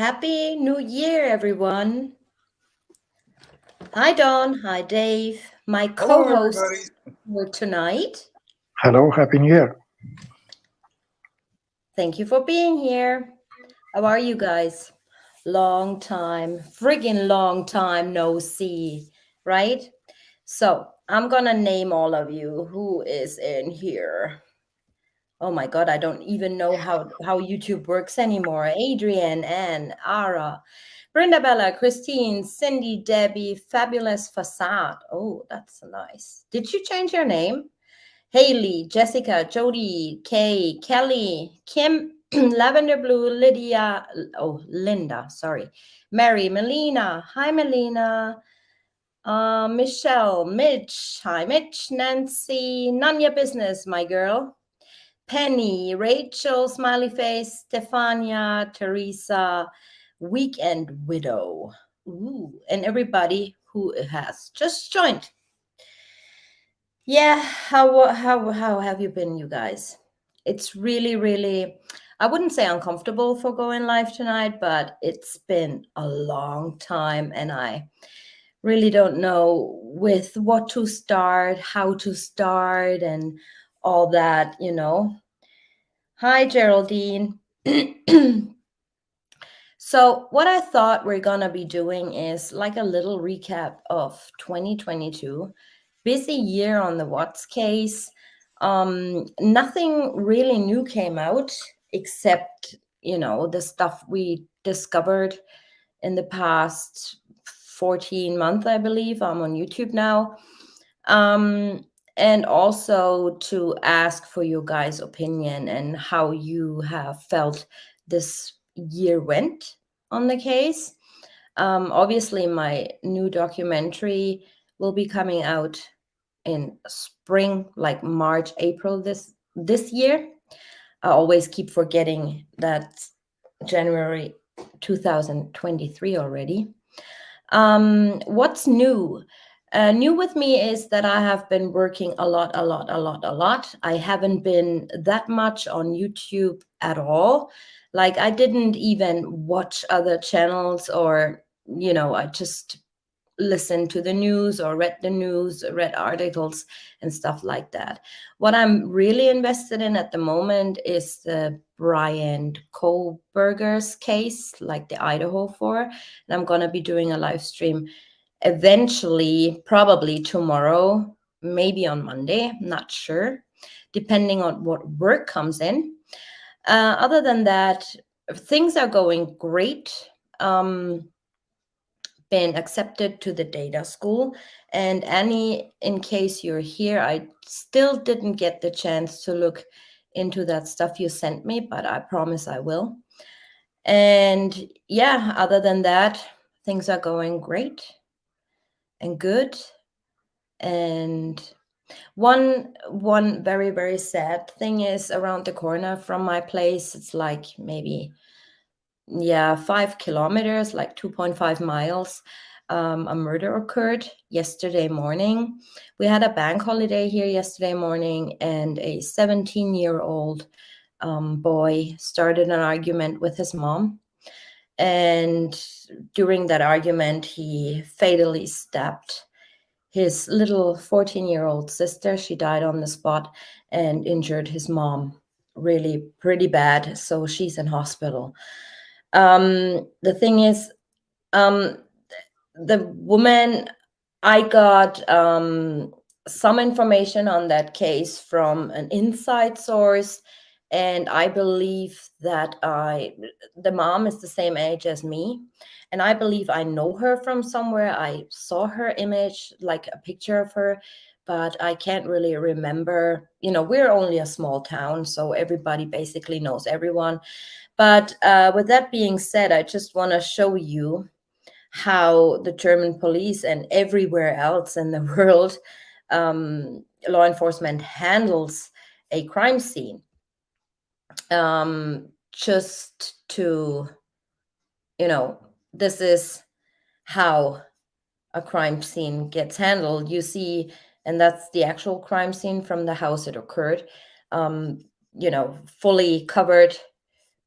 Happy New Year, everyone. Hi, Don. Hi, Dave. My co Hello, hosts everybody. for tonight. Hello, Happy New Year. Thank you for being here. How are you guys? Long time, friggin' long time no see, right? So, I'm gonna name all of you who is in here. Oh my God, I don't even know how YouTube works anymore. Adrian, Anne, Ara, Brenda Bella, Christine, Cindy, Debbie, Fabulous Facade. Oh, that's nice. Did you change your name? Haley, Jessica, Jody, Kay, Kelly, Kim, Lavender Blue, Lydia, oh, Linda, sorry. Mary, Melina. Hi, Melina. Michelle, Mitch. Hi, Mitch. Nancy, none your business, my girl. Penny, Rachel, Smiley Face, Stefania, Teresa, Weekend Widow. Ooh, and everybody who has just joined. Yeah, how have you been, you guys? It's really, I wouldn't say uncomfortable for going live tonight, but it's been a long time and I really don't know with what to start, how to start, and all that. Hi, Geraldine. So, what I thought we're gonna be doing is like a little recap of 2022. Busy year on the Watts case. Nothing really new came out except, the stuff we discovered in the past 14 months, I believe. I'm on YouTube now. Um, and also to ask for your guys' opinion and how you have felt this year went on the case. Obviously, my new documentary will be coming out in spring, like March, April this year. I always keep forgetting that January 2023 already. What's new? New with me is that I have been working a lot. I haven't been that much on YouTube at all. Like, I didn't even watch other channels or, I just listened to the news or read the news, read articles and stuff like that. What I'm really invested in at the moment is the Brian Koberger's case, like the Idaho 4. And I'm going to be doing a live stream eventually, probably tomorrow, maybe on Monday, not sure, depending on what work comes in. Other than that, things are going great. Been accepted to the data school. And Annie, in case you're here, I still didn't get the chance to look into that stuff you sent me, but I promise I will. And yeah, other than that, things are going great and good. And one very sad thing is around the corner from my place. It's like maybe 5 kilometers, like 2.5 miles. A murder occurred yesterday morning. We had a bank holiday here yesterday morning, and a 17-year-old boy started an argument with his mom. And during that argument, he fatally stabbed his little 14-year-old sister. She died on the spot and injured his mom really pretty bad. So she's in hospital. The thing is, um, the woman, I got some information on that case from an inside source, and I believe that the mom is the same age as me, and I believe I know her from somewhere. I saw her image, like a picture of her, but I can't really remember. We're only a small town, so everybody basically knows everyone. But with that being said, I just want to show you how the German police and everywhere else in the world, law enforcement handles a crime scene. Just to, this is how a crime scene gets handled. You see, and that's the actual crime scene from the house it occurred, fully covered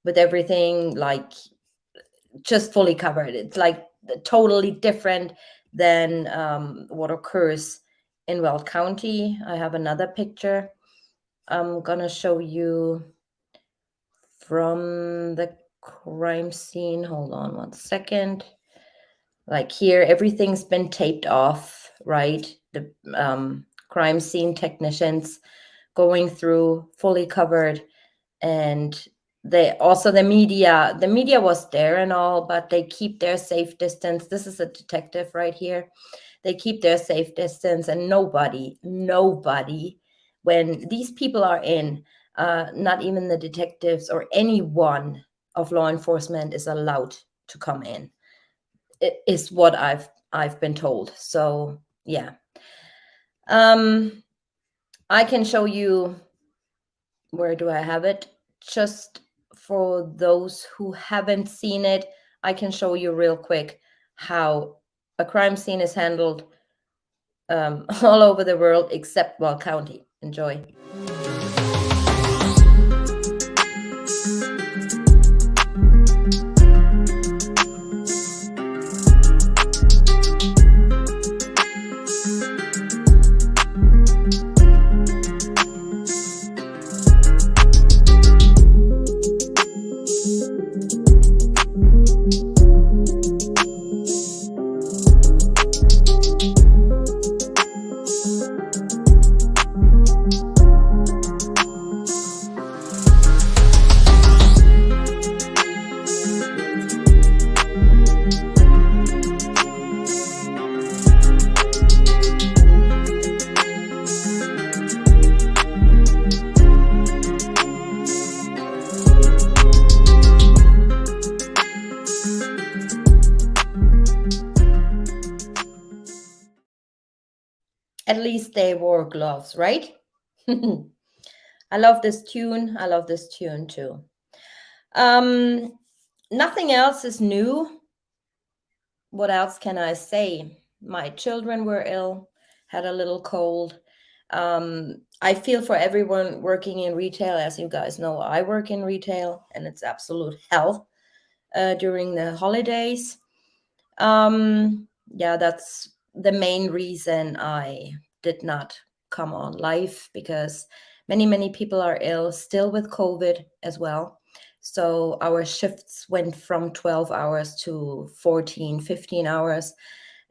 with everything, like just fully covered. It's like totally different than what occurs in Weld County. I have another picture I'm gonna show you from the crime scene. Hold on one second. Like here, everything's been taped off, right? The crime scene technicians going through fully covered, and the media was there and all, but they keep their safe distance. This is a detective right here. They keep their safe distance, and nobody, when these people are in, not even the detectives or anyone of law enforcement is allowed to come in. It is what I've been told. So yeah. I can show you, where do I have it? Just for those who haven't seen it, I can show you real quick how a crime scene is handled all over the world except Weld County. Enjoy. At least they wore gloves, right? I love this tune. I love this tune too. Nothing else is new. What else can I say? My children were ill, had a little cold. I feel for everyone working in retail. As you guys know, I work in retail, and it's absolute hell during the holidays. Yeah, that's the main reason I did not come on live, because many people are ill still with COVID as well. So our shifts went from 12 hours to 14, 15 hours.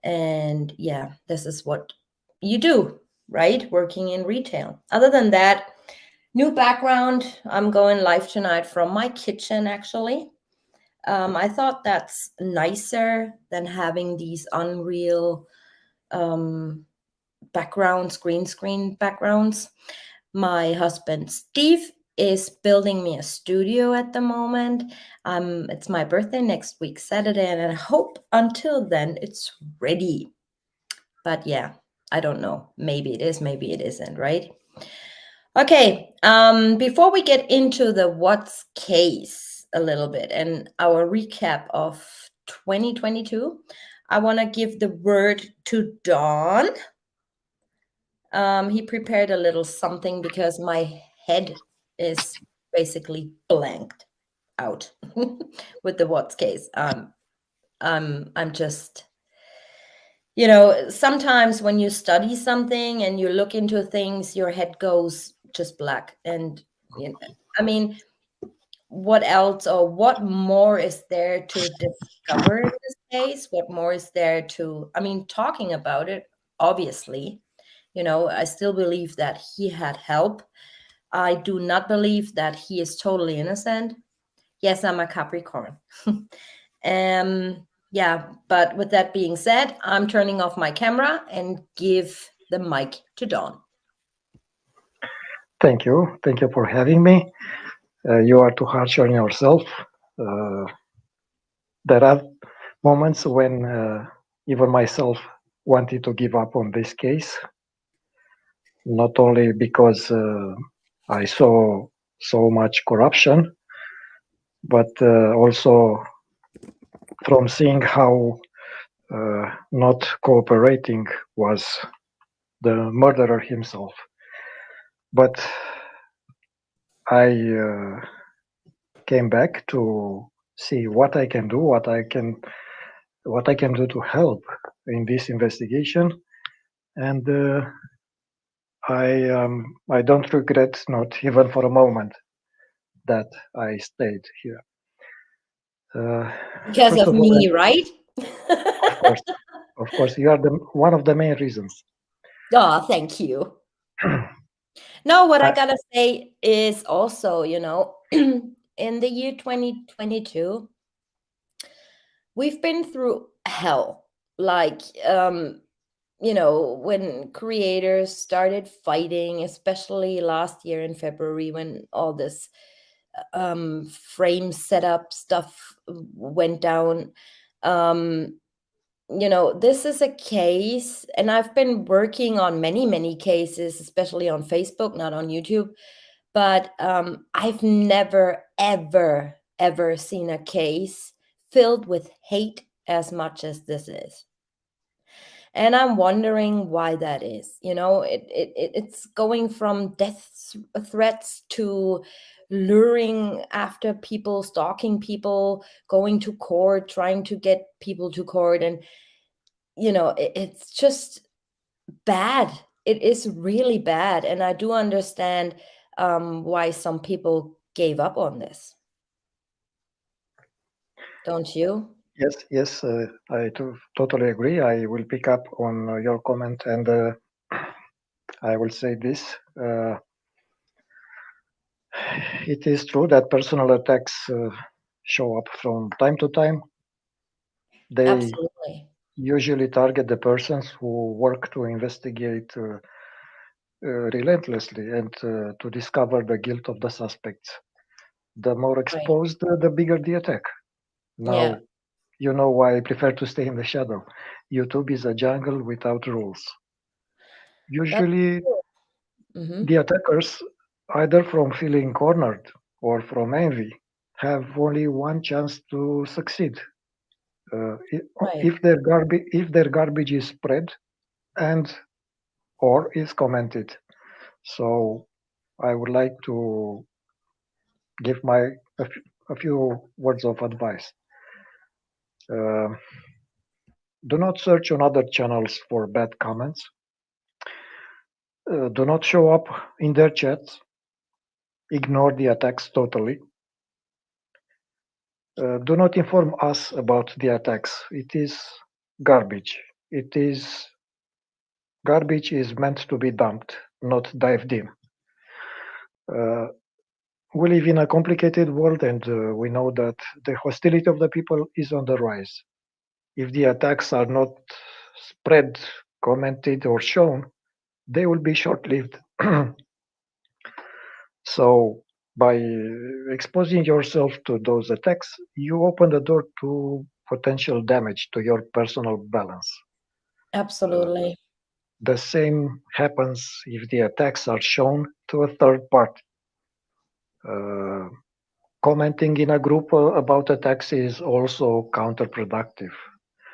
And yeah, this is what you do, right? Working in retail. Other than that, new background. I'm going live tonight from my kitchen, actually. I thought that's nicer than having these unreal backgrounds, green screen backgrounds. My husband Steve is building me a studio at the moment. It's my birthday next week, Saturday, and I hope until then it's ready. But yeah, I don't know. Maybe it is, maybe it isn't, right? Okay, before we get into the what's case a little bit and our recap of 2022, I want to give the word to Don. He prepared a little something because my head is basically blanked out with the what's case. I'm just, sometimes when you study something and you look into things, your head goes just black. And I mean, what else or what more is there to discover in this case? What more is there to, talking about it, obviously, I still believe that he had help. I do not believe that he is totally innocent. Yes, I'm a Capricorn. Yeah, but with that being said, I'm turning off my camera and give the mic to Dawn. Thank you. Thank you for having me. You are too harsh on yourself. There are moments when even myself wanted to give up on this case, not only because I saw so much corruption, but also from seeing how not cooperating was the murderer himself. But I came back to see what I can do, what I can do to help in this investigation. And I don't regret, not even for a moment, that I stayed here. Uh, Because First of of all, me, right? of course, of course, you are the one of the main reasons. Oh, thank you. No, what I I, gotta say is also, in the year 2022, we've been through hell. Like, when creators started fighting, especially last year in February, when all this frame setup stuff went down. Um, this is a case, and I've been working on many, many cases, especially on Facebook, not on YouTube. But I've never, ever, ever seen a case filled with hate as much as this is. And I'm wondering why that is. It's going from death threats to luring after people, stalking people, going to court, trying to get people to court. And, it's just bad. It is really bad. And I do understand why some people gave up on this. Don't you? yes, yes, totally agree. I will pick up on your comment, and I will say this. It is true that personal attacks show up from time to time. They Absolutely. usually target the persons who work to investigate relentlessly and to discover the guilt of the suspects. The more Right. exposed, the bigger the attack. Yeah. Now, you know why I prefer to stay in the shadow. YouTube is a jungle without rules. That's Usually, true. Hmm. the attackers, either from feeling cornered or from envy, have only one chance to succeed. Right. If their garbage is spread and or is commented. So I would like to give a few words of advice. Uh, do not search on other channels for bad comments. Do not show up in their chats. Ignore the attacks totally. Do not inform us about the attacks. It is garbage. It is Garbage is meant to be dumped, not dived in. Uh, we live in a complicated world, and we know that the hostility of the people is on the rise. If the attacks are not spread, commented, or shown, they will be short lived. So, by exposing yourself to those attacks, you open the door to potential damage to your personal balance. Uh, Absolutely. the same happens if the attacks are shown to a third party. Uh, Commenting in a group about attacks is also counterproductive,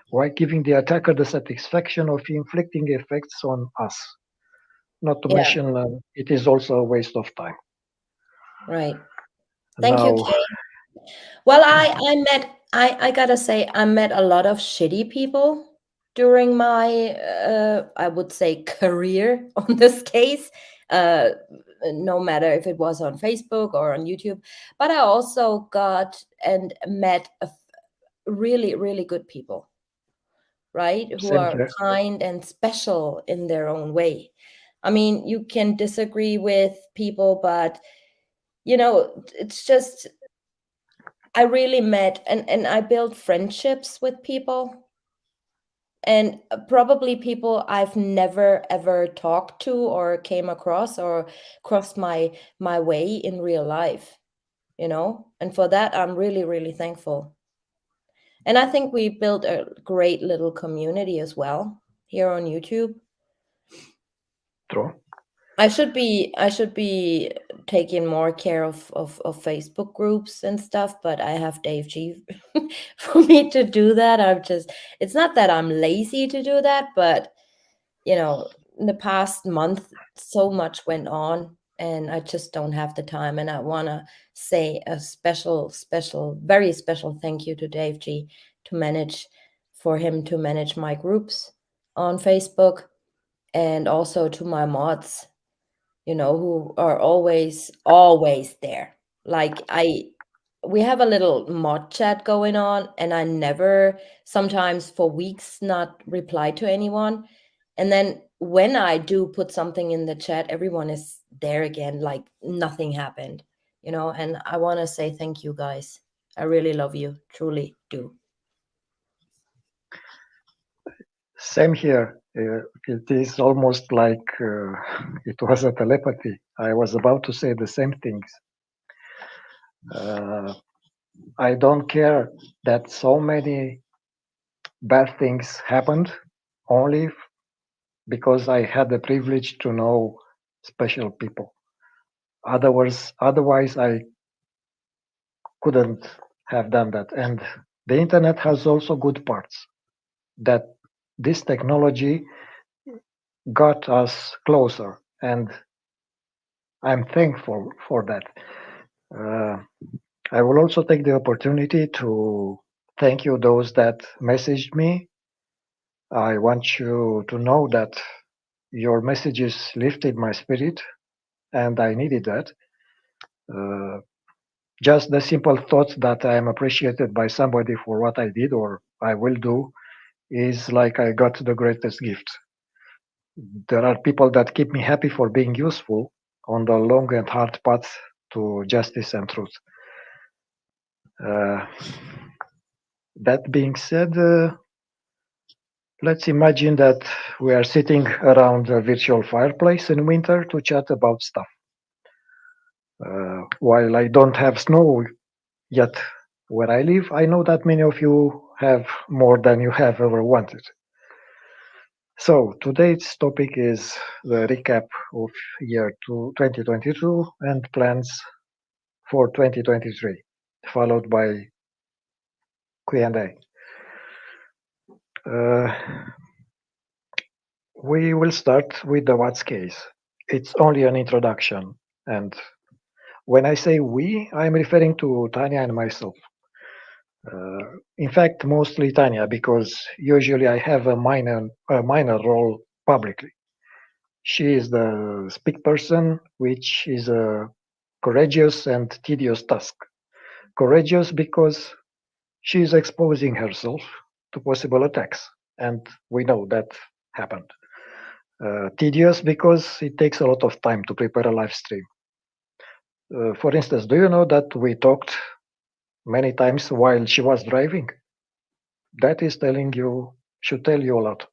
while giving the attacker the satisfaction of inflicting effects on us. Not to Yeah. mention, it is also a waste of time. Right. Thank you, Now, Kay. Well, I gotta say, I met a lot of shitty people during my, I would say, career on this case. Uh, no matter if it was on Facebook or on YouTube, but I also got and met really, really good people, right? Who same are here. kind and special in their own way. I mean, you can disagree with people, but it's just I really met and I built friendships with people, and probably people I've never ever talked to or came across or crossed my way in real life. And for that I'm really, really thankful. And I think we built a great little community as well here on YouTube. True. I should be taking more care of Facebook groups and stuff, but I have Dave G for me to do that. It's not that I'm lazy to do that, but in the past month so much went on. and I just don't have the time. And I want to say a very special thank you to Dave G to manage for him to manage my groups on Facebook, and also to my mods, who are always there. Like, we have a little mod chat going on, and I never, sometimes for weeks, not reply to anyone. And then when I do put something in the chat, everyone is there again, like nothing happened, and I want to say thank you guys. I really love you, truly do. Same here. It is almost like it was a telepathy. I was about to say the same things. Uh, I don't care that so many bad things happened only because I had the privilege to know special people. Otherwise, I couldn't have done that. And the internet has also good parts that this technology got us closer, and I'm thankful for that. Uh, I will also take the opportunity to thank you, those that messaged me. I want you to know that your messages lifted my spirit, and I needed that. Uh, just the simple thought that I am appreciated by somebody for what I did or I will do is like I got the greatest gift. There are people that keep me happy for being useful on the long and hard path to justice and truth. Uh, that being said, let's imagine that we are sitting around a virtual fireplace in winter to chat about stuff. While I don't have snow yet where I live, I know that many of you have more than you have ever wanted. So today's topic is the recap of year 2022 and plans for 2023, followed by Q&A. We will start with the what's case. It's only an introduction, and when I say we, I'm referring to Tanya and myself. In fact, mostly Tanya, because usually I have a minor role publicly. She is the speak person, which is a courageous and tedious task. Courageous because she is exposing herself to possible attacks, and we know that happened. Tedious because it takes a lot of time to prepare a live stream. For instance, do you know that we talked many times while she was driving? That is should tell you a lot.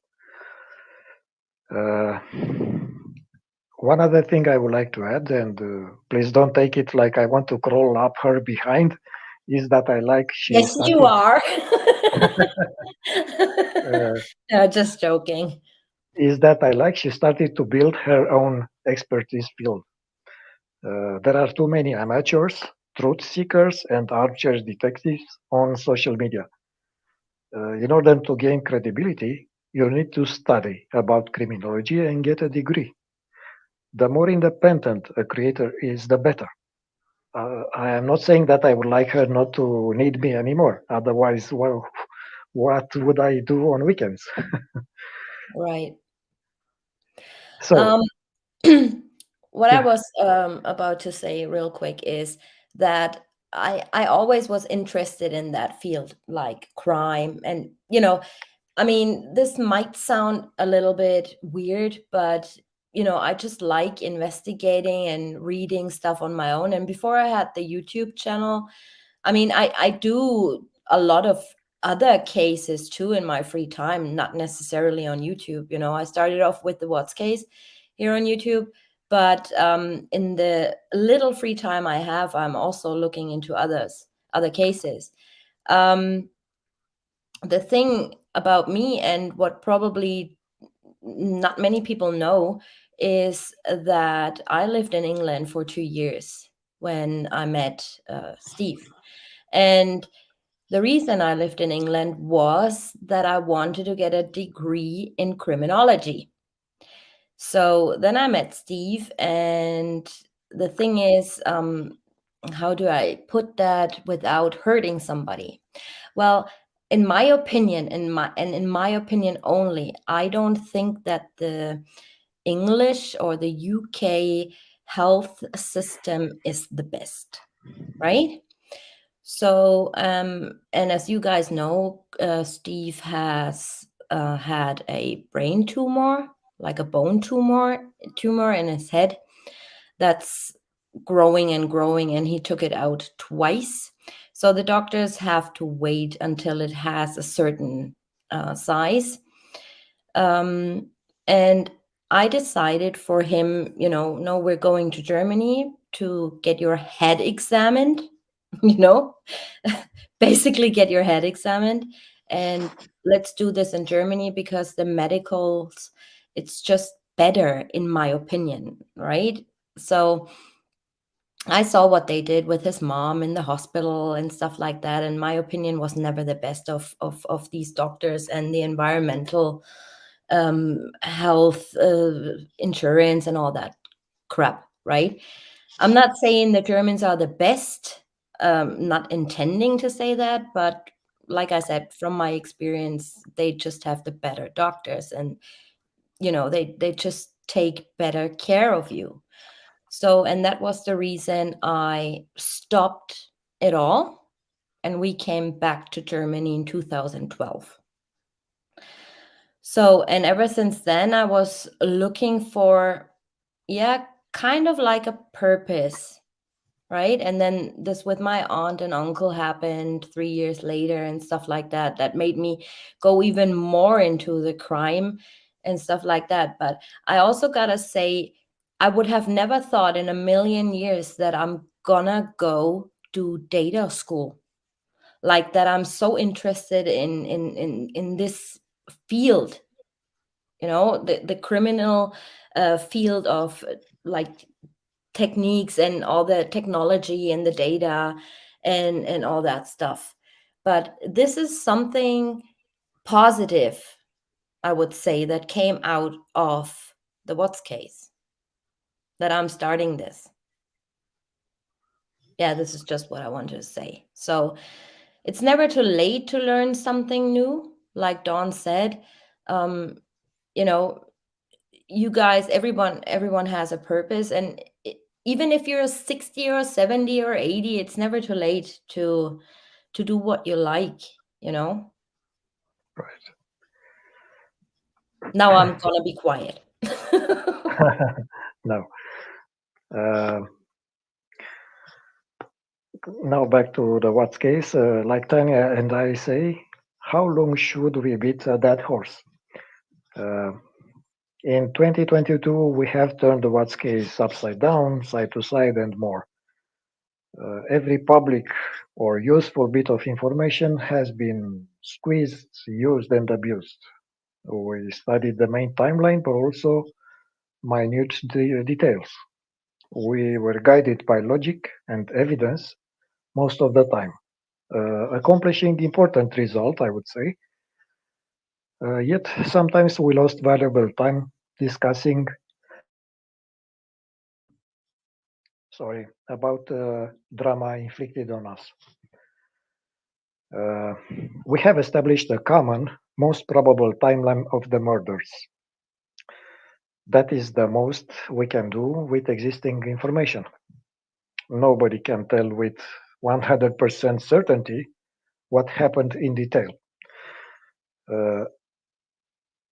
Uh, one other thing I would like to add, and please don't take it like I want to crawl up her behind, is that I like she Yes, you started. are. uh, No, just joking. is that I like she started to build her own expertise field. There are too many amateurs, truth seekers, and armchair detectives on social media. In order to gain credibility, you need to study about criminology and get a degree. The more independent a creator is, the better. I am not saying that I would like her not to need me anymore. Otherwise, well, what would I do on weekends? Right. So, Um, what I yeah, was about to say real quick is that I always was interested in that field, like crime, and I mean, this might sound a little bit weird, but I just like investigating and reading stuff on my own. And before I had the YouTube channel, I mean, I do a lot of other cases too in my free time, not necessarily on YouTube. I started off with the What's case here on YouTube, but in the little free time I have, I'm also looking into other cases. Um, the thing about me, and what probably not many people know, is that I lived in England for 2 years when I met Steve. And the reason I lived in England was that I wanted to get a degree in criminology. So then I met Steve, and the thing is, how do I put that without hurting somebody? Well, in my opinion, in my opinion only, I don't think that the English or the UK health system is the best, right? So, and as you guys know, Steve has had a brain tumor, like a bone tumor in his head that's growing and growing, and he took it out twice. So the doctors have to wait until it has a certain size. And I decided for him, no, we're going to Germany to get your head examined, you know, basically get your head examined. And let's do this in Germany because the medicals, it's just better, in my opinion, right? So I saw what they did with his mom in the hospital and stuff like that, and my opinion was never the best of these doctors and the environmental health insurance and all that crap, right? I'm not saying the Germans are the best, not intending to say that, but like I said, from my experience, they just have the better doctors, and they just take better care of you. So, and that was the reason I stopped it all, and we came back to Germany in 2012. So, and ever since then, I was looking for, yeah, kind of like a purpose, right? And then this with my aunt and uncle happened 3 years later and stuff like that. That made me go even more into the crime and stuff like that. But I also gotta say, I would have never thought in a million years that I'm gonna go do data school, like that. I'm so interested in this field, the criminal field of like techniques and all the technology and the data and all that stuff. But this is something positive, I would say, that came out of the Watts case, that I'm starting this. Yeah, this is just what I wanted to say. So it's never too late to learn something new, like Dawn said. um, you know you guys, everyone has a purpose, and even if you're 60 or 70 or 80, it's never too late to do what you like, you know Right. now I'm gonna be quiet. No. Uh, Now back to the Watts case. Like Tanya and I say, how long should we beat that horse? Uh, in 2022, we have turned the Watts case upside down, side to side, and more. Every public or useful bit of information has been squeezed, used, and abused. We studied the main timeline, but also minute details. We were guided by logic and evidence most of the time, accomplishing important result, I would say. Yet sometimes we lost valuable time discussing, about drama inflicted on us. Uh, we have established a common, most probable timeline of the murders. That is the most we can do with existing information. Nobody can tell with 100% certainty what happened in detail. Uh,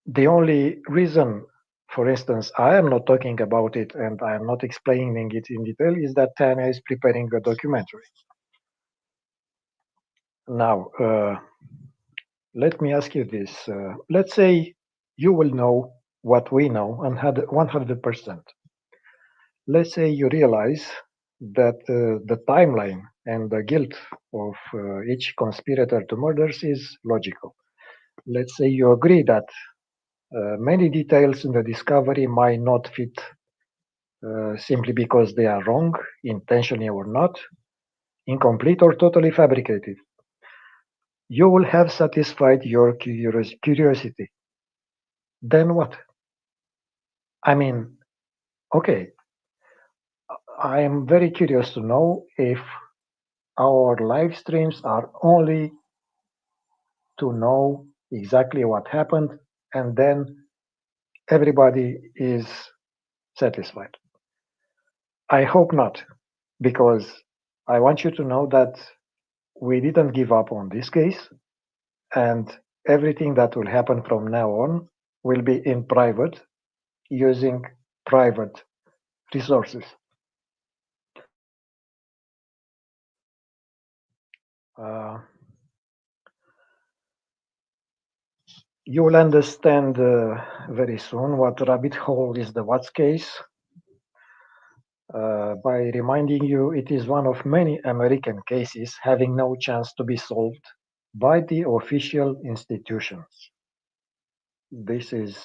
the only reason, for instance, I am not talking about it and I am not explaining it in detail is that Tanya is preparing a documentary. Now, let me ask you this. Let's say you will know what we know and had 100%. Let's say you realize that the timeline and the guilt of each conspirator to murders is logical. Let's say you agree that many details in the discovery might not fit simply because they are wrong, intentionally or not, incomplete or totally fabricated. You will have satisfied your curiosity. Then what? I mean, okay, I am very curious to know if our live streams are only to know exactly what happened and then everybody is satisfied. I hope not, because I want you to know that we didn't give up on this case, and everything that will happen from now on will be in private using private resources. Uh, you will understand very soon what rabbit hole is the Watts case by reminding you it is one of many American cases having no chance to be solved by the official institutions. This is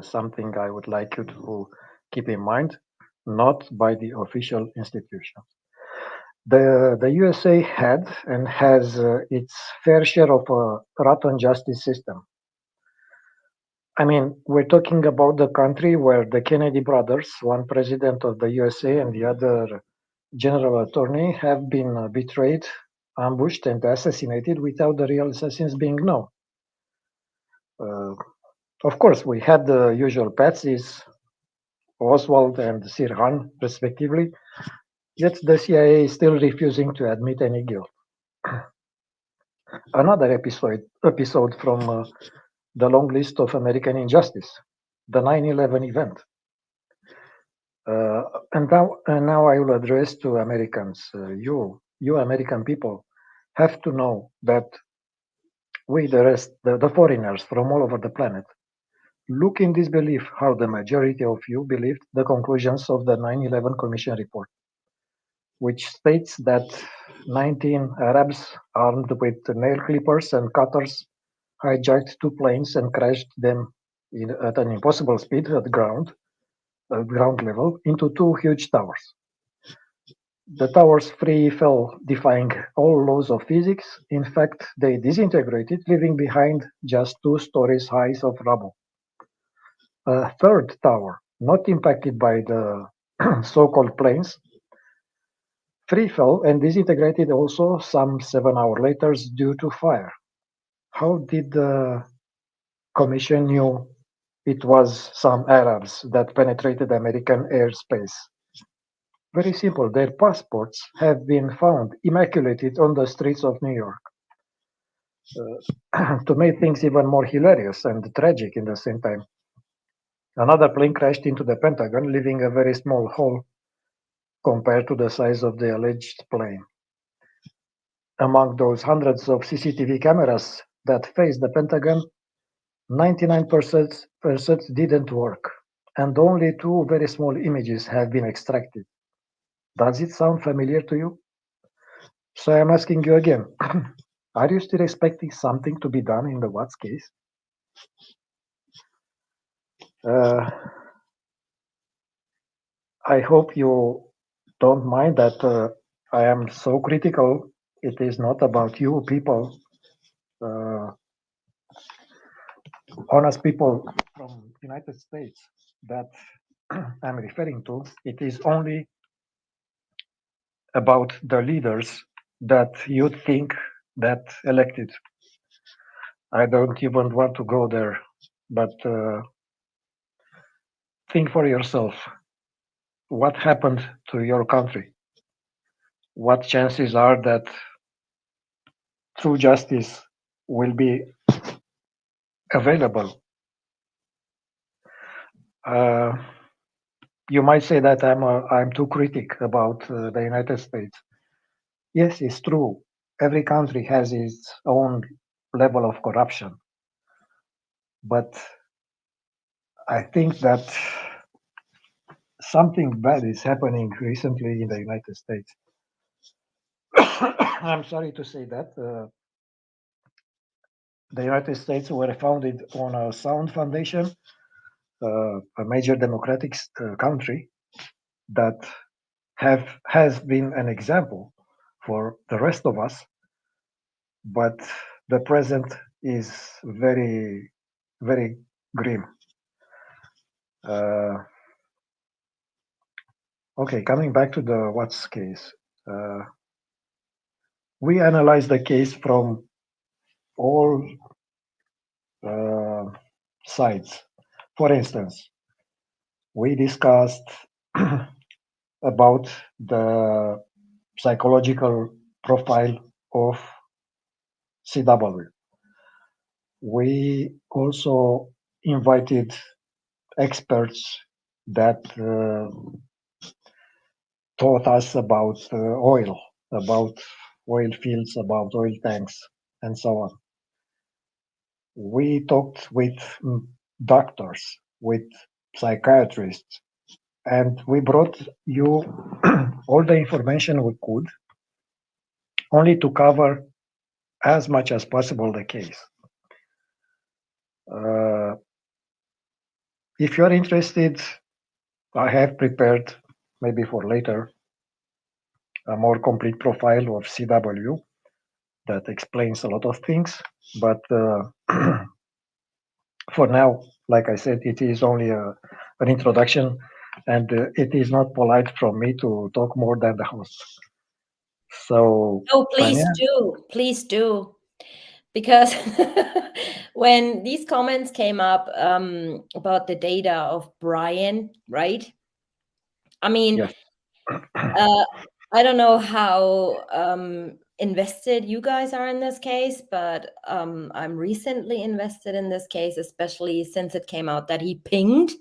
something I would like you to keep in mind, not by the official institutions. The USA had and has its fair share of a rotten justice system. I mean, we're talking about the country where the Kennedy brothers, one president of the USA and the other general attorney, have been betrayed, ambushed, and assassinated without the real assassins being known. Uh, of course, we had the usual patsies, Oswald and Sirhan, respectively, yet the CIA is still refusing to admit any guilt. Another episode from the long list of American injustice, the 9/11 event. And now I will address to Americans. You American people, have to know that we, the rest, the foreigners from all over the planet, look in disbelief how the majority of you believed the conclusions of the 9/11 Commission report, which states that 19 Arabs armed with nail clippers and cutters hijacked two planes and crashed them at an impossible speed at ground level into two huge towers. The towers free fell, defying all laws of physics. In fact, they disintegrated, leaving behind just 2 stories high of rubble. A third tower, not impacted by the so-called planes, free fell and disintegrated also some 7 hours later due to fire. How did the Commission knew it was some Arabs that penetrated American airspace? Very simple. Their passports have been found immaculated on the streets of New York. To make things even more hilarious and tragic in the same time, another plane crashed into the Pentagon, leaving a very small hole compared to the size of the alleged plane. Among those hundreds of CCTV cameras that face the Pentagon, 99% didn't work, and only two very small images have been extracted. Does it sound familiar to you? So I'm asking you again, are you still expecting something to be done in the Watts case? Uh, I hope you don't mind that I am so critical. It is not about you people, uh, honest people from United States that I'm referring to. It is only about the leaders that you think that elected. I don't even want to go there, but think for yourself. What happened to your country? What chances are that true justice will be available? Uh, you might say that I'm too critic about the United States. Yes, it's true. Every country has its own level of corruption, but I think that something bad is happening recently in the United States. I'm sorry to say that the United States were founded on a sound foundation, a major democratic country that has been an example for the rest of us, but the present is very grim. Uh, Okay, coming back to the Watts case, uh, we analyzed the case from all uh, sides. For instance, we discussed about the psychological profile of CW. We also invited experts that taught us about oil fields, about oil tanks, and so on. We talked with doctors, with psychiatrists, and we brought you all the information we could, only to cover as much as possible the case. Uh, if you're interested, I have prepared, maybe for later, a more complete profile of CW that explains a lot of things. But for now, like I said, it is only an introduction, and it is not polite from me to talk more than the host. So, Oh, Tanya, please do, because when these comments came up about the data of Brian, right? I mean, yes, uh, I don't know how invested you guys are in this case, but I'm recently invested in this case, especially since it came out that he pinged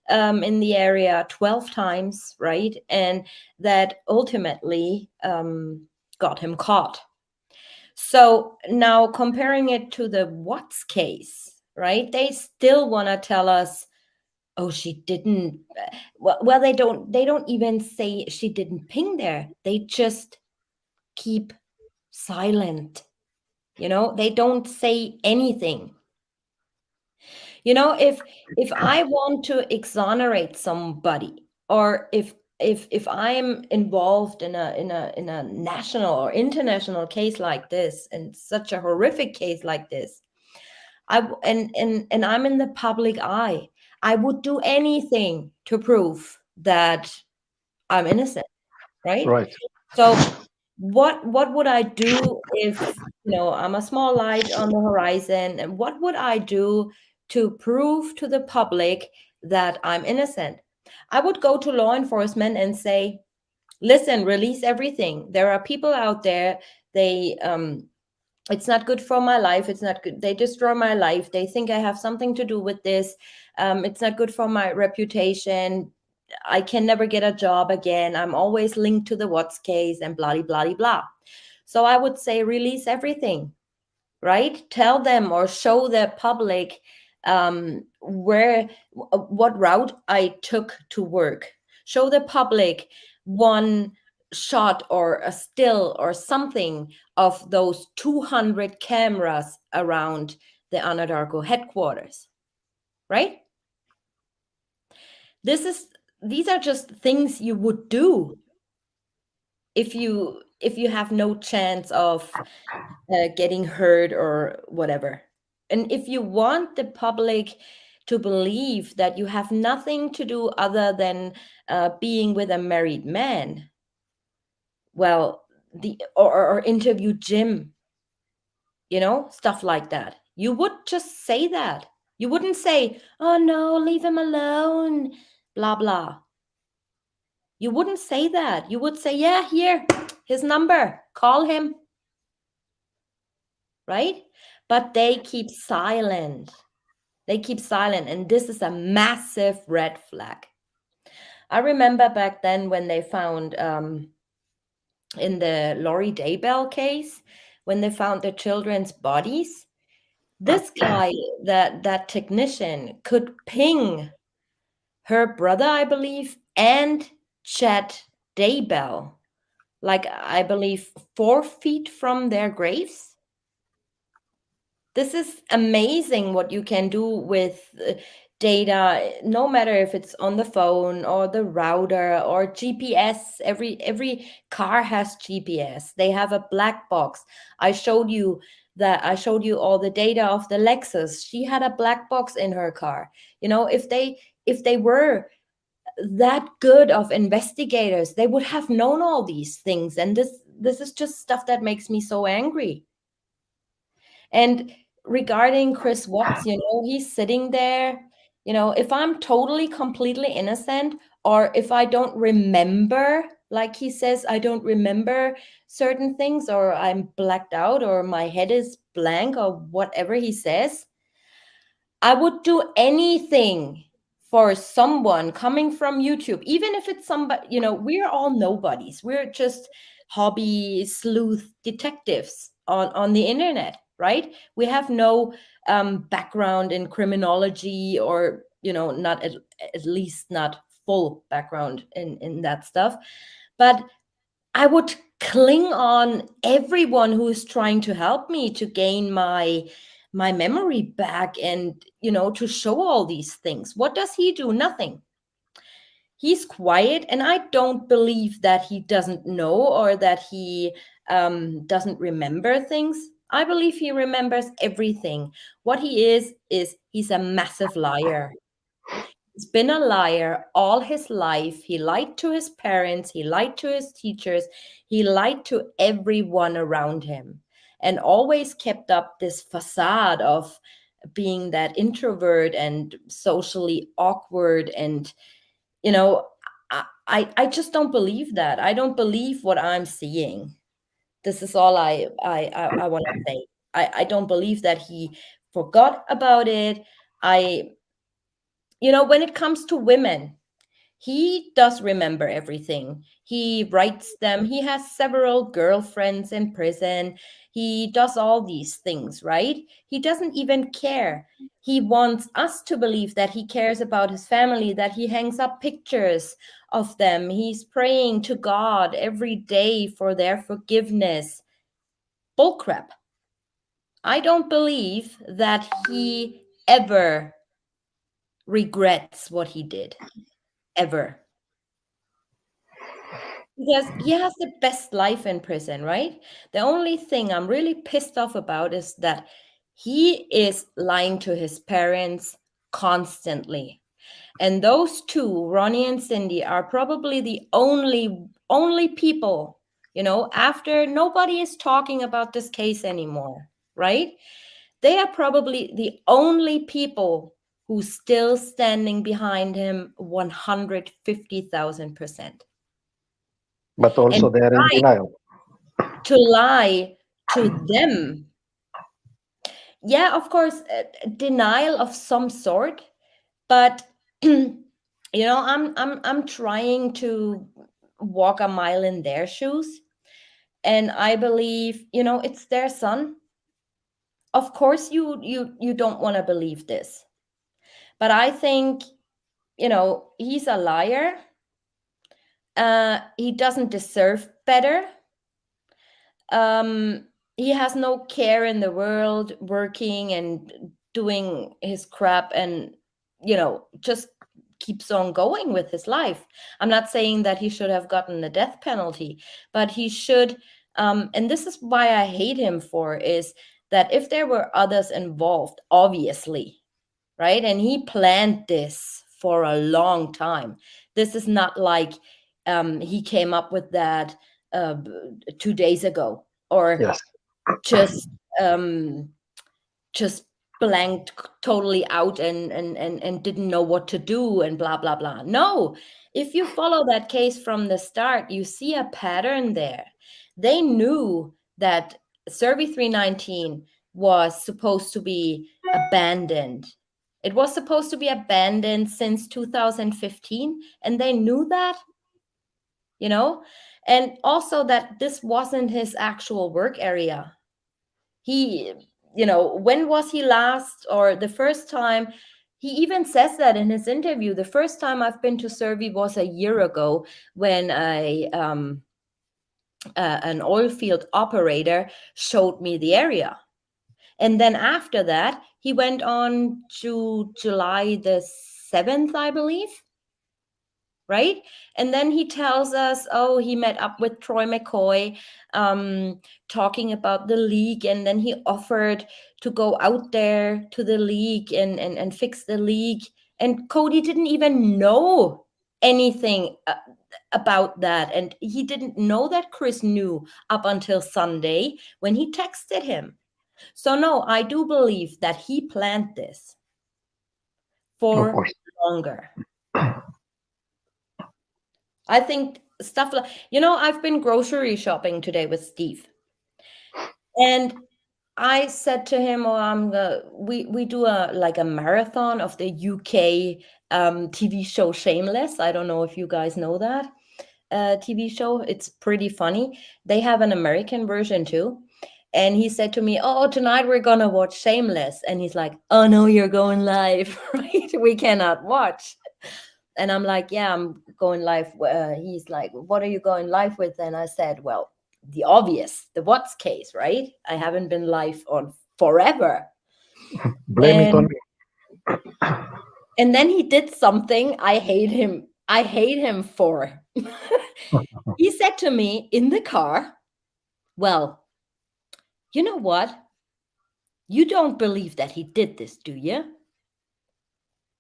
in the area 12 times, right? And that ultimately got him caught. So now comparing it to the Watts case, right? They still want to tell us, oh, she didn't. Well, they don't even say she didn't ping there. They just keep silent. They don't say anything. If I want to exonerate somebody, or if I'm involved in a national or international case like this, and such a horrific case like this, and I'm in the public eye, I would do anything to prove that I'm innocent, right? right. So what would I do if, I'm a small light on the horizon, and what would I do to prove to the public that I'm innocent? I would go to law enforcement and say, listen, release everything. There are people out there, they it's not good for my life. It's not good. They destroy my life. They think I have something to do with this. It's not good for my reputation. I can never get a job again. I'm always linked to the Watts case and blah, blah, blah, blah. So I would say release everything, right? Tell them or show the public what route I took to work. Show the public one shot or a still or something of those 200 cameras around the Anadarko headquarters, right? These are just things you would do if you have no chance of getting hurt or whatever. And if you want the public to believe that you have nothing to do other than being with a married man, well, or interview Jim, stuff like that. You would just say that. You wouldn't say, "Oh no, leave him alone," blah blah. You wouldn't say that. You would say, "Yeah, here, his number. Call him." Right? But they keep silent. They keep silent. And this is a massive red flag. I remember back then when they found in the Lori Daybell case, when they found the children's bodies, this guy, that technician, could ping her brother, I believe, and Chad Daybell, like I believe 4 feet from their graves. This is amazing what you can do with data, no matter if it's on the phone or the router or GPS. Every car has GPS. They have a black box. I showed you all the data of the Lexus. She had a black box in her car. If they were that good of investigators, they would have known all these things. And this is just stuff that makes me so angry. And regarding Chris Watts, he's sitting there, if I'm totally, completely innocent, or if I don't remember, like he says, I don't remember certain things, or I'm blacked out, or my head is blank, or whatever he says, I would do anything for someone coming from YouTube, even if it's somebody, we're all nobodies. We're just hobby sleuth detectives on the internet, right? We have no background in criminology, or, not at least not full background in that stuff. But I would cling on everyone who is trying to help me to gain my memory back, and to show all these things. What does he do? Nothing. He's quiet, and I don't believe that he doesn't know, or that he doesn't remember things. I believe he remembers everything. What he is he's a massive liar. He's been a liar all his life. He lied to his parents, he lied to his teachers, he lied to everyone around him, and always kept up this facade of being that introvert and socially awkward. And, you know, I just don't believe that. I don't believe what I'm seeing. This is all I want to say. I don't believe that he forgot about it. When it comes to women, he does remember everything. He writes them. He has several girlfriends in prison. He does all these things, right? He doesn't even care. He wants us to believe that he cares about his family, that he hangs up pictures of them. He's praying to God every day for their forgiveness. Bullcrap. I don't believe that he ever regrets what he did. Ever. Because he has the best life in prison, right? The only thing I'm really pissed off about is that he is lying to his parents constantly. And those two, Ronnie and Cindy, are probably the only people, after nobody is talking about this case anymore, right? They are probably the only people who's still standing behind him 150,000%. But And also they are in denial. to lie to them, yeah, of course, denial of some sort. But I'm trying to walk a mile in their shoes, and I believe, it's their son. Of course, you don't want to believe this, but I think, he's a liar. He doesn't deserve better. He has no care in the world, working and doing his crap, and just keeps on going with his life. I'm not saying that he should have gotten the death penalty, but he should. And this is why I hate him for, is that if there were others involved, obviously, right? And he planned this for a long time. This is not like he came up with that 2 days ago, or Yes. just um, just blanked totally out and didn't know what to do and blah blah blah. No, if you follow that case from the start, you see a pattern there. They knew that Survey 319 was supposed to be abandoned. It was supposed to be abandoned since 2015, and they knew that, and also that this wasn't his actual work area. He, when was he last, or the first time? He even says that in his interview. The first time I've been to Survey was a year ago, when an oil field operator showed me the area. And then after that, he went on to July the 7th, I believe. Right? And then he tells us, oh, he met up with Troy McCoy, talking about the league. And then he offered to go out there to the league and fix the league. And Cody didn't even know anything about that. And he didn't know that Chris knew up until Sunday when he texted him. So no, I do believe that he planned this Of for course. longer. I think stuff like, I've been grocery shopping today with Steve. And I said to him, "Oh, we do a marathon of the UK TV show Shameless. I don't know if you guys know that TV show. It's pretty funny. They have an American version too." And he said to me, "Oh, tonight we're gonna watch Shameless." And he's like, "Oh no, you're going live, right? We cannot watch." And I'm like, "Yeah, I'm going live." He's like, "What are you going live with?" And I said, "Well, the obvious, the what's case, right? I haven't been live on forever." Blame it on And me. and then he did something I hate him. I hate him for. He said to me in the car, "Well, you know what? You don't believe that he did this, do you?"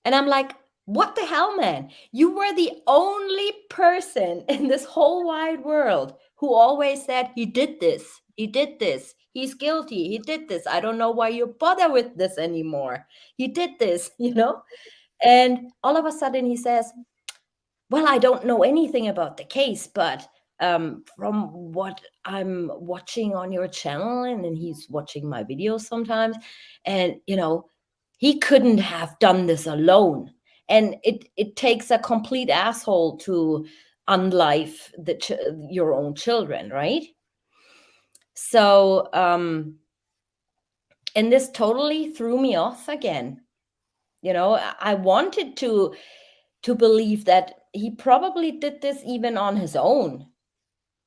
And I'm like, "What the hell, man? You were the only person in this whole wide world who always said he did this. He did this. He's guilty. He did this. I don't know why you bother with this anymore. He did this, you know?" And all of a sudden he says, "Well, I don't know anything about the case, but from what I'm watching on your channel," and then he's watching my videos sometimes, and he couldn't have done this alone. And it takes a complete asshole to unlife your own children, right? So, and this totally threw me off again. I wanted to believe that he probably did this even on his own,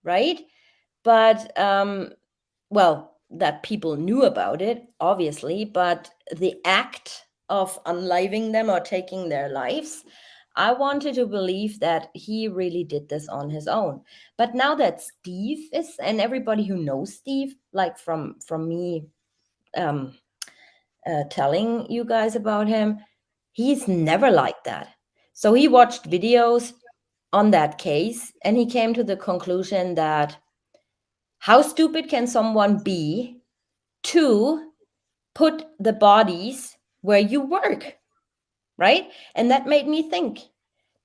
right? But well, that people knew about it, obviously, but the act of unliving them or taking their lives, I wanted to believe that he really did this on his own. But now that Steve is, and everybody who knows Steve, like from me um telling you guys about him, he's never like that. So he watched videos on that case and he came to the conclusion that how stupid can someone be to put the bodies where you work, right? And that made me think,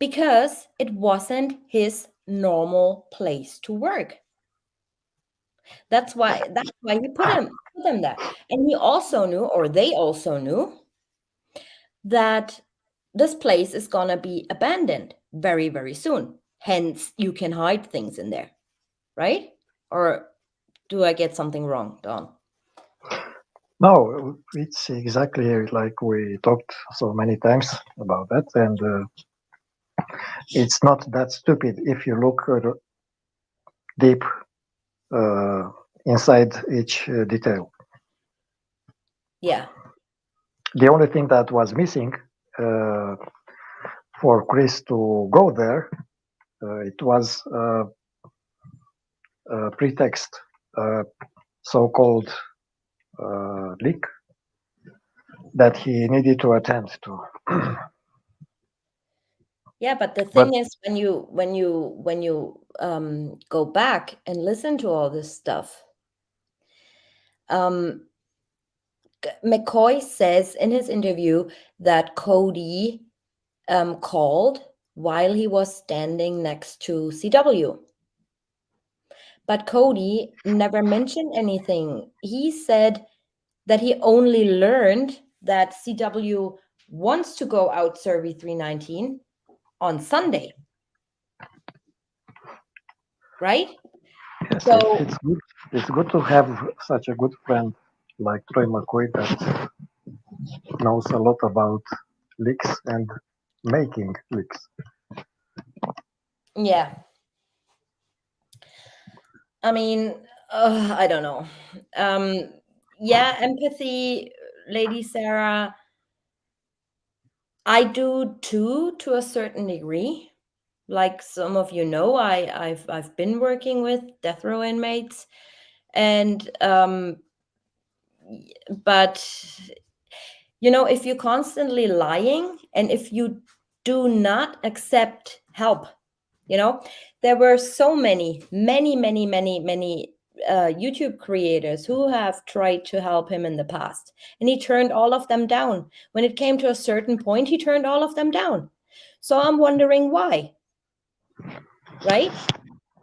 because it wasn't his normal place to work. That's why he put them there. And he also knew, or they also knew, that this place is gonna be abandoned very, very soon. Hence, you can hide things in there, right? Or do I get something wrong, Don? No, it's exactly like we talked so many times about that, and it's not that stupid if you look deep uh, inside each detail. Yeah. The only thing that was missing uh, for Chris to go there, it was a pretext, so-called leak that he needed to attend to. Yeah, but the But thing is, when you go back and listen to all this stuff, um, McCoy says in his interview that Cody called while he was standing next to CW. But Cody never mentioned anything. He said that he only learned that CW wants to go out Survey 319 on Sunday, right? yes, So it's good. It's good to have such a good friend like Troy McCoy that knows a lot about leaks and making leaks. yeah, I mean, I don't know. Um, yeah, empathy, Lady Sarah. I do too, to a certain degree. Like some of you know, I've been working with death row inmates, and but if you're constantly lying, and if you do not accept help. You know, there were so many YouTube creators who have tried to help him in the past, and he turned all of them down. When it came to a certain point, he turned all of them down. So I'm wondering why, right?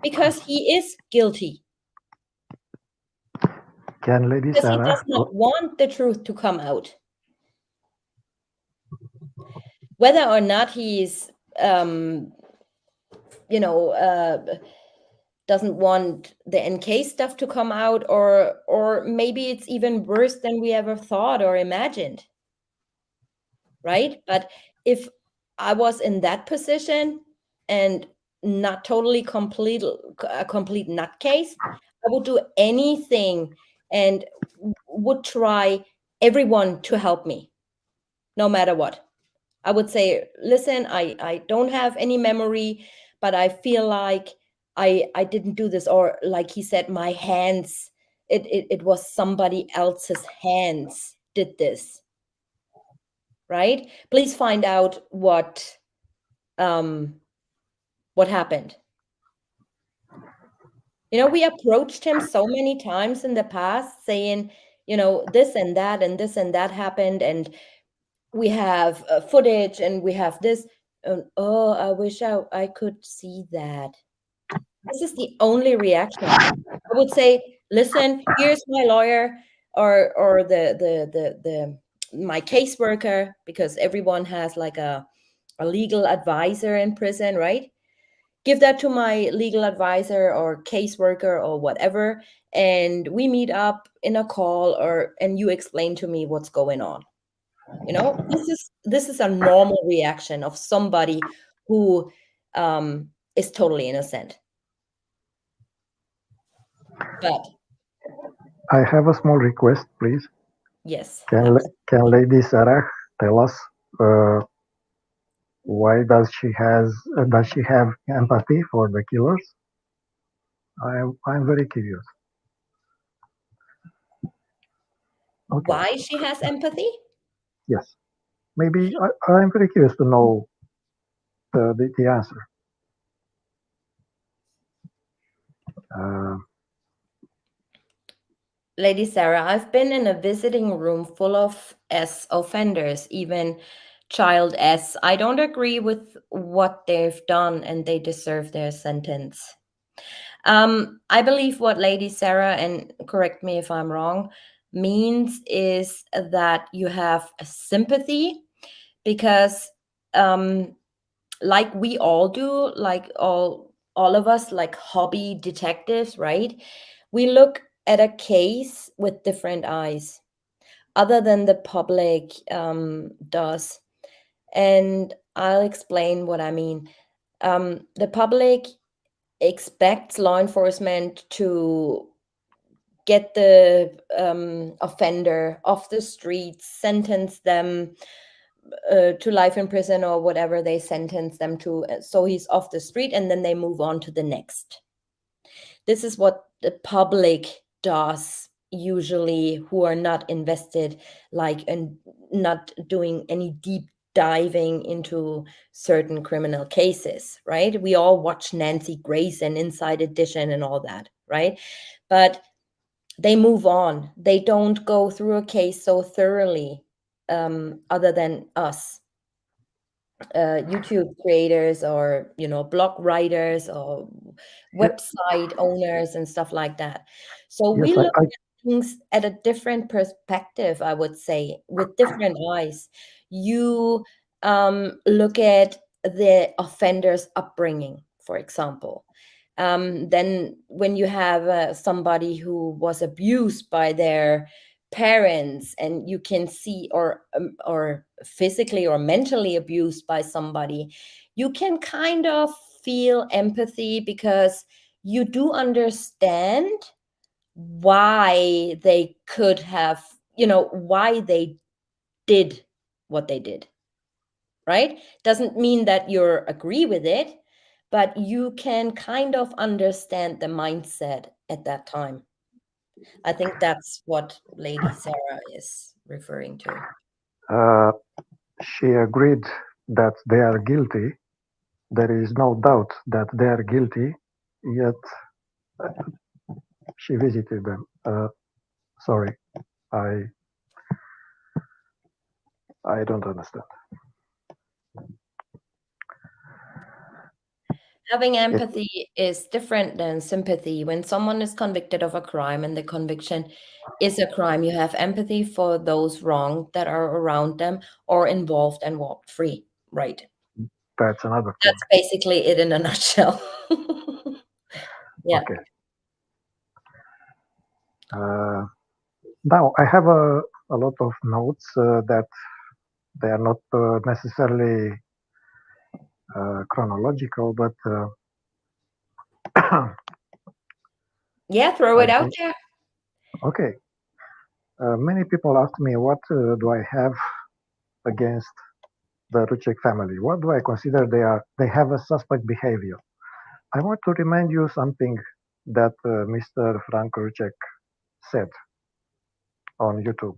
Because he is guilty. Can Lady Because he Sarah, does not want the truth to come out. Whether or not he's, you know, doesn't want the NK stuff to come out, or maybe it's even worse than we ever thought or imagined, right? But if I was in that position and not totally a complete nutcase, I would do anything and would try everyone to help me, no matter what. I would say, listen, I don't have any memory, but I feel like I didn't do this. Or like he said, my hands, it was somebody else's hands did this, right? Please find out what happened. You know, we approached him so many times in the past saying, you know, this and that and this and that happened, and we have footage and we have this. Oh, I wish I could see that. This is the only reaction. I would say, listen, here's my lawyer, or the my caseworker, because everyone has like a legal advisor in prison, right? Give that to my legal advisor or caseworker or whatever, and we meet up in a call, or and you explain to me what's going on. You know, this is a normal reaction of somebody who is totally innocent. But I have a small request, please. yes, Can absolutely. Lady Sarah tell us uh, why does she have empathy for the killers? I'm very curious. Okay, Why she has empathy? yes, maybe I'm very curious to know the answer. Uh, Lady Sarah, I've been in a visiting room full of S offenders, even child S. I don't agree with what they've done and they deserve their sentence. I believe what Lady Sarah, and correct me if I'm wrong, means is that you have a sympathy because, like we all do, like all of us, like hobby detectives, right? We look at a case with different eyes, other than the public does. And I'll explain what I mean. The public expects law enforcement to get the offender off the streets, sentence them to life in prison or whatever they sentence them to. So he's off the street and then they move on to the next. This is what the public does usually, who are not invested, like, and not doing any deep diving into certain criminal cases, right? We all watch Nancy Grace and Inside Edition and all that, right? But they move on. They don't go through a case so thoroughly, other than us, YouTube creators, or blog writers, or yeah, website owners and stuff like that. So we yes, look at things at a different perspective, I would say, with different eyes. You look at the offender's upbringing, for example. Then when you have somebody who was abused by their parents, and you can see, or physically or mentally abused by somebody, you can kind of feel empathy, because you do understand why they could have, why they did what they did, right? Doesn't mean that you agree with it, but you can kind of understand the mindset at that time. I think that's what Lady Sarah is referring to. uh, she agreed that they are guilty. There is no doubt that they are guilty, yet she visited them. Sorry, I I don't understand. Having It empathy is different than sympathy. When someone is convicted of a crime and the conviction is a crime, you have empathy for those wronged that are around them or involved and walked free. Right. that's another thing. That's basically it in a nutshell. Yeah. Okay. Uh, Now I have a lot of notes that they are not necessarily chronological, but Yeah, throw I it out think there. okay. Many people ask me what do I have against the Ruchek family? What do I consider they have a suspect behavior? I want to remind you something that Mr. Frank Ruchek said on YouTube.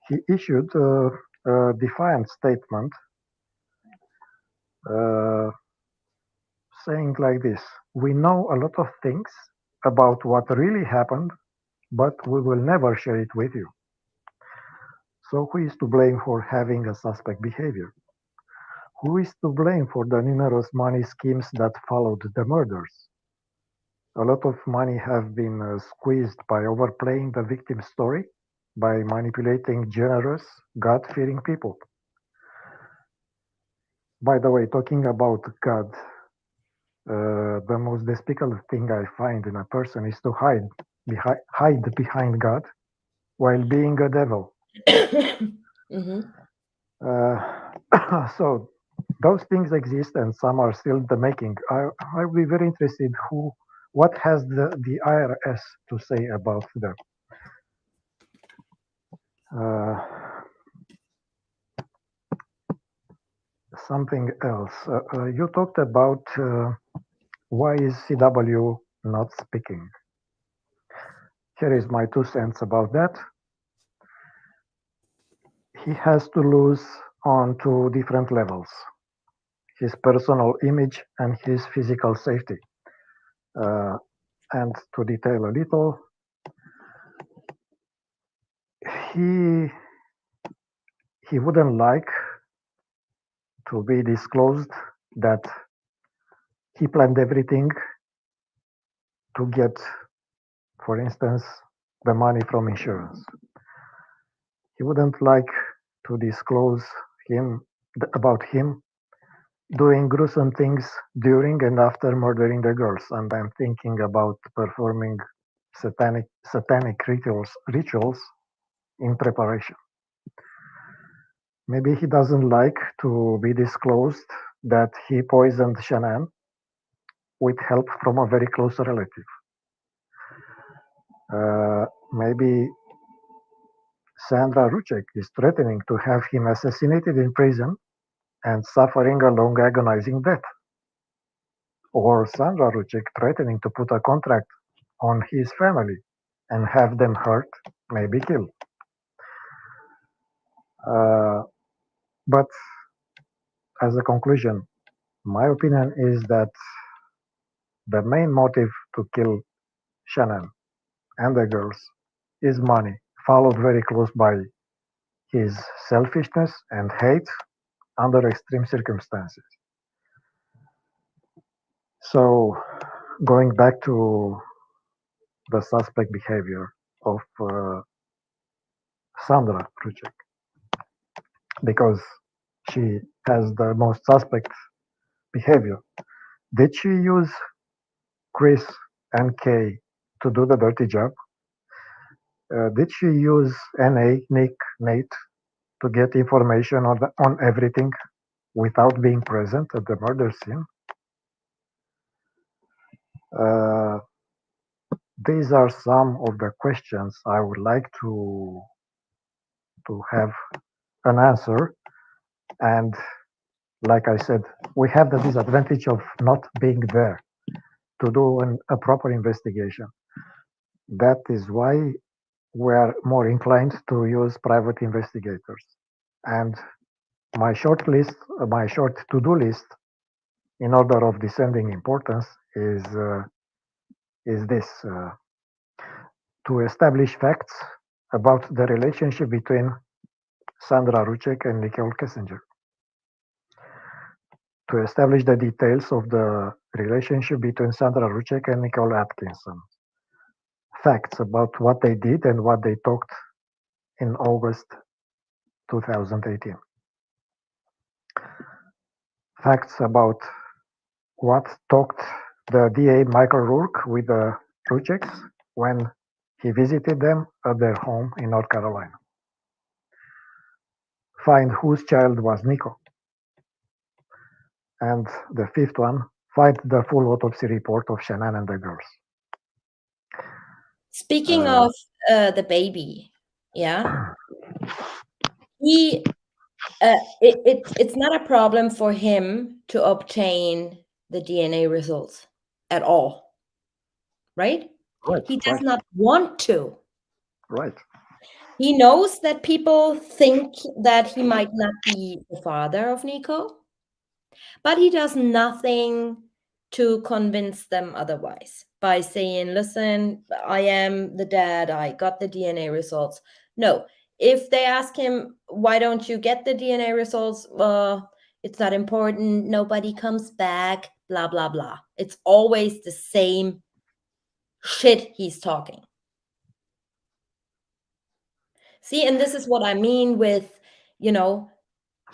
He issued a defiant statement uh, saying like this: "We know a lot of things about what really happened, but we will never share it with you." So who is to blame for having a suspect behavior? Who is to blame for the numerous money schemes that followed the murders? A lot of money have been squeezed by overplaying the victim's story, by manipulating generous, God-fearing people. By the way, talking about God, the most despicable thing I find in a person is to hide behind God while being a devil. Hmm. Uh, so those things exist, and some are still the making. I'll be very interested what has the IRS to say about them. Uh, Something else. You talked about why is CW not speaking. Here is my 2 cents about that. He has to lose on two different levels: his personal image and his physical safety. Uh, and to detail a little, he he wouldn't like to be disclosed that he planned everything to get, for instance, the money from insurance. He wouldn't like to disclose him about him doing gruesome things during and after murdering the girls, and I'm thinking about performing satanic rituals in preparation. Maybe he doesn't like to be disclosed that he poisoned Shanann with help from a very close relative. Maybe Sandra Ruchek is threatening to have him assassinated in prison and suffering a long agonizing death. Or Sandra Ruchek threatening to put a contract on his family and have them hurt, maybe killed. Uh, but as a conclusion, my opinion is that the main motive to kill Shanann and the girls is money, followed very close by his selfishness and hate under extreme circumstances. So, going back to the suspect behavior of Sandra Kruchek, because she has the most suspect behavior. Did she use Chris and Kay to do the dirty job? Did she use NA, Nick, Nate to get information on everything without being present at the murder scene? Uh, these are some of the questions I would like to have an answer. And like I said, we have the disadvantage of not being there to do a proper investigation. That is why we are more inclined to use private investigators. And my short to-do list in order of descending importance is this: to establish facts about the relationship between Sandra Rucek and Nicole Kessinger, to establish the details of the relationship between Sandra Rucek and Nicole Atkinson, facts about what they did and what they talked in August 2018, facts about what talked the DA Michael Rourke with the Ruceks when he visited them at their home in North Carolina. Find whose child was Nico. And the fifth one, find the full autopsy report of Shanann and the girls. Speaking of the baby, yeah, he it's not a problem for him to obtain the DNA results at all, right? Right, He does right, not want to. right. He knows that people think that he might not be the father of Nico, but he does nothing to convince them otherwise by saying, listen, I am the dad, I got the DNA results. No, if they ask him, why don't you get the DNA results? It's not important, nobody comes back, blah, blah, blah. It's always the same shit he's talking. See, and this is what I mean with,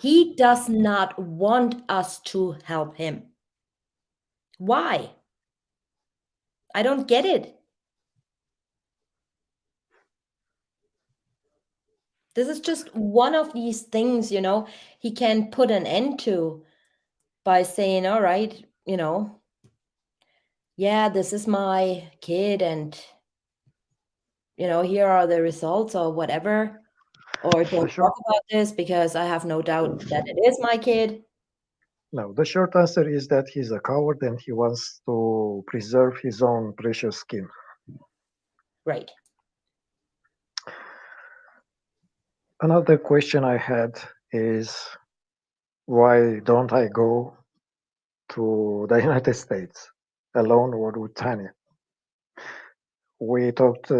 he does not want us to help him. Why? I don't get it. This is just one of these things, he can put an end to by saying, all right, yeah, this is my kid and, here are the results or whatever. Or The don't short, talk about this because I have no doubt that it is my kid. no, the short answer is that he's a coward and he wants to preserve his own precious skin. Right. Another question I had is, why don't I go to the United States alone or with Tanya? We talked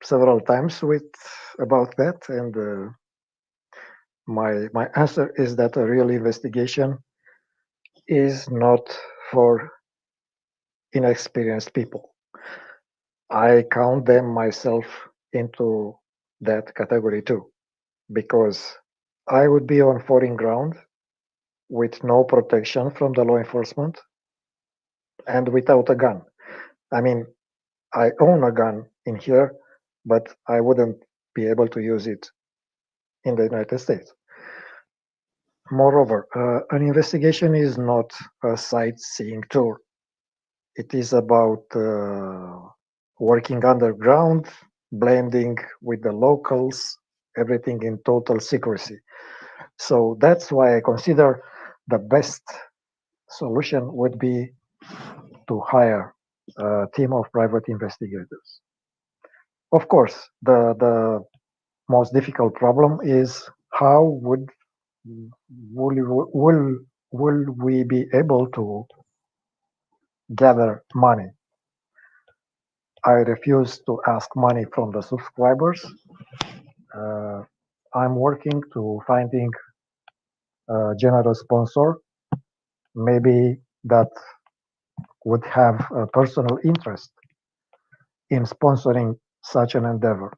several times about that, and my answer is that a real investigation is not for inexperienced people. I count them myself into that category too, because I would be on foreign ground with no protection from the law enforcement and without a gun. I mean, I own a gun in here, but I wouldn't be able to use it in the United States. Moreover, an investigation is not a sightseeing tour. It is about working underground, blending with the locals, everything in total secrecy. So that's why I consider the best solution would be to hire a team of private investigators. Of course, the most difficult problem is how will will we be able to gather money? I refuse to ask money from the subscribers. Uh, I'm working to finding a general sponsor, maybe that would have a personal interest in sponsoring such an endeavor.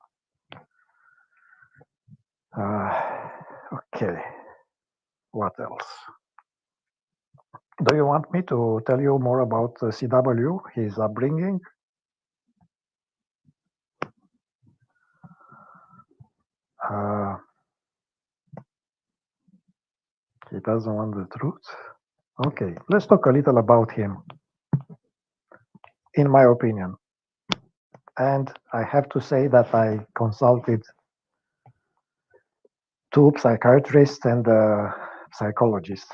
Okay, what else? Do you want me to tell you more about CW, his upbringing? Uh, he doesn't want the truth. Okay, let's talk a little about him, in my opinion. And I have to say that I consulted two psychiatrists and a psychologist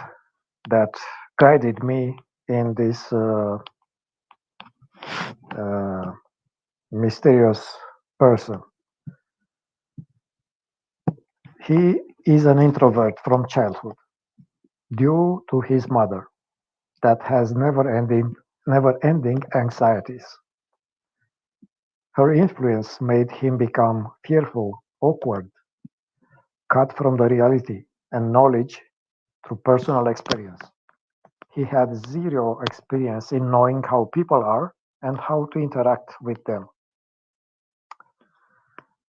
that guided me in this mysterious person. He is an introvert from childhood due to his mother that has never ending anxieties. Her influence made him become fearful, awkward, cut from the reality and knowledge through personal experience. He had zero experience in knowing how people are and how to interact with them.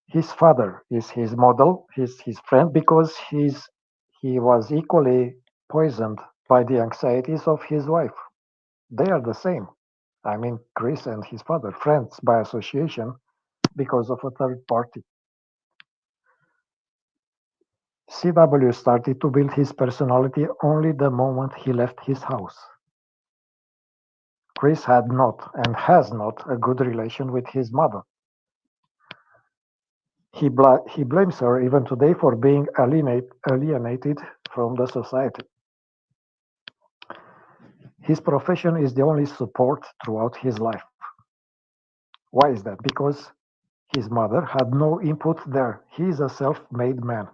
His father is his model, his friend, because he was equally poisoned by the anxieties of his wife. They are the same. I mean, Chris and his father, friends by association because of a third party. CW started to build his personality only the moment he left his house. Chris had not and has not a good relation with his mother. He blames her even today for being alienated from the society. His profession is the only support throughout his life. Why is that? Because his mother had no input there. He is a self made man.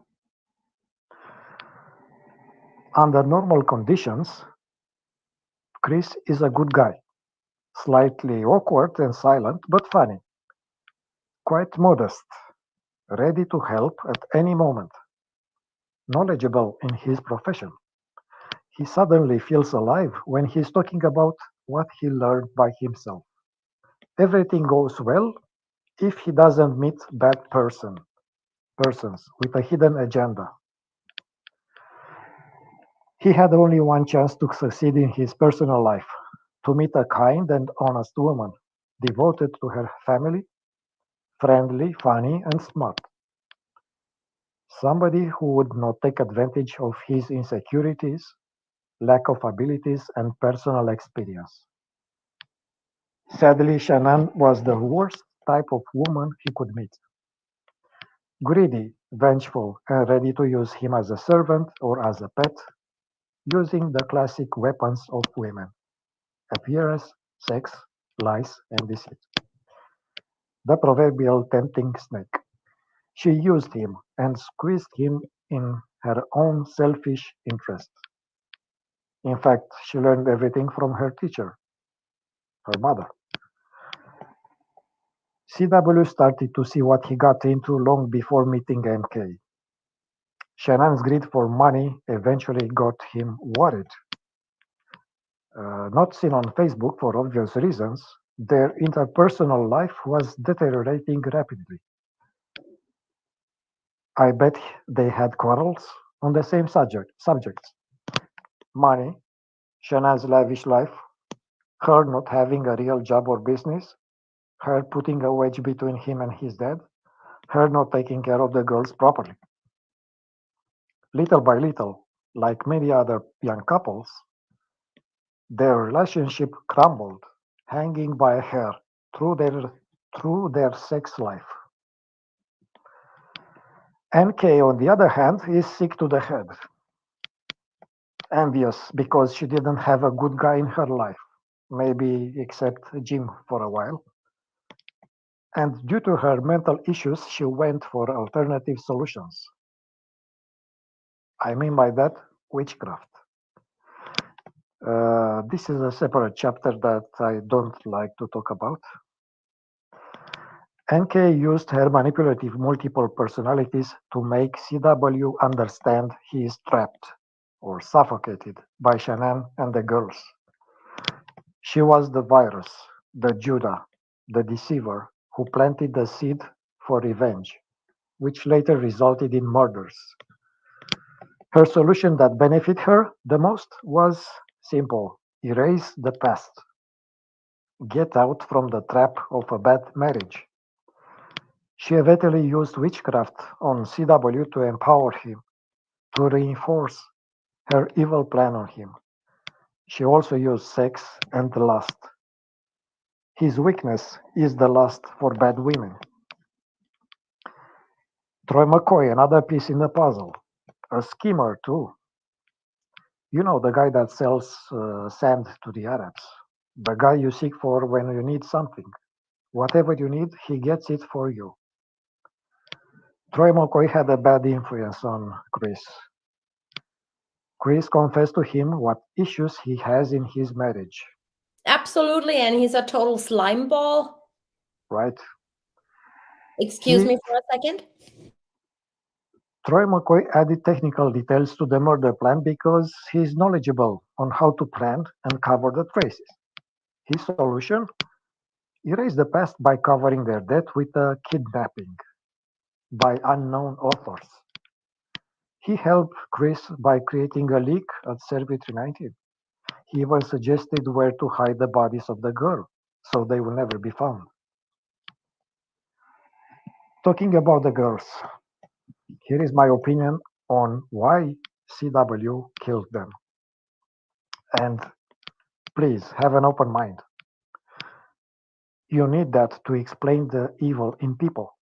Under normal conditions, Chris is a good guy, slightly awkward and silent, but funny, quite modest, ready to help at any moment, knowledgeable in his profession. He suddenly feels alive when he's talking about what he learned by himself. Everything goes well if he doesn't meet persons with a hidden agenda. He had only one chance to succeed in his personal life: to meet a kind and honest woman, devoted to her family, friendly, funny, and smart. Somebody who would not take advantage of his insecurities, lack of abilities, and personal experience. Sadly, Shanann was the worst type of woman he could meet: greedy, vengeful, and ready to use him as a servant or as a pet, using the classic weapons of women: appearance, sex, lies, and deceit. The proverbial tempting snake. She used him and squeezed him in her own selfish interest. In fact, she learned everything from her teacher, her mother. CW started to see what he got into long before meeting MK. Shannon's greed for money eventually got him worried. Not seen on Facebook for obvious reasons, their interpersonal life was deteriorating rapidly. I bet they had quarrels on the same subjects: money, Shannon's lavish life, her not having a real job or business, her putting a wedge between him and his dad, her not taking care of the girls properly. Little by little, like many other young couples, their relationship crumbled, hanging by a hair through their sex life. NK, on the other hand, is sick to the head, envious because she didn't have a good guy in her life, maybe except Jim for a while. And due to her mental issues, she went for alternative solutions. I mean by that, witchcraft. This is a separate chapter that I don't like to talk about. NK used her manipulative multiple personalities to make CW understand he is trapped or suffocated by Shanann and the girls. She was the virus, the Judah, the deceiver who planted the seed for revenge, which later resulted in murders. Her solution that benefited her the most was simple: erase the past, get out from the trap of a bad marriage. She eventually used witchcraft on CW to empower him, to reinforce her evil plan on him. She also used sex and lust. His weakness is the lust for bad women. Troy McCoy, another piece in the puzzle. A schemer, too. You know, the guy that sells sand to the Arabs. The guy you seek for when you need something. Whatever you need, he gets it for you. Troy McCoy had a bad influence on Chris. Chris confessed to him what issues he has in his marriage, Absolutely, and he's a total slime ball. right? Excuse He me for a second. Troy McCoy added technical details to the murder plan because he's knowledgeable on how to plan and cover the traces. His solution: erase the past by covering their death with a kidnapping by unknown authors. He helped Chris by creating a leak at Servitory 19. He even suggested where to hide the bodies of the girl so they will never be found. Talking about the girls, here is my opinion on why CW killed them. And please have an open mind. You need that to explain the evil in people.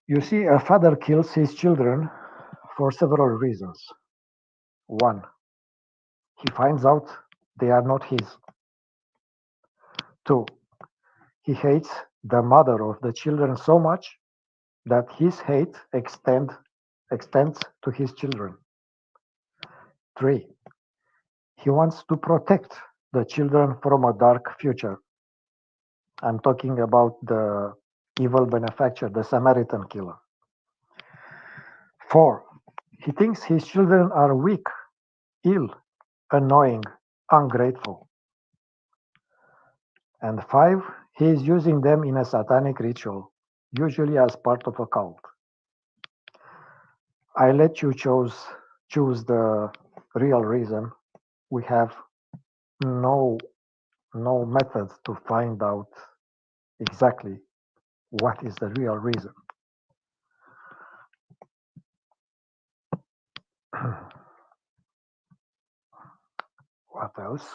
You see, a father kills his children for several reasons. One, he finds out they are not his. Two, he hates the mother of the children so much that his hate extends to his children. Three, he wants to protect the children from a dark future. I'm talking about the evil benefactor, the Samaritan killer. Four, he thinks his children are weak, ill, annoying, ungrateful. And five, he is using them in a satanic ritual, usually as part of a cult. I let you choose the real reason. We have no no method to find out exactly what is the real reason. What else?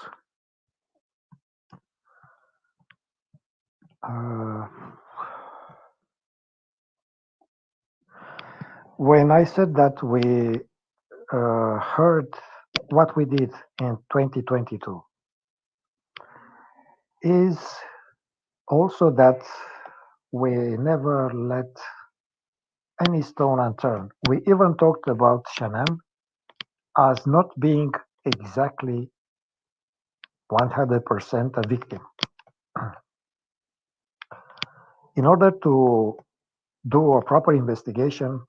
Uh, when I said that we heard what we did in 2022 is also that we never let any stone unturned. We even talked about Shanann as not being exactly 100% a victim. In order to do a proper investigation,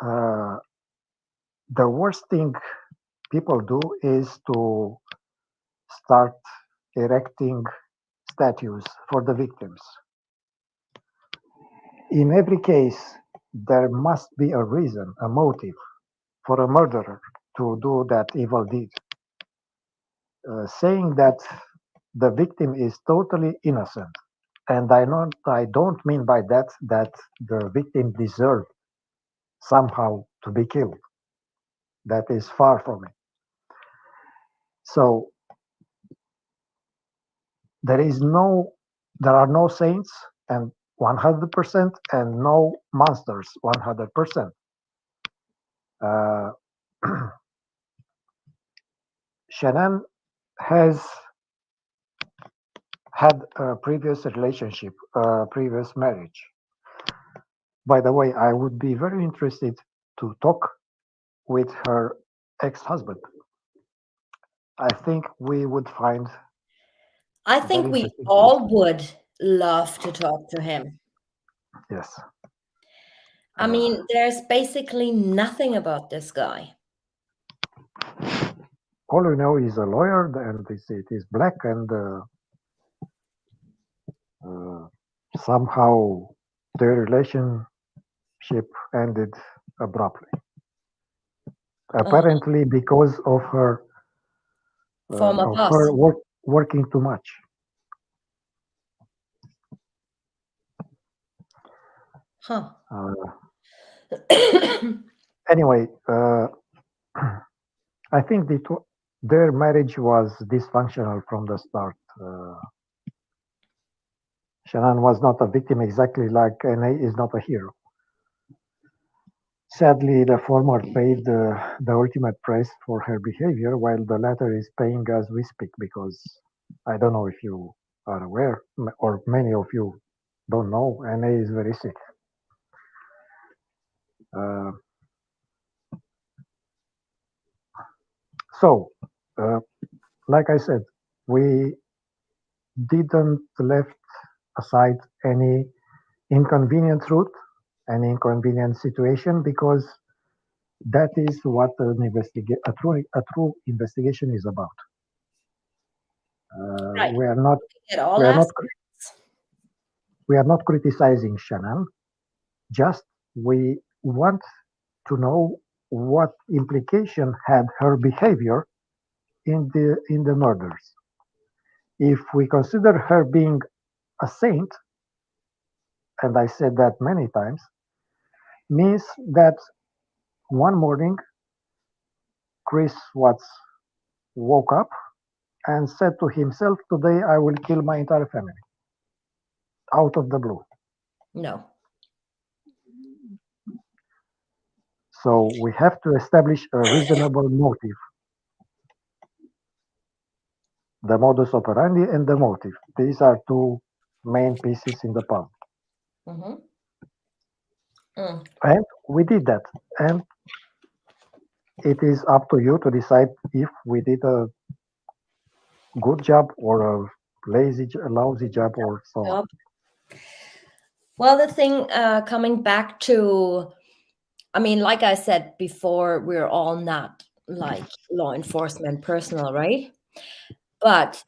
uh, the worst thing people do is to start erecting statues for the victims. In every case, there must be a reason, a motive for a murderer to do that evil deed. Saying that the victim is totally innocent, and I don't mean by that that the victim deserved somehow to be killed. That is far from it. So there is no, there are no saints and 100% and no monsters 100%. Uh, Shanann has had a previous relationship, a previous marriage. By the way, I would be very interested to talk with her ex-husband. I think we would find I think very we interesting things. all would love to talk to him. Yes. I Uh, mean, there's basically nothing about this guy. all we know is a lawyer, and it is black, and uh, somehow their relationship ended abruptly. Uh, Apparently, because former of boss. her working too much. Huh. Uh, anyway, I think their marriage was dysfunctional from the start. Shanann was not a victim exactly like NA is not a hero. Sadly, the former paid the ultimate price for her behavior, while the latter is paying as we speak because I don't know if you are aware, or many of you don't know. NA is very sick. Uh, so, uh, like I said, we didn't left aside any inconvenient route, any inconvenient situation, because that is what a true investigation is about. Right. We are not At all we are not aspects. we are not criticizing Shannon. Just we want to know what implication had her behavior in the murders. If we consider her being a saint, and I said that many times, means that one morning Chris Watts woke up and said to himself, "Today I will kill my entire family," out of the blue. No. So we have to establish a reasonable motive, the modus operandi and the motive. These are two main pieces in the puzzle. Mm-hmm. Mm. And we did that. And it is up to you to decide if we did a good job or a lousy job or so on. Yep. Well, the thing coming back to, I mean, like I said before, we're all not like law enforcement personnel, right? But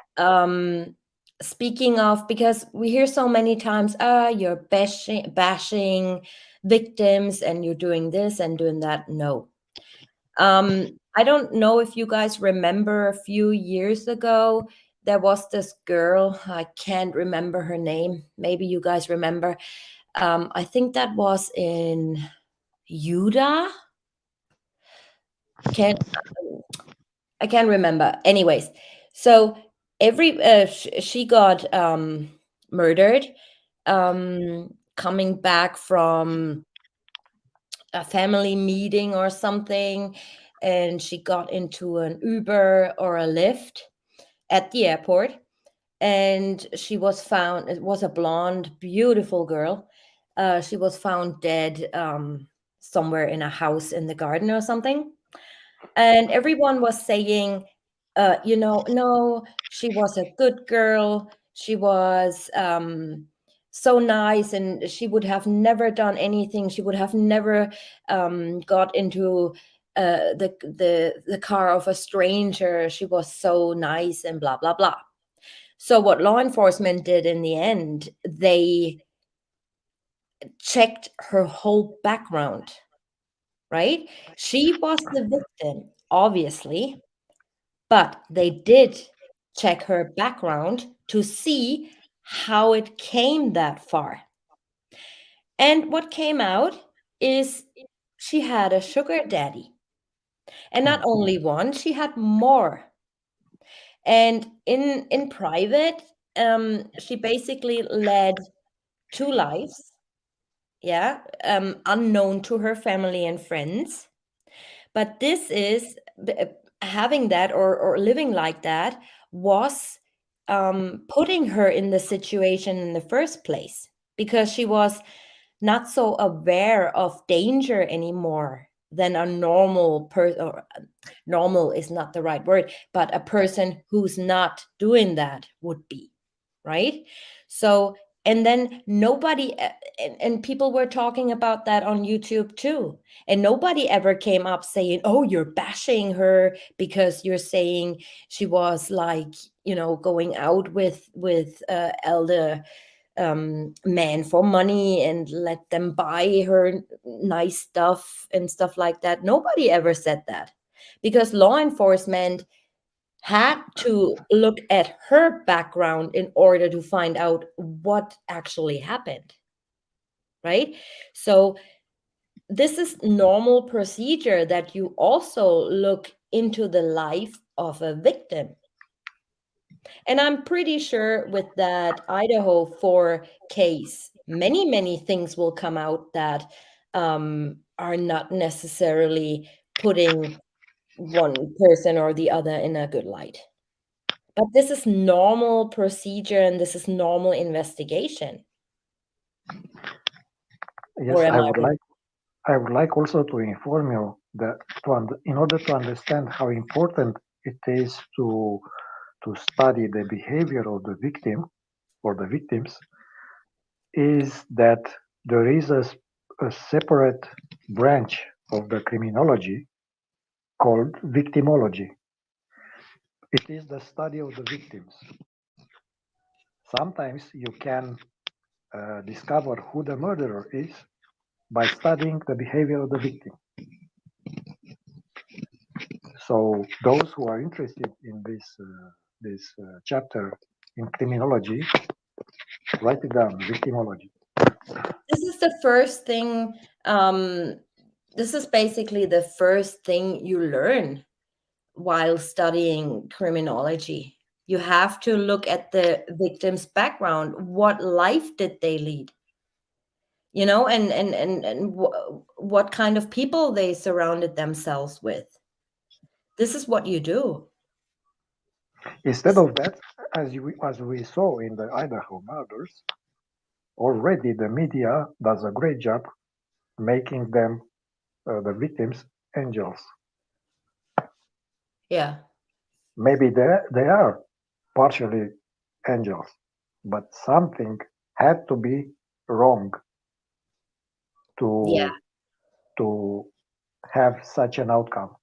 speaking of, because we hear so many times, you're bashing victims and you're doing this and doing that. No. I don't know if you guys remember a few years ago, there was this girl, I can't remember her name. Maybe you guys remember. I think that was in Utah. Can't I can't remember. Anyways, so she got murdered, coming back from a family meeting or something, and she got into an Uber or a Lyft at the airport, and she was found. It was a blonde, beautiful girl. She was found dead somewhere in a house in the garden or something, and everyone was saying, no, she was a good girl, she was so nice, and she would have never done anything, she would have never got into the car of a stranger, she was so nice and blah blah blah. So what law enforcement did in the end, they checked her whole background, right? She was the victim, obviously, but they did check her background to see how it came that far. And what came out is she had a sugar daddy. And not Hmm. only one, she had more. And in private, she basically led two lives, yeah, unknown to her family and friends. But this is having that, or living like that, was putting her in the situation in the first place, because she was not so aware of danger anymore than a normal person, or normal is not the right word, but a person who's not doing that would be, right? So, and then nobody, and people were talking about that on YouTube too. And nobody ever came up saying, oh, you're bashing her because you're saying she was like, going out with elder men for money and let them buy her nice stuff and stuff like that. Nobody ever said that, because law enforcement had to look at her background in order to find out what actually happened, right? So this is normal procedure, that you also look into the life of a victim. And I'm pretty sure with that Idaho 4 case, many, many things will come out that are not necessarily putting one person or the other in a good light. But this is normal procedure and this is normal investigation. Or Yes, am I wrong? I would like also to inform you that in order to understand how important it is to study the behavior of the victim or the victims, is that there is a separate branch of the criminology called victimology. It is the study of the victims. Sometimes you can discover who the murderer is by studying the behavior of the victim. So those who are interested in this chapter in criminology, write it down, victimology. This is the first thing. This is basically the first thing you learn while studying criminology. You have to look at the victim's background. What life did they lead? And what kind of people they surrounded themselves with. This is what you do. Instead of that, as we saw in the Idaho murders, already the media does a great job making them the victims angels. Yeah. Maybe they are partially angels, but something had to be wrong Yeah. to to have such an outcome.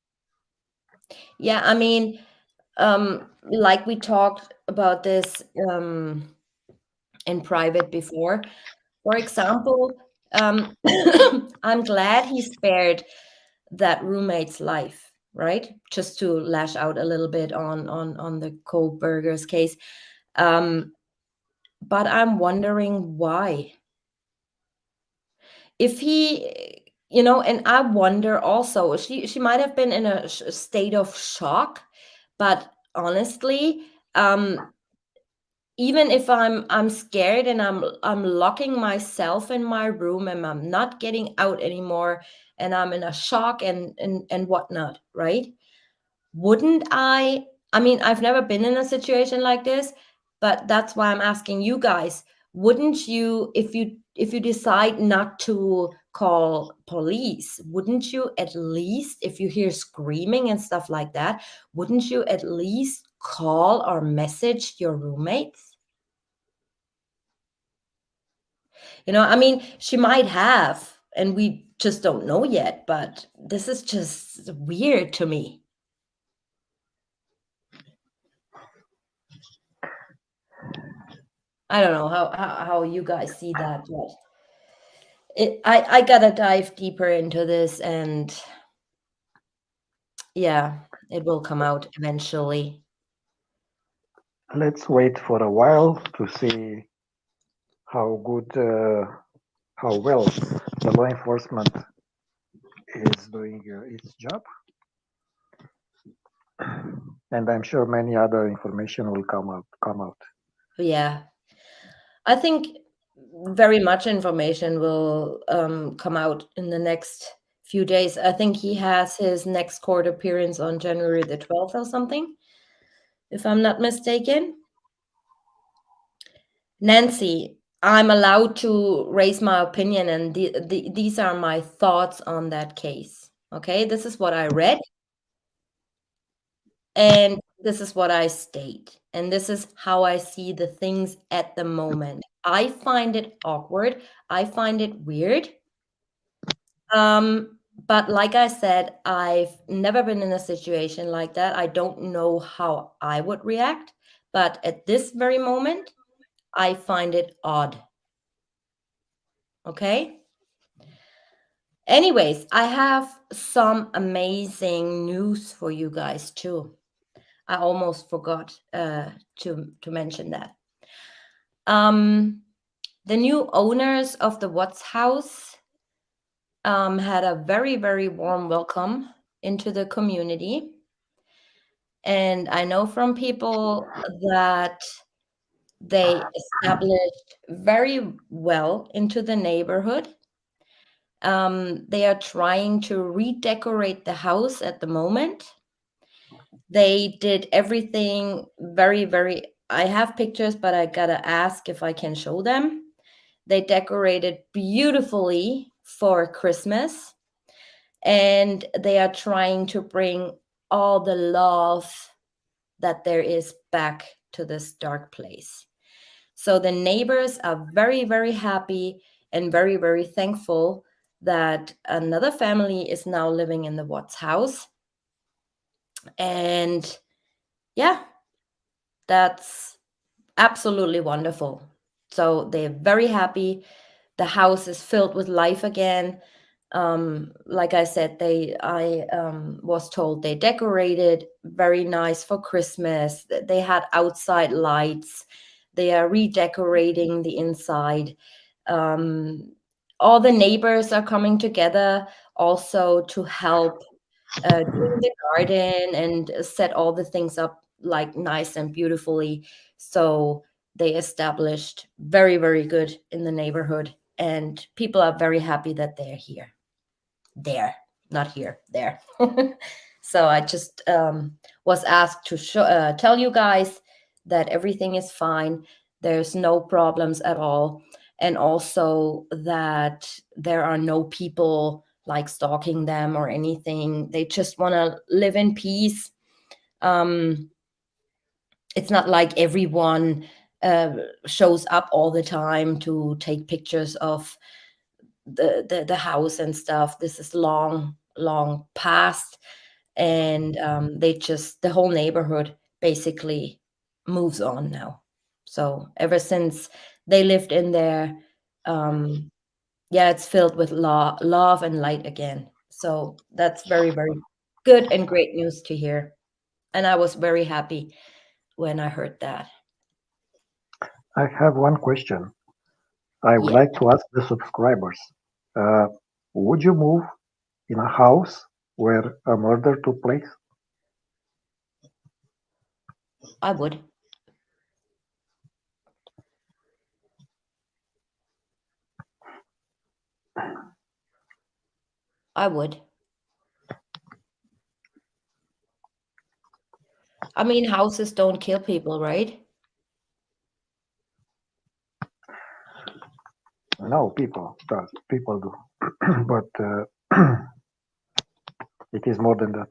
Yeah. I mean, like we talked about this in private before. For example, I'm glad he spared that roommate's life, right? Just to lash out a little bit on the Kohlberger's case. Um, but I'm wondering why. If he, and I wonder also, she might have been in a state of shock, but honestly, even if I'm scared and I'm locking myself in my room and I'm not getting out anymore and I'm in a shock and whatnot, right? Wouldn't I mean, I've never been in a situation like this, but that's why I'm asking you guys, wouldn't you, if you decide not to call police, wouldn't you at least, if you hear screaming and stuff like that, wouldn't you at least call or message your roommates? I mean, she might have, and we just don't know yet, but this is just weird to me. I don't know how you guys see that, but I gotta dive deeper into this, and yeah, it will come out eventually. Let's wait for a while to see how good, how well the law enforcement is doing its job, and I'm sure many other information will come out. Come out. Yeah, I think very much information will come out in the next few days. I think he has his next court appearance on January the 12th or something, if I'm not mistaken. Nancy, I'm allowed to raise my opinion, and these are my thoughts on that case. Okay, this is what I read, and this is what I state, and this is how I see the things at the moment. I find it awkward. I find it weird. But like I said, I've never been in a situation like that. I don't know how I would react, but at this very moment, I find it odd. Okay? Anyways, I have some amazing news for you guys too. I almost forgot to mention that. Um, the new owners of the Watts house had a very, very warm welcome into the community. And I know from people that they established very well into the neighborhood. They are trying to redecorate the house at the moment. They did everything very, very. I have pictures, but I gotta ask if I can show them. They decorated beautifully for Christmas, and they are trying to bring all the love that there is back to this dark place. So the neighbors are very, very happy and very, very thankful that another family is now living in the Watts house. And yeah, that's absolutely wonderful. So they're very happy. The house is filled with life again. Like I said, I was told they decorated very nice for Christmas. They had outside lights. They are redecorating the inside. Um, all the neighbors are coming together also to help doing the garden and set all the things up like nice and beautifully. So they established very, very good in the neighborhood, and people are very happy that they're here. There, not here, there. So I just was asked to tell you guys that everything is fine. There's no problems at all. And also that there are no people like stalking them or anything. They just want to live in peace. Um, it's not like everyone uh, shows up all the time to take pictures of the house and stuff. This is long past, and they just the whole neighborhood basically moves on now. So ever since they lived in there, um, yeah, it's filled with love and light again. So that's very, very good and great news to hear. And I was very happy when I heard that. I have one question. I would Yeah, like to ask the subscribers. Uh, would you move in a house where a murder took place? I would. I would. I mean, houses don't kill people, right? No, people do, but it is more than that.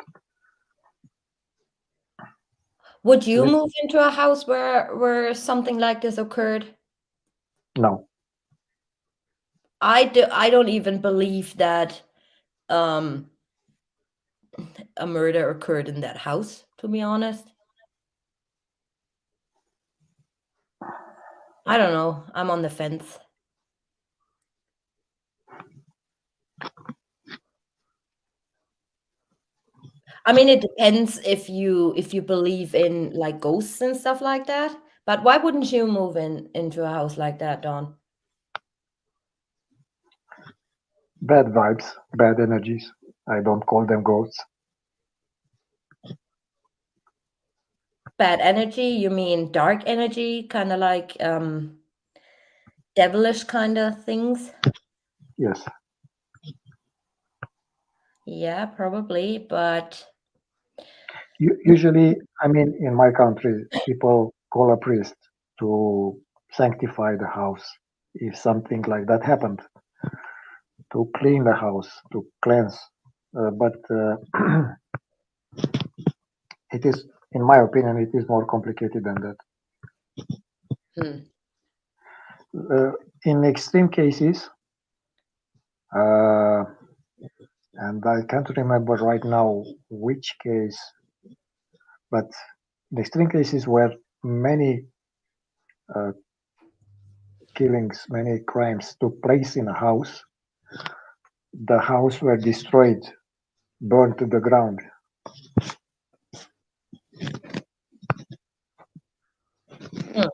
Would you Let's move into a house where something like this occurred? no, I don't even believe that um a murder occurred in that house, to be honest. I don't know. I'm on the fence. I mean, it depends if you believe in like ghosts and stuff like that. But why wouldn't you move in into a house like that, Dawn? bad vibes, bad energies. I don't call them ghosts. Bad energy? You mean dark energy, kind of like devilish kind of things? Yes, Yeah, probably, but Usually, I mean, in my country, people call a priest to sanctify the house if something like that happened, to clean the house, to cleanse. But it is, in my opinion, it is more complicated than that. hmm. Uh, in extreme cases, uh, and I can't remember right now which case, but in extreme cases where many uh, killings, many crimes took place in a house, the house were destroyed, burned to the ground. Hmm.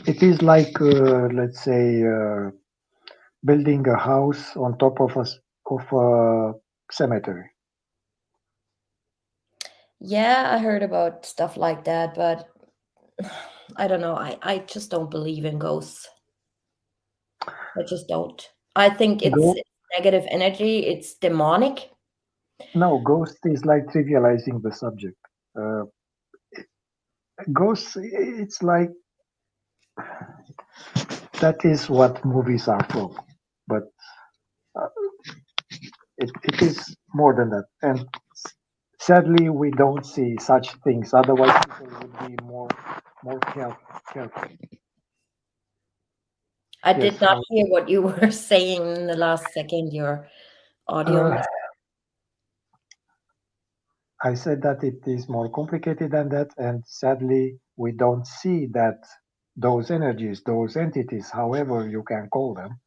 It is like, let's say, building a house on top of a cemetery. Yeah, I heard about stuff like that, but I don't know. I just don't believe in ghosts. I just don't. I think Go it's negative energy. It's demonic. no, ghost is like trivializing the subject. Uh, Ghosts, it's like That is what movies are for. But uh, it is more than that. And sadly, we don't see such things. Otherwise, people would be more careful. I Yes, did not hear what you were saying in the last second. Your audio uh, missed. I said that it is more complicated than that, and sadly, we don't see that those energies, those entities, however you can call them.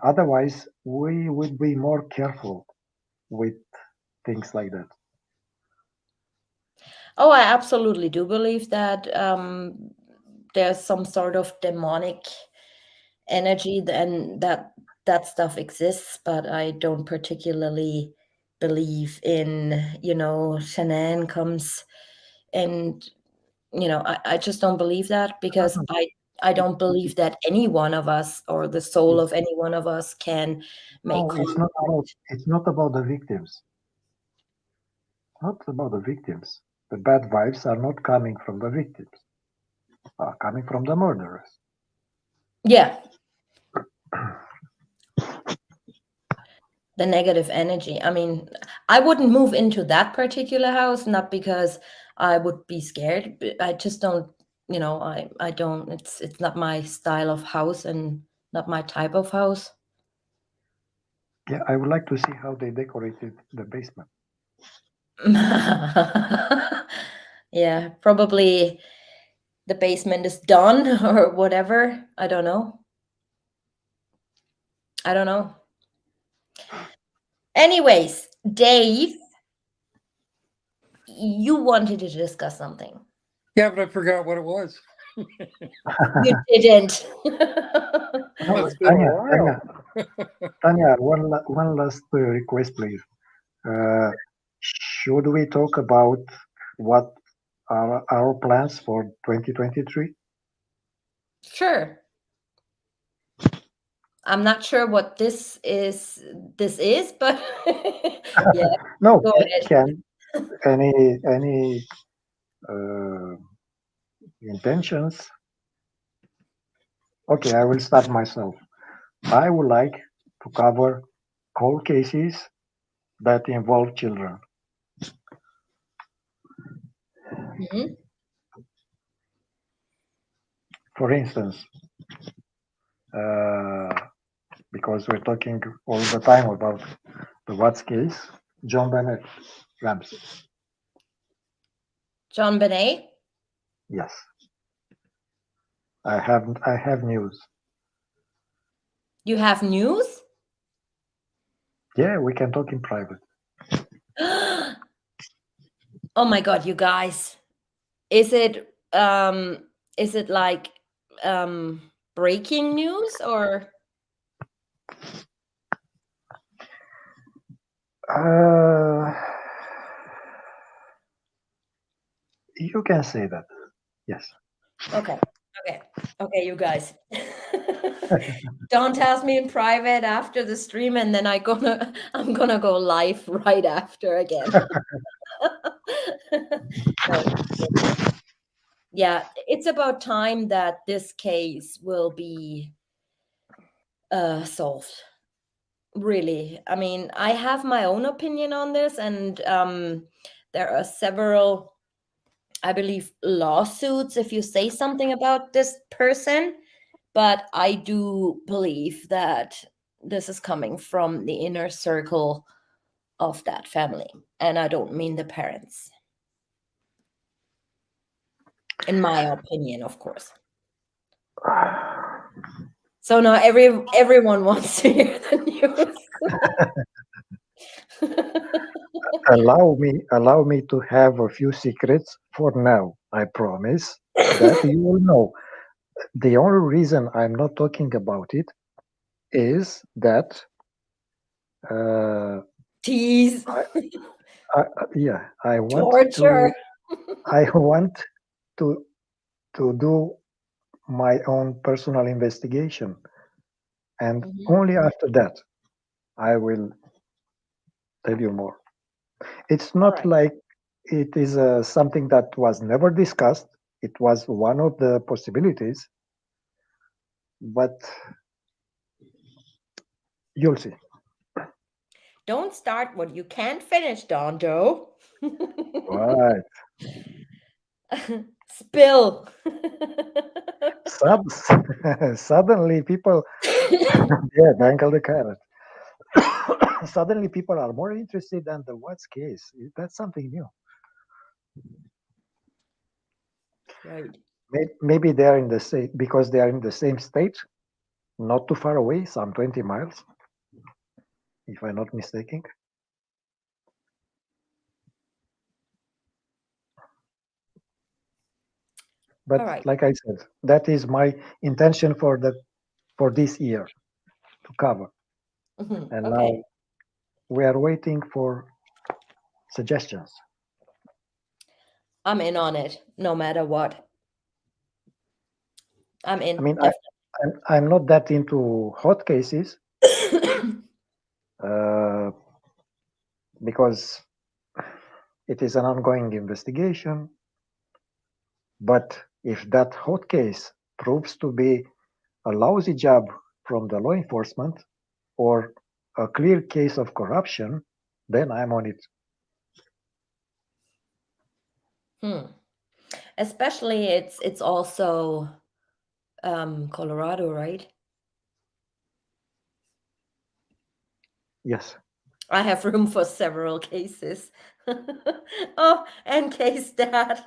Otherwise, we would be more careful with things like that. Oh, I absolutely do believe that there's some sort of demonic energy and that stuff exists, but I don't particularly believe in, Shanann comes and I just don't believe that because No, I don't believe that any one of us or the soul of any one of us can make no, contact. it's not about the victims. Not about the victims. The bad vibes are not coming from the victims, are coming from the murderers. Yeah, the negative energy. I mean, I wouldn't move into that particular house, not because I would be scared. But I just don't, I don't. It's not my style of house and not my type of house. Yeah, I would like to see how they decorated the basement. Yeah, probably the basement is done or whatever. I don't know. I don't know. Anyways, Dave, you wanted to discuss something. Yeah, but I forgot what it was. You didn't. No, It's been a Tanya, while. Tanya, one last request, please. Uh, should we talk about what are our plans for 2023? Sure. I'm not sure what this is, but yeah, No, go ahead. can any uh, intentions? Okay, I will start myself. I would like to cover cold cases that involve children. Mhm. For instance, uh, because we're talking all the time about the Watts case, John Bennett Ramsey. John Benet, Yes, I have news. you have news? Yeah, we can talk in private. Oh my God, you guys. Is it um is it like breaking news or Uh, you can say that. Yes. okay. Okay. Okay, you guys. Don't ask me in private after the stream and then I'm gonna go live right after again. No, yeah, it's about time that this case will be solved. Really. I mean, I have my own opinion on this, and there are several, I believe, lawsuits if you say something about this person. But I do believe that this is coming from the inner circle of that family. And I don't mean the parents, in my opinion, of course. So now everyone wants to hear the news. Allow me to have a few secrets for now. I promise that you will know. The only reason I'm not talking about it is that uh, Tease, I, yeah, I want torture. to I want to do my own personal investigation, and Mhm. only after that I will tell you more. It's All not right. like it is something that was never discussed. It was one of the possibilities, but you'll see. Don't start what you can't finish, Don Joe. Right. Spill. Suddenly people, yeah, dangle the carrot. Suddenly people are more interested in the what's case. That's something new. Right. Maybe they are in the same, because they are in the same state, not too far away, some 20 miles, if I'm not mistaken. All But right. like I said, that is my intention for this year to cover. And now Okay. we are waiting for suggestions. I'm in on it, no matter what. I'm I in, mean, definitely. I'm not that into hot cases uh, because it is an ongoing investigation. But if that hot case proves to be a lousy job from the law enforcement or a clear case of corruption, then I'm on it. Especially it's also Colorado, right? Yes. I have room for several cases. Oh, and case dad.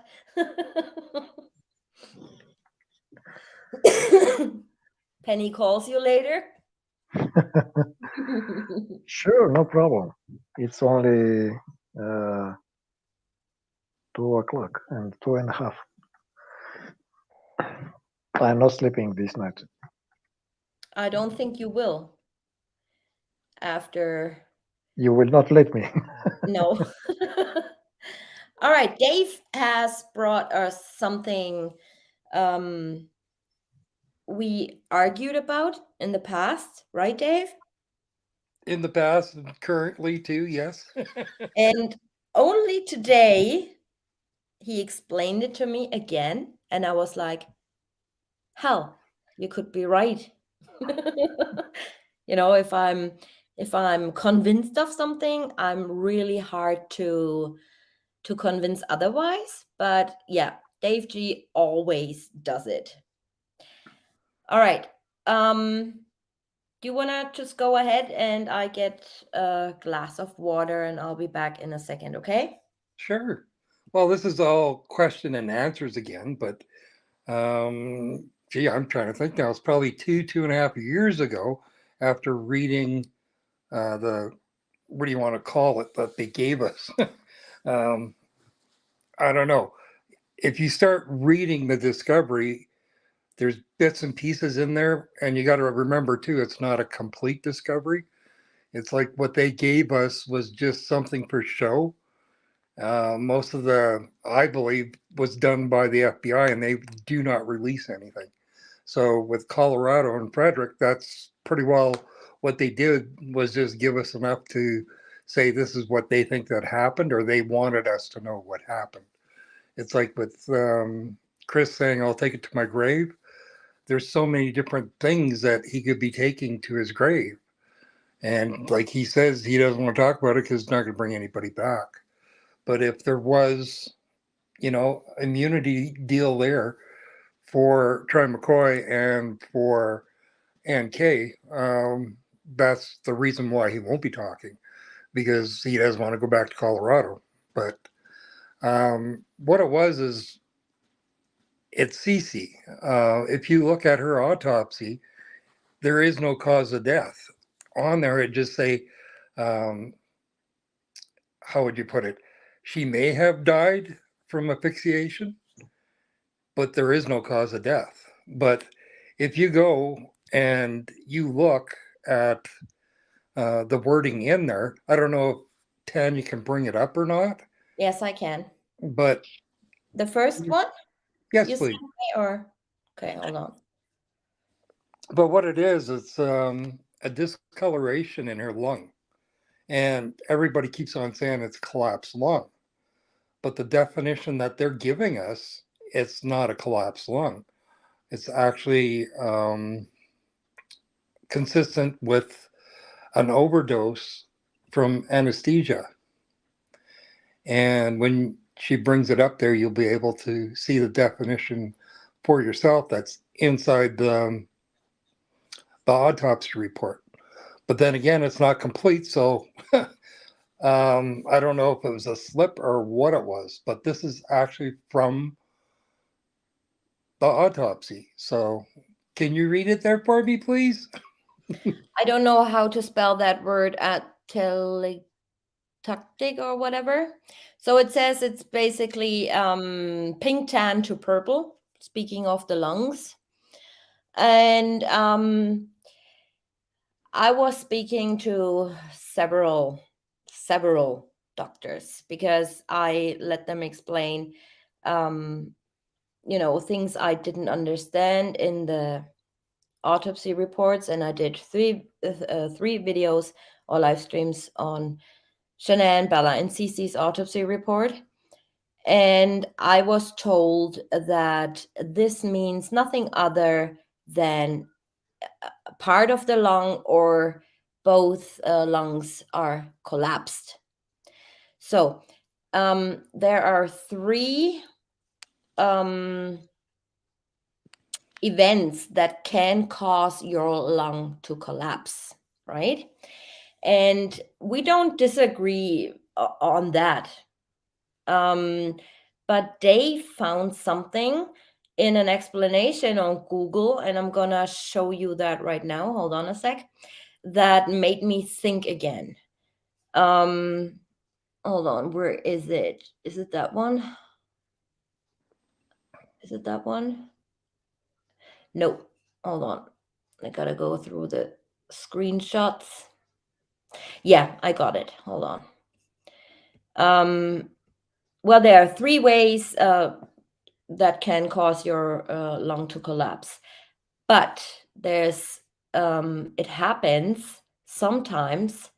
Penny calls you later. Sure, no problem. It's only uh, 2 o'clock and 2.5. I'm not sleeping this night. I don't think you will after. You will not let me. No. All right, Dave has brought us something um, we argued about in the past, right, Dave? In the past and currently too, yes. And only today he explained it to me again, and I was like, hell, you could be right. You know, if I'm convinced of something, I'm really hard to convince otherwise. But yeah, Dave G always does it. All right. Do you wanna just go ahead and I get a glass of water and I'll be back in a second, okay? Sure. Well, this is all question and answers again, but gee, I'm trying to think now. It's probably 2.5 years ago after reading the, what do you want to call it, that they gave us. um, I don't know. If you start reading the discovery, there's bits and pieces in there, and you got to remember too, it's not a complete discovery. It's like what they gave us was just something for show. Most of the, I believe, was done by the FBI, and they do not release anything. So with Colorado and Frederick, that's pretty well what they did, was just give us enough to say this is what they think that happened, or they wanted us to know what happened. It's like with Chris saying, "I'll take it to my grave." There's so many different things that he could be taking to his grave, and like he says, he doesn't want to talk about it because it's not going to bring anybody back. But if there was, immunity deal there for Troy McCoy and for Ann Kay, that's the reason why he won't be talking, because he doesn't want to go back to Colorado. But what it was is, it's Cece. If you look at her autopsy, there is no cause of death. On there, it just say, um, how would you put it? She may have died from asphyxiation, but there is no cause of death. But if you go and you look at the wording in there, I don't know if Tanya can bring it up or not, Yes, I can. but The first one yes, you sent please. me, or okay, hold on. But what it is, it's a discoloration in her lung. And everybody keeps on saying it's collapsed lung. But the definition that they're giving us, it's not a collapsed lung. It's actually consistent with an overdose from anesthesia. And when she brings it up there, you'll be able to see the definition for yourself that's inside the autopsy report. But then again, it's not complete, so I don't know if it was a slip or what it was, but this is actually from the autopsy. So can you read it there for me, please? I don't know how to spell that word atelectic or whatever. So it says it's basically pink tan to purple, speaking of the lungs. And I was speaking to several doctors because I let them explain things I didn't understand in the autopsy reports, and I did three videos or live streams on Shanann, Bella, and Cece's autopsy report. And I was told that this means nothing other than a part of the lung or both lungs are collapsed. So there are three events that can cause your lung to collapse, right? And we don't disagree on that. But they found something in an explanation on Google, and I'm gonna show you that right now. Hold on a sec. That made me think again. Hold on, where is it? Is it that one? Is it that one? No, hold on. I gotta go through the screenshots. Yeah, I got it. Hold on. Well, there are three ways that can cause your lung to collapse, but there's it happens sometimes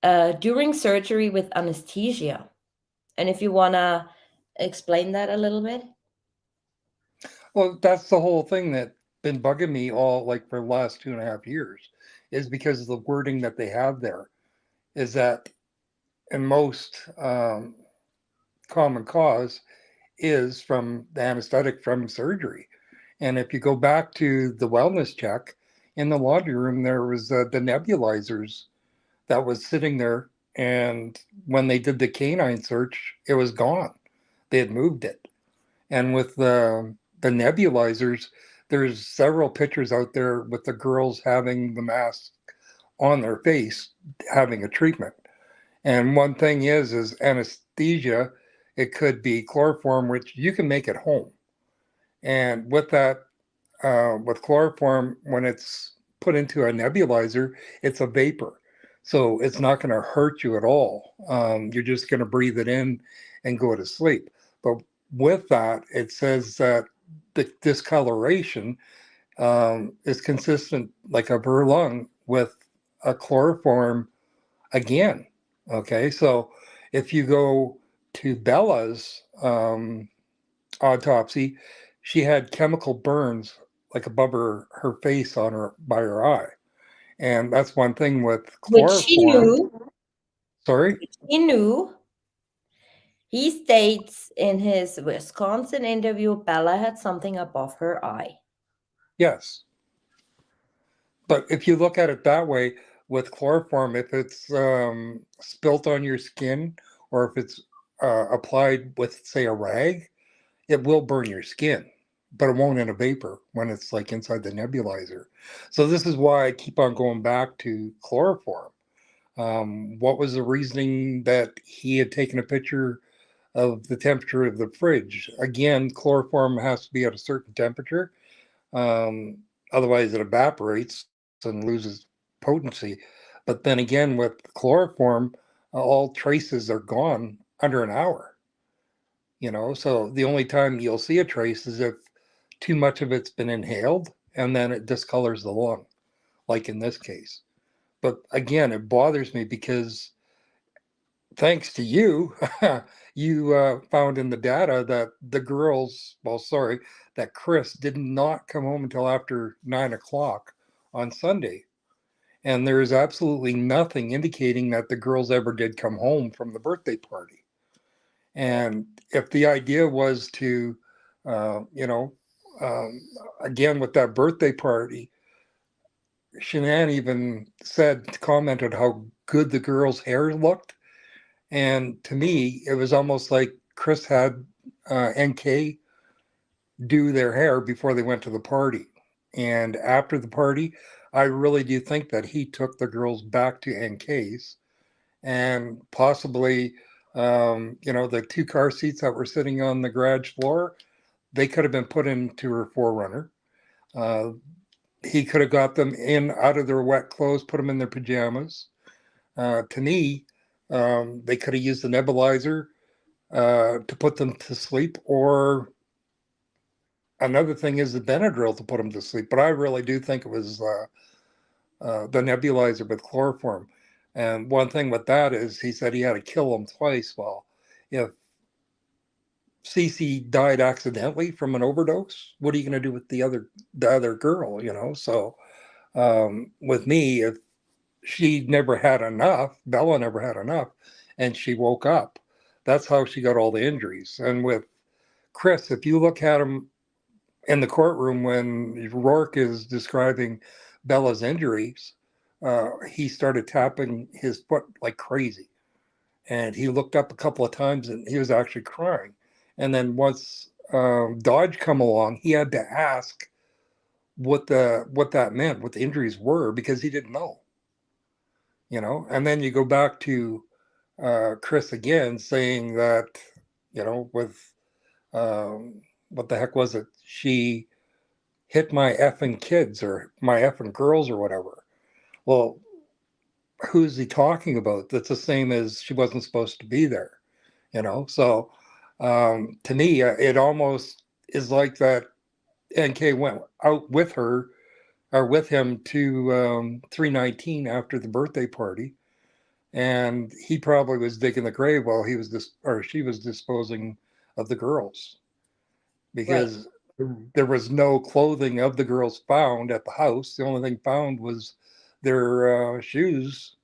during surgery with anesthesia. And if you wanna explain that a little bit. Well, that's the whole thing that's been bugging me all like for the last 2.5 years, is because of the wording that they have there. Is that in most common cause is from the anesthetic from surgery. And if you go back to the wellness check in the laundry room, there was the nebulizers that was sitting there. And when they did the canine search, it was gone. They had moved it. And with the nebulizers, there's several pictures out there with the girls having the mask on their face, having a treatment. And one thing is anesthesia. It could be chloroform, which you can make at home. And with that, with chloroform, when it's put into a nebulizer, it's a vapor. So it's not going to hurt you at all. You're just going to breathe it in and go to sleep. But with that, it says that the discoloration is consistent, like of her lung, with a chloroform again. Okay, so if you go to Bella's autopsy, she had chemical burns like above her face on her by her eye. And that's one thing with Which she chloroform. knew. Sorry? He knew. He states in his Wisconsin interview, Bella had something above her eye. Yes. But if you look at it that way, with chloroform, if it's spilt on your skin or if it's applied with, say, a rag, it will burn your skin, but it won't in a vapor when it's like inside the nebulizer. So this is why I keep on going back to chloroform. What was the reasoning that he had taken a picture of the temperature of the fridge? Again, chloroform has to be at a certain temperature. Otherwise, it evaporates and loses potency. But then again, with chloroform, all traces are gone under an hour. So the only time you'll see a trace is if too much of it's been inhaled and then it discolors the lung, like in this case. But again, it bothers me because thanks to you, you found in the data that the girls, well, sorry, that Chris did not come home until after 9 o'clock on Sunday. And there's absolutely nothing indicating that the girls ever did come home from the birthday party. And if the idea was to, you know, um, again with that birthday party, Shanann even commented how good the girls' hair looked. And to me, it was almost like Chris had NK do their hair before they went to the party. And after the party, I really do think that he took the girls back to NK's and possibly, you know, the 2 car seats that were sitting on the garage floor, they could have been put into her Forerunner. Uh, he could have got them in out of their wet clothes, put them in their pajamas. To me, they could have used the nebulizer to put them to sleep, or another thing is the Benadryl to put them to sleep. But I really do think it was the nebulizer with chloroform. And one thing with that is he said he had to kill them twice. Well, if Cece died accidentally from an overdose, what are you going to do with the other girl? You know, so with me, if she never had enough, Bella never had enough, and she woke up. That's how she got all the injuries. And with Chris, if you look at him in the courtroom when Rourke is describing Bella's injuries, he started tapping his foot like crazy. And he looked up a couple of times and he was actually crying. And then once Dodge come along, he had to ask what that meant, what the injuries were, because he didn't know. You know, and then you go back to Chris again saying that, you know, with what the heck was it? She hit my effing kids or my effing girls or whatever. Well, who's he talking about? That's the same as she wasn't supposed to be there, you know? So to me, it almost is like that NK went out with her or with him to 319 after the birthday party. And he probably was digging the grave while he was or she was disposing of the girls, Right. because there was no clothing of the girls found at the house. The only thing found was their shoes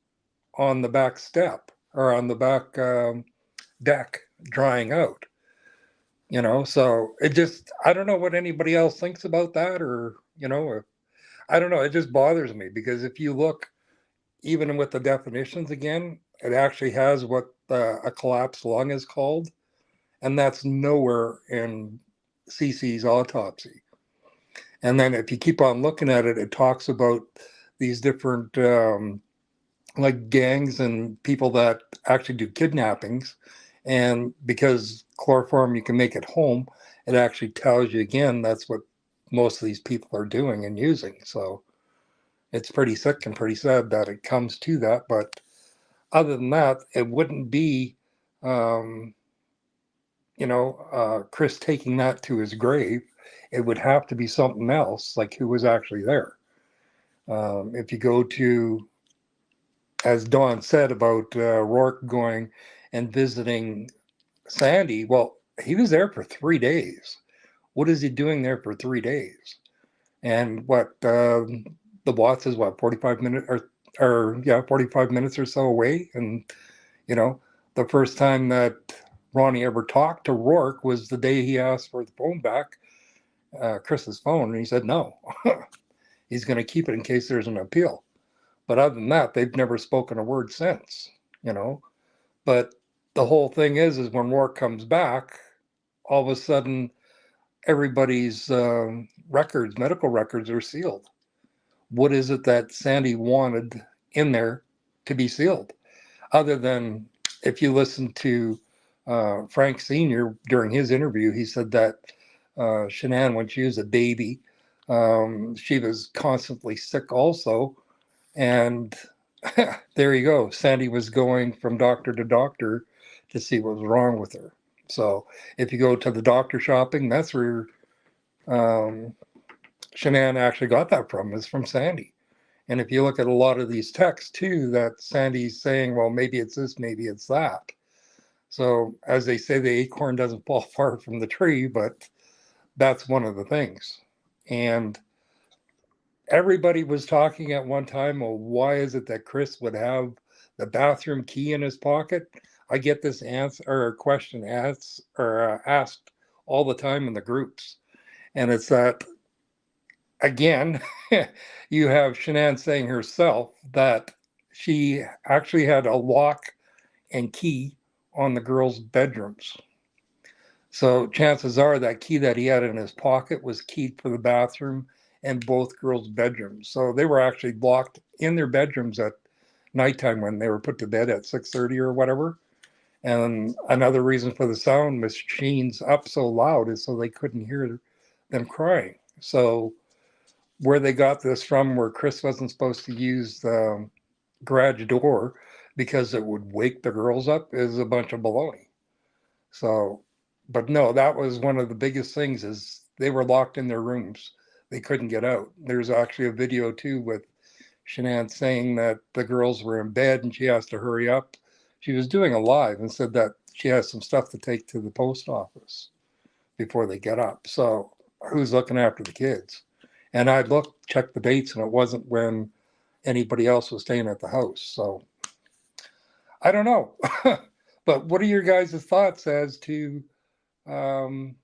on the back step or on the back deck drying out. You know, so it just, I don't know what anybody else thinks about that, or, you know, I don't know. It just bothers me because if you look, even with the definitions again, it actually has what a collapsed lung is called, and that's nowhere in CC's autopsy. And then if you keep on looking at it, it talks about these different like gangs and people that actually do kidnappings. And because chloroform you can make at home, it actually tells you again that's what most of these people are doing and using. So it's pretty sick and pretty sad that it comes to that. But other than that, it wouldn't be, um, Chris taking that to his grave. It would have to be something else, like who was actually there. If you go to, as Dawn said about Rourke going and visiting Sandy, well, he was there for 3 days. What is he doing there for 3 days? And what the Watts is what 45 minutes or yeah 45 minutes or so away. And you know, the first time that Ronnie ever talked to Rourke was the day he asked for the phone back, Chris's phone, and he said no. He's going to keep it in case there's an appeal. But other than that, they've never spoken a word since, you know. But the whole thing is when Rourke comes back, all of a sudden everybody's records, medical records, are sealed. What is it that Sandy wanted in there to be sealed? Other than, if you listen to Frank Sr. during his interview, he said that Shanann, when she was a baby, she was constantly sick also. And there you go. Sandy was going from doctor to doctor to see what was wrong with her. So if you go to the doctor shopping, that's where um, Shanann actually got that from, is from Sandy. And if you look at a lot of these texts too, that Sandy's saying, well, maybe it's this, maybe it's that. So as they say, the acorn doesn't fall far from the tree, but that's one of the things. And everybody was talking at one time, well, why is it that Chris would have the bathroom key in his pocket? I get this answer or question asked all the time in the groups, and it's that again, you have Shanann saying herself that she actually had a lock and key on the girls' bedrooms. So chances are that key that he had in his pocket was keyed for the bathroom and both girls' bedrooms. So they were actually locked in their bedrooms at nighttime when they were put to bed at 6:30 or whatever. And another reason for the sound machines up so loud is so they couldn't hear them crying. So where they got this from, where Chris wasn't supposed to use the garage door because it would wake the girls up, is a bunch of baloney. So, but no, that was one of the biggest things is they were locked in their rooms. They couldn't get out. There's actually a video too with Shanann saying that the girls were in bed and she has to hurry up. She was doing a live and said that she has some stuff to take to the post office before they get up. So who's looking after the kids? And I looked, checked the dates, and it wasn't when anybody else was staying at the house. So I don't know. But what are your guys' thoughts as to an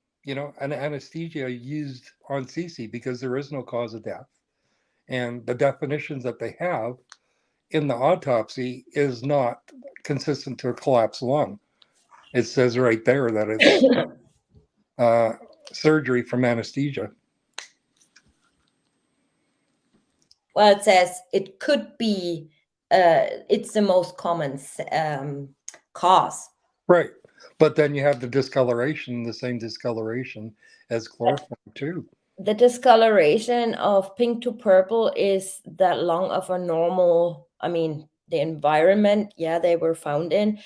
anesthesia used on Cece because there is no cause of death, and the definitions that they have in the autopsy is not consistent to a collapsed lung. It says right there that it's surgery from anesthesia. Well, it says it could be, it's the most common cause. Right. But then you have the discoloration, the same discoloration as chloroform too. The discoloration of pink to purple is that lung of a normal, I mean, the environment, they were found in,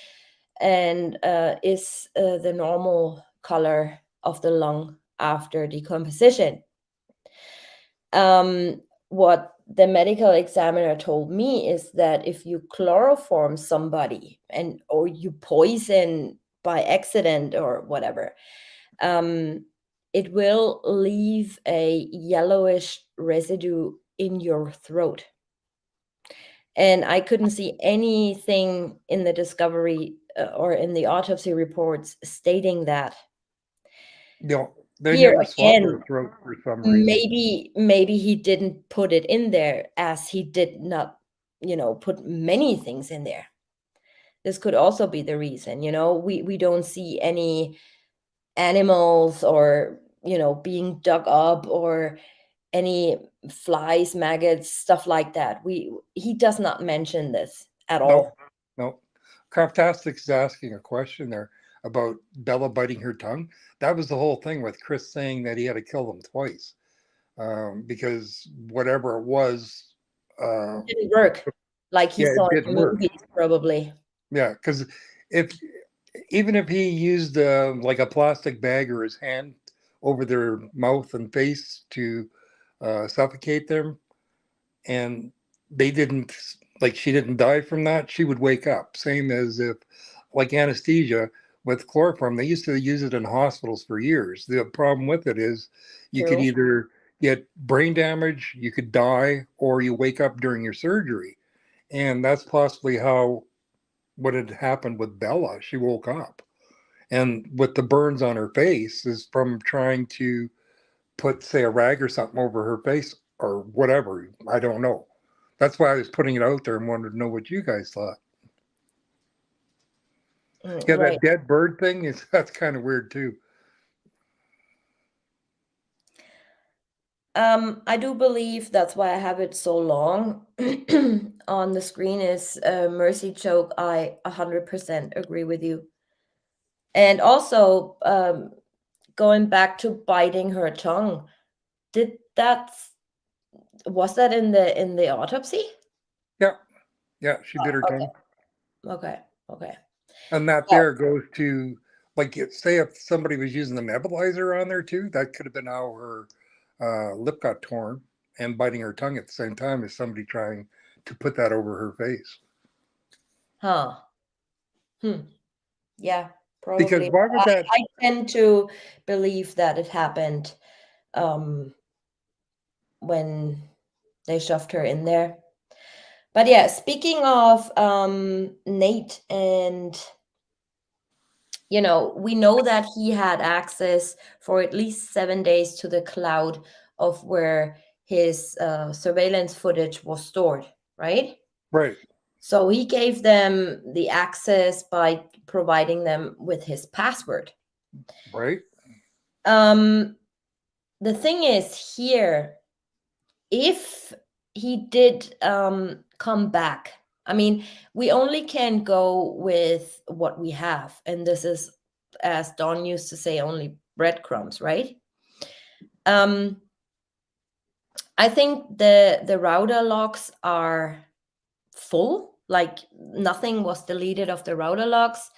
and is the normal color of the lung after decomposition. What the medical examiner told me is that if you chloroform somebody or you poison by accident or whatever, it will leave a yellowish residue in your throat. And I couldn't see anything in the discovery or in the autopsy reports stating that. No, they Here never swabbed again, her throat for some reason. maybe he didn't put it in there, as he did not, put many things in there. This could also be the reason. We don't see any animals or being dug up or any flies, maggots, stuff like that. He does not mention this at all. No. Craftastic's asking a question there about Bella biting her tongue. That was the whole thing with Chris saying that he had to kill them twice because whatever it was, It didn't work like he it saw in didn't the work. movies, probably. Yeah, because even if he used like a plastic bag or his hand over their mouth and face to suffocate them, and they didn't, like, she didn't die from that, she would wake up. Same as if, like anesthesia with chloroform, they used to use it in hospitals for years. The problem with it is you could True. either get brain damage, you could die, or you wake up during your surgery. And that's possibly how what had happened with Bella. She woke up. And with the burns on her face is from trying to put, say, a rag or something over her face or whatever. I don't know. That's why I was putting it out there and wanted to know what you guys thought. Yeah, Right. that dead bird thing that's kind of weird too. I do believe that's why I have it so long on the screen is Mercy Choke. I 100% agree with you. And also, going back to biting her tongue, was that in the autopsy? Yeah, she bit her tongue. Okay. And that there goes to, like, say if somebody was using the nebulizer on there too, that could have been how her lip got torn and biting her tongue at the same time as somebody trying to put that over her face. Huh. Yeah, Because probably. why would that? I tend to believe that it happened when They shoved her in there. But yeah, speaking of Nate, and we know that he had access for at least 7 days to the cloud of where his surveillance footage was stored, right? Right. So he gave them the access by providing them with his password. Right. The thing is here, if he did come back, I mean, we only can go with what we have, and this is, as Don used to say, only breadcrumbs, right? I think the router logs are full, like nothing was deleted of the router logs.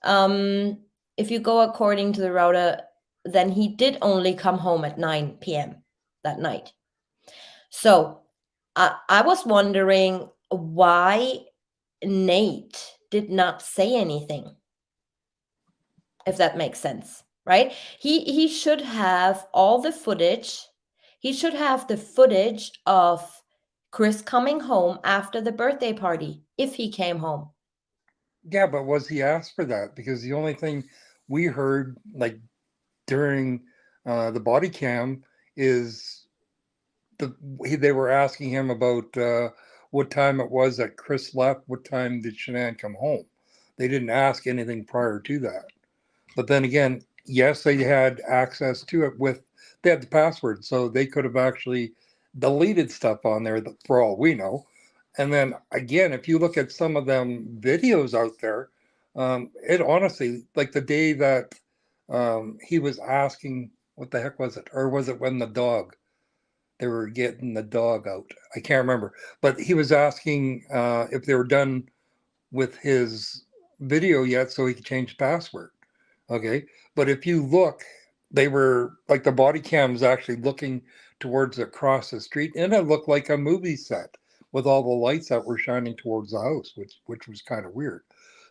If you go according to the router, then he did only come home at 9 p.m. that night. So I was wondering why Nate did not say anything, if that makes sense, right? He should have all the footage. He should have the footage of Chris coming home after the birthday party, if he came home. Yeah, but was he asked for that? Because the only thing we heard, like during the body cam, is they were asking him about what time it was that Chris left. What time did Shanann come home? They didn't ask anything prior to that. But then again, yes, they had access to it they had the password, so they could have actually deleted stuff on there for all we know. And then again, if you look at some of them videos out there, it honestly, like the day that he was asking, what the heck was it? Or was it when they were getting the dog out? I can't remember. But he was asking if they were done with his video yet so he could change the password. Okay. But if you look, they were like the body cams actually looking towards across the street, and it looked like a movie set with all the lights that were shining towards the house, which was kind of weird.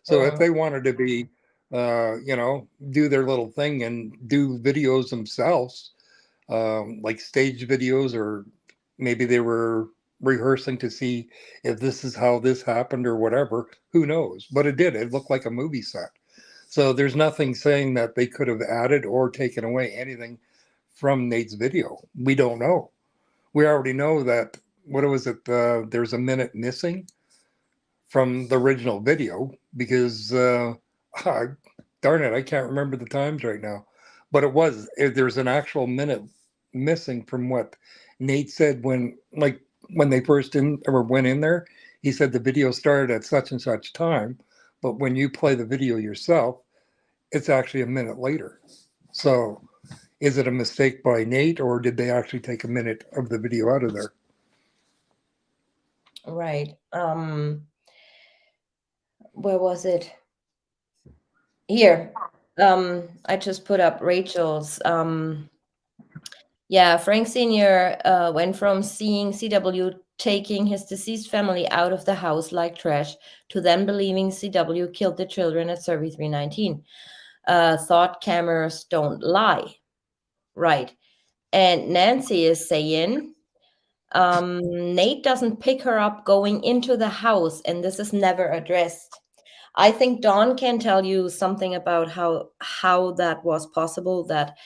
So if they wanted to be do their little thing and do videos themselves, like stage videos, or maybe they were rehearsing to see if this is how this happened or whatever, who knows? But it looked like a movie set. So there's nothing saying that they could have added or taken away anything from Nate's video. We don't know. We already know that, what was it? There's a minute missing from the original video because, darn it, I can't remember the times right now. But there's an actual minute missing from what Nate said when they first went in there. He said the video started at such and such time, but when you play the video yourself, it's actually a minute later. So is it a mistake by Nate, or did they actually take a minute of the video out of there? Right. Where was it? Here. I just put up Rachel's. Yeah, Frank Sr. Went from seeing CW taking his deceased family out of the house like trash to then believing CW killed the children at Survey 319. Thought cameras don't lie. Right. And Nancy is saying Nate doesn't pick her up going into the house, and this is never addressed. I think Dawn can tell you something about how that was possible, that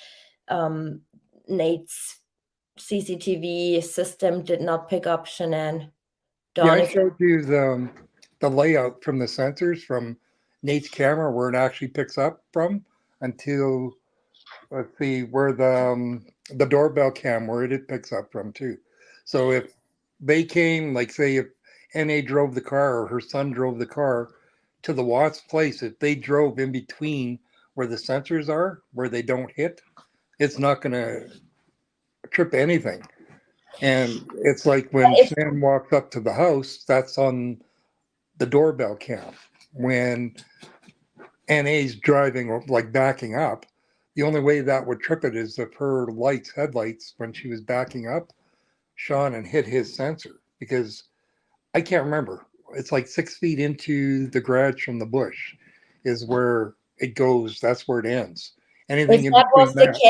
Nate's CCTV system did not pick up Shanann. Yeah, Dawn, I if showed you the layout from the sensors from Nate's camera where it actually picks up from until, let's see, where the doorbell cam where it picks up from too. So if they came, like say if NA drove the car or her son drove the car to the Watts place, if they drove in between where the sensors are, where they don't hit, it's not going to trip anything. And it's like when Sam walks up to the house, that's on the doorbell cam. When NA's driving, like backing up, the only way that would trip it is if her headlights, when she was backing up, shone and hit his sensor. Because I can't remember. It's like 6 feet into the garage from the bush is where it goes. That's where it ends. Anything If in that between was the that.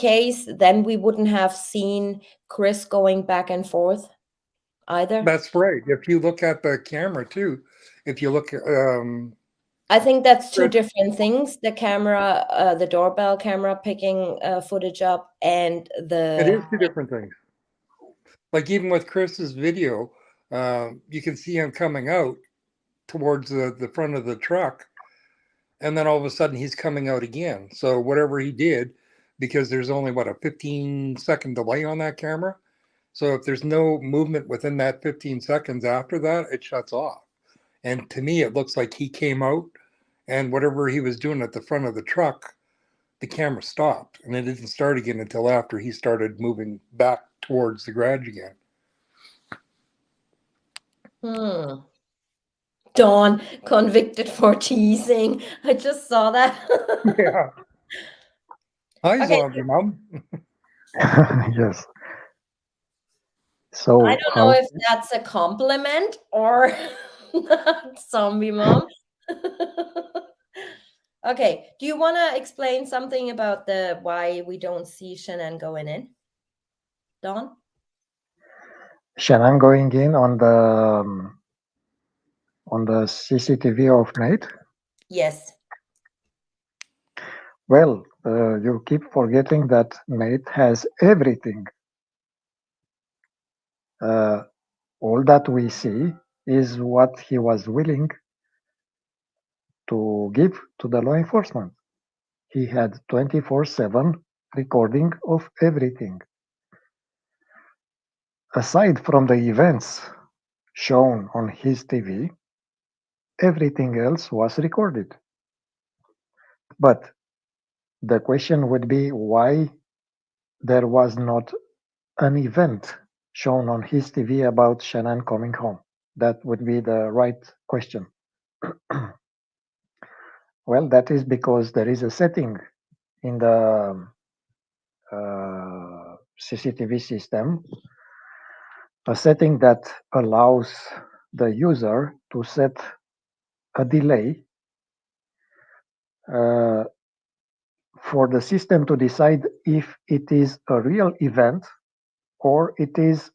case, then we wouldn't have seen Chris going back and forth either. That's right. If you look at the camera too, if you look at I think that's two Chris, different things. The camera, the doorbell camera picking footage up, and it is the two different things. Like even with Chris's video, you can see him coming out towards the front of the truck, and then all of a sudden he's coming out again. So whatever he did, because there's only what, a 15-second delay on that camera. So if there's no movement within that 15 seconds after that, it shuts off. And to me, it looks like he came out, and whatever he was doing at the front of the truck, the camera stopped, and it didn't start again until after he started moving back towards the garage again. Dawn convicted for teasing. I just saw that. Yeah. Hi, Okay. zombie mom. Yes. So I don't know if that's a compliment or not, zombie mom. Okay. Do you want to explain something about the why we don't see Shanann going in? Dawn? Shanann going in on the CCTV of Nate. Yes. Well, you keep forgetting that Nate has everything. All that we see is what he was willing to give to the law enforcement. He had 24/7 recording of everything. Aside from the events shown on his TV, everything else was recorded. But the question would be why there was not an event shown on his TV about Shanann coming home. That would be the right question. Well, that is because there is a setting in the CCTV system, a setting that allows the user to set a delay for the system to decide if it is a real event or it is,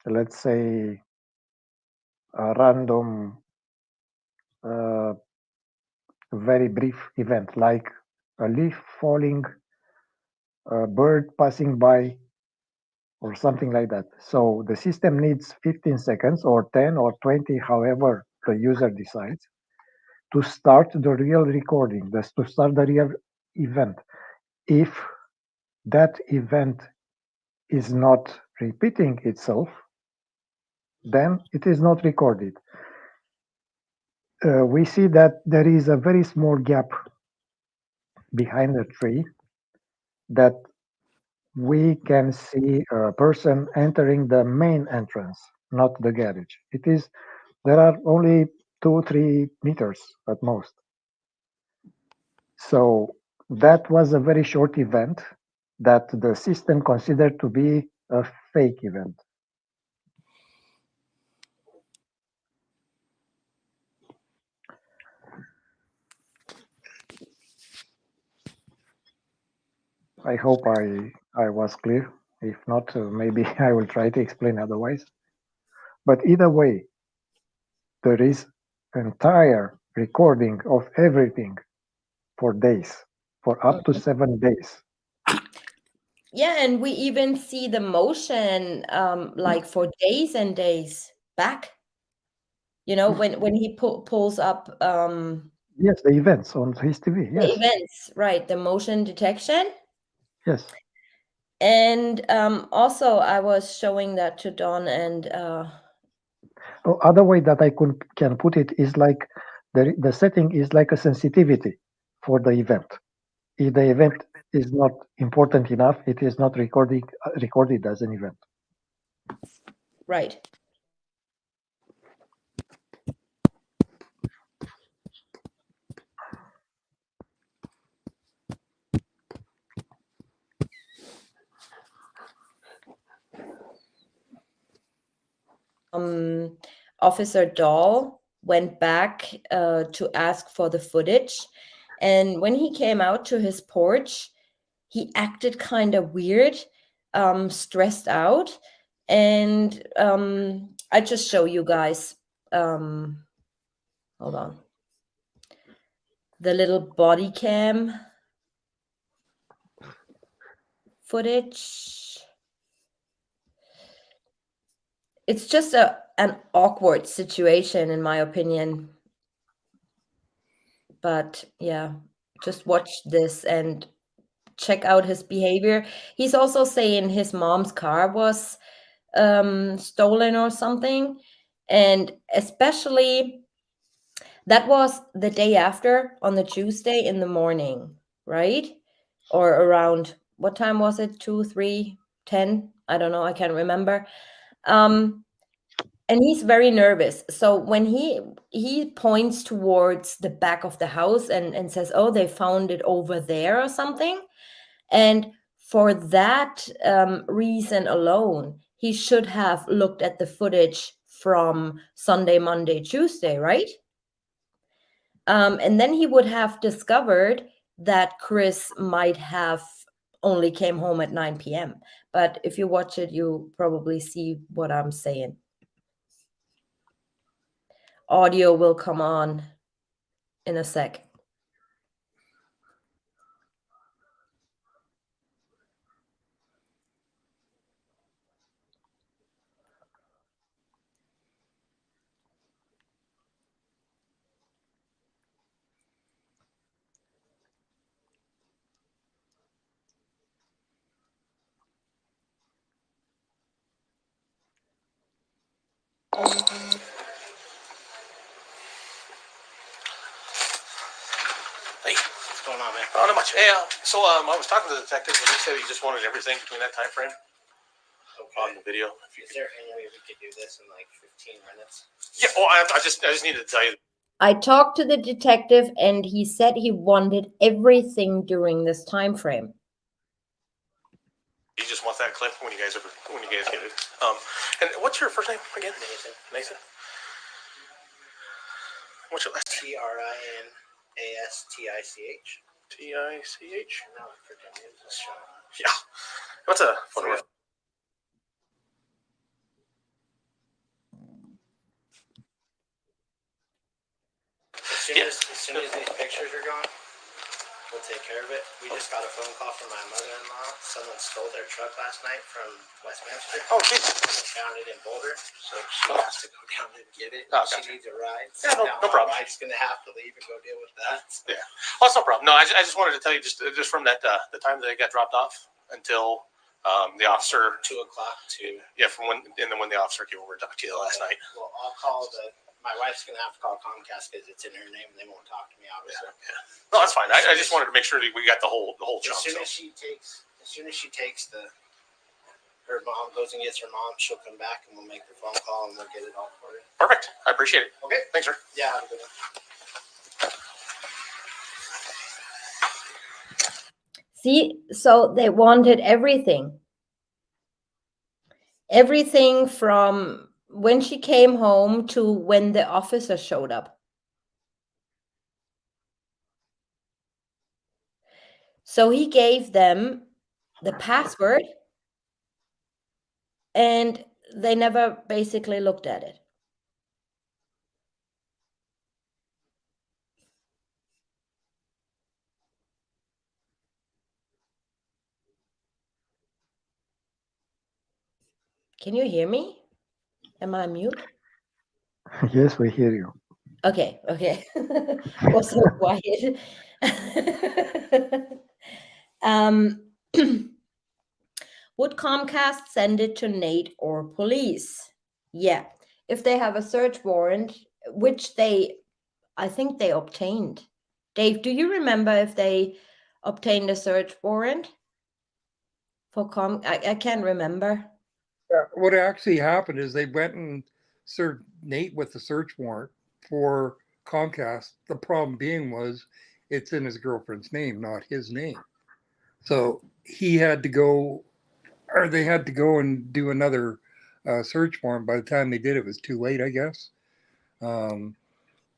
let's say, a random, very brief event like a leaf falling, a bird passing by, or something like that. So the system needs 15 seconds or 10 or 20, however the user decides, to start the real recording, to start the real event. If that event is not repeating itself, then it is not recorded. We see that there is a very small gap behind the tree that we can see a person entering the main entrance, not the garage. There are only 2-3 meters at most. So that was a very short event that the system considered to be a fake event. I hope I was clear. If not, maybe I will try to explain otherwise. But either way, there is entire recording of everything for days, for up to 7 days. Yeah, and we even see the motion like for days and days back. You know, when he pulls up Yes, the events on his TV. the Yes, events, right? The motion detection. yes. And also I was showing that to Don and Other way that I can put it is like the setting is like a sensitivity for the event. If the event is not important enough, it is not recorded as an event. right. Officer Dahl went back to ask for the footage, And when he came out to his porch, he acted kind of weird, stressed out. And I just show you guys. Hold on. The little body cam footage. It's just an awkward situation, in my opinion. But yeah, just watch this and check out his behavior. He's also saying his mom's car was stolen or something. And especially that was the day after, on the Tuesday in the morning, right? Or around, what time was it? 2, 3, 10? I don't know. I can't remember. And he's very nervous. So when he points towards the back of the house and says, "Oh, they found it over there," or something. And for that reason alone, he should have looked at the footage from Sunday, Monday, Tuesday, right? And then he would have discovered that Chris might have only came home at 9 p.m. But if you watch it, you probably see what I'm saying. Audio will come on in a sec. Hey, what's going on, man? Oh, not much. Hey, so I was talking to the detective, and he said he just wanted everything between that time frame on the video. Is there any way we could do this in like 15 minutes? Yeah. Oh, I just needed to tell you. I talked to the detective, and he said he wanted everything during this time frame. He just wants that clip when you guys get it. And what's your first name again? Nathan. What's your last name? TRINASTICH. TICH. No, I forget. It was Shanann. Yeah. What's a phone number? As soon as these pictures are gone, we'll take care of it. We just got a phone call from my mother-in-law. Someone stole their truck last night from Westminster. Oh, geez. And they found it in Boulder, so she has to go down and get it. Oh, she gotcha. needs a ride. Yeah, no problem. My wife's gonna have to leave and go deal with that. Yeah. Well, that's no problem. No, I just wanted to tell you just from that the time that it got dropped off until the officer 2 o'clock to. Yeah, from when when the officer came over to talk to you last night. Well, I'll call my wife's gonna have to call Comcast because it's in her name and they won't talk to me, obviously. Yeah. No, that's fine. I just wanted to make sure that we got the whole chunk. As soon as she takes her mom goes and gets her mom, she'll come back and we'll make the phone call and we'll get it all for you. Perfect. I appreciate it. Okay. Thanks, sir. Yeah, have a good one. See, so they wanted everything. Everything from when she came home to when the officer showed up. So he gave them the password, and they never basically looked at it. Can you hear me? Am I mute? Yes, we hear you. Okay. Was so quiet. Would Comcast send it to Nate or police? Yeah, if they have a search warrant, which I think they obtained. Dave, do you remember if they obtained a search warrant for I can't remember. What actually happened is they went and served Nate with the search warrant for Comcast. The problem being was it's in his girlfriend's name, not his name. So he had to go, or they had to go and do another search warrant. By the time they did, it was too late, I guess. The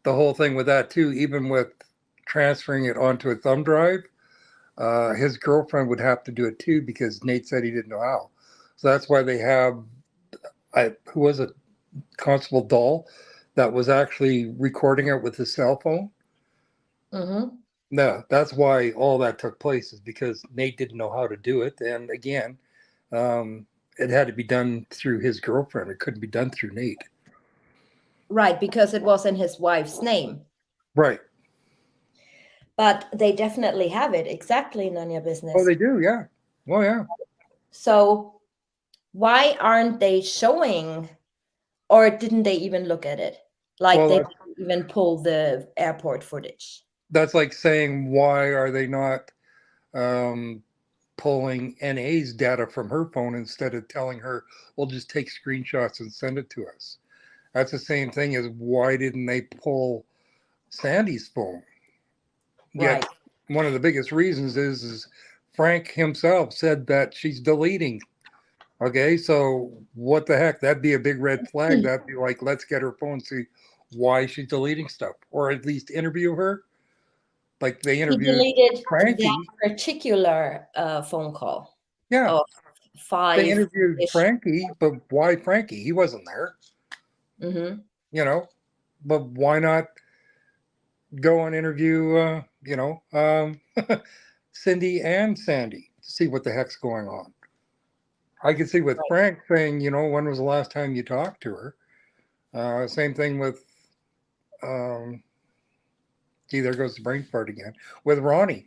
whole thing with that too, even with transferring it onto a thumb drive, his girlfriend would have to do it too because Nate said he didn't know how. So that's why they have, who was it, Constable Dahl, that was actually recording it with his cell phone. Mm-hmm. No, that's why all that took place, is because Nate didn't know how to do it. And again, it had to be done through his girlfriend. It couldn't be done through Nate. Right, because it was in his wife's name. Right. But they definitely have it. Exactly, none of your business. Oh, they do, yeah. Oh, yeah. So why aren't they showing, or didn't they even look at it? Like, Well, they didn't even pull the airport footage. That's like saying, why are they not pulling NA's data from her phone instead of telling her, well, just take screenshots and send it to us? That's the same thing as, why didn't they pull Sandy's phone? Yet, Right. one of the biggest reasons is Frank himself said that she's deleting. Okay, so what the heck? That'd be a big red flag. That'd be like, let's get her phone, see why she's deleting stuff, or at least interview her. Like they He interviewed deleted Frankie. that particular phone call Yeah, of they 5. interviewed Frankie, but why Frankie? He wasn't there, Mm-hmm. you know. But why not go and interview, Cindy and Sandy to see what the heck's going on? I can see with Frank saying, when was the last time you talked to her? Same thing with, gee, there goes the brain fart again. With Ronnie,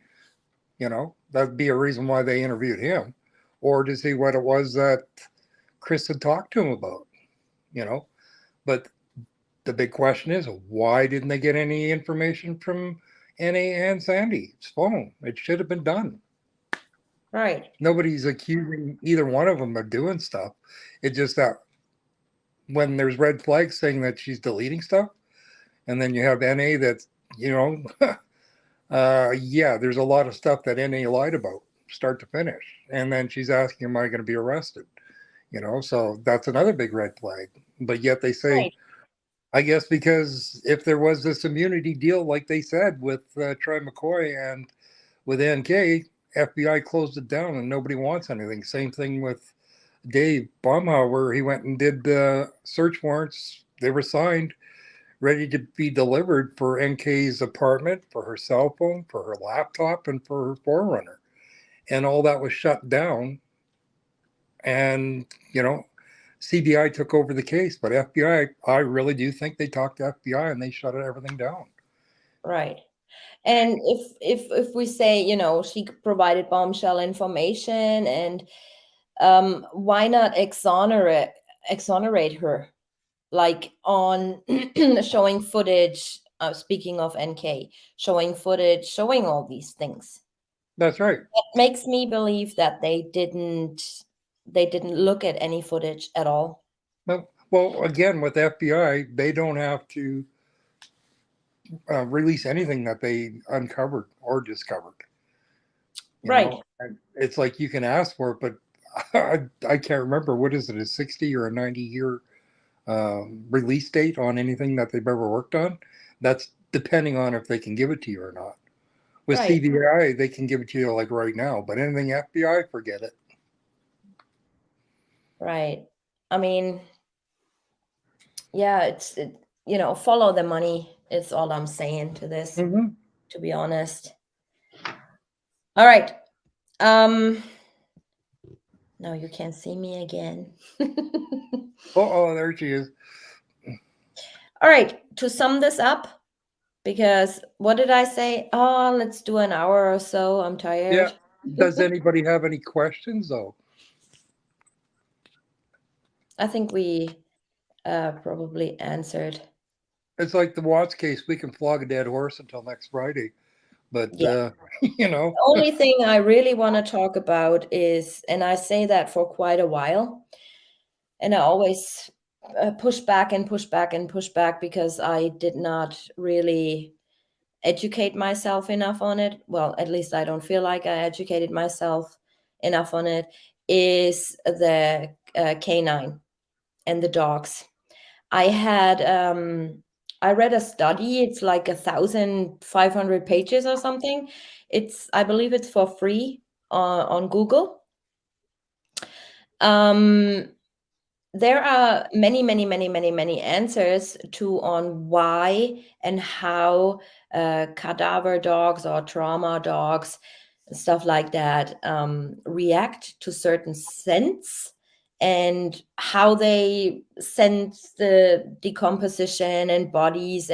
that'd be a reason why they interviewed him, or to see what it was that Chris had talked to him about, But the big question is, why didn't they get any information from NA and Sandy's phone? It should have been done. Right. Nobody's accusing either one of them of doing stuff. It's just that when there's red flags saying that she's deleting stuff, and then you have NA that's, yeah, there's a lot of stuff that NA lied about, start to finish. And then she's asking, am I going to be arrested? So that's another big red flag. But yet they say, Right. I guess because if there was this immunity deal, like they said, with Troy McCoy and with NK, FBI closed it down and nobody wants anything. Same thing with Dave Baumhauer. He went and did the search warrants. They were signed, ready to be delivered for NK's apartment, for her cell phone, for her laptop, and for her Forerunner. And all that was shut down. And, CBI took over the case, but FBI, I really do think they talked to FBI and they shut everything down. Right. And if we say, she provided bombshell information, and why not exonerate her, like on showing footage, speaking of NK, showing footage, showing all these things. That's right. That makes me believe that they didn't look at any footage at all. Well, again, with FBI, they don't have to release anything that they uncovered or discovered. Right. And it's like you can ask for it, but I can't remember, what is it, a 60 or a 90-year release date on anything that they've ever worked on? That's depending on if they can give it to you or not. With Right. CBI, they can give it to you like right now, but anything FBI, forget it. Right. I mean, yeah, follow the money is all I'm saying to this, to be honest. All right. No, you can't see me again. Oh, there she is. All right. To sum this up, because what did I say? Oh, let's do an hour or so. I'm tired. Yeah. Does anybody have any questions though? I think we probably answered. It's like the Watts case. We can flog a dead horse until next Friday, but Yeah. The only thing I really want to talk about is, and I say that for quite a while, and I always push back and push back and push back because I did not really educate myself enough on it. Well, at least I don't feel like I educated myself enough on it, is the canine and the dogs. I had I read a study. It's like 1,500 pages or something. I believe it's for free on Google. There are many, many, many, many, many answers on why and how cadaver dogs or trauma dogs, stuff like that, react to certain scents, and how they sense the decomposition and bodies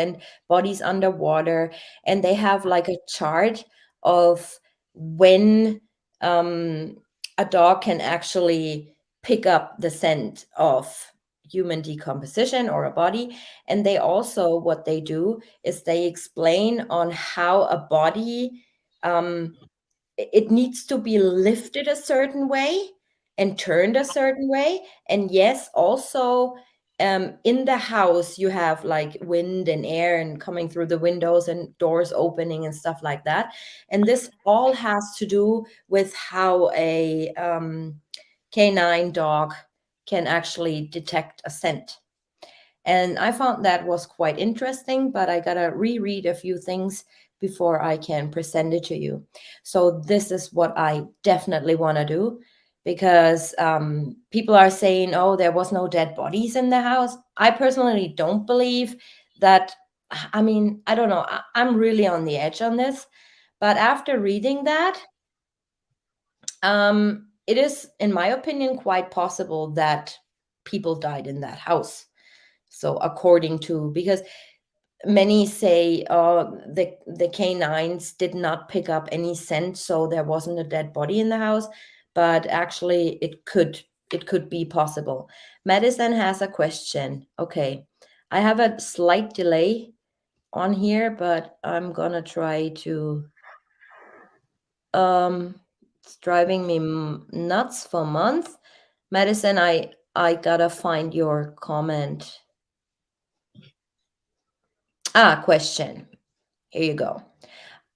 underwater. And they have like a chart of when a dog can actually pick up the scent of human decomposition or a body. And they also, what they do is they explain on how a body, it needs to be lifted a certain way and turned a certain way. And yes, also in the house you have like wind and air and coming through the windows and doors opening and stuff like that. And this all has to do with how a canine dog can actually detect a scent. And I found that was quite interesting, but I gotta reread a few things before I can present it to you. So this is what I definitely want to do, because people are saying, oh, there was no dead bodies in the house. I personally don't believe that. I mean, I don't know. I'm really on the edge on this. But after reading that, it is, in my opinion, quite possible that people died in that house. So according to, because many say the canines did not pick up any scent, so there wasn't a dead body in the house. But actually, it could be possible. Madison has a question. Okay, I have a slight delay on here, but I'm gonna try to. It's driving me nuts for months. Madison, I gotta find your comment. Question. Here you go.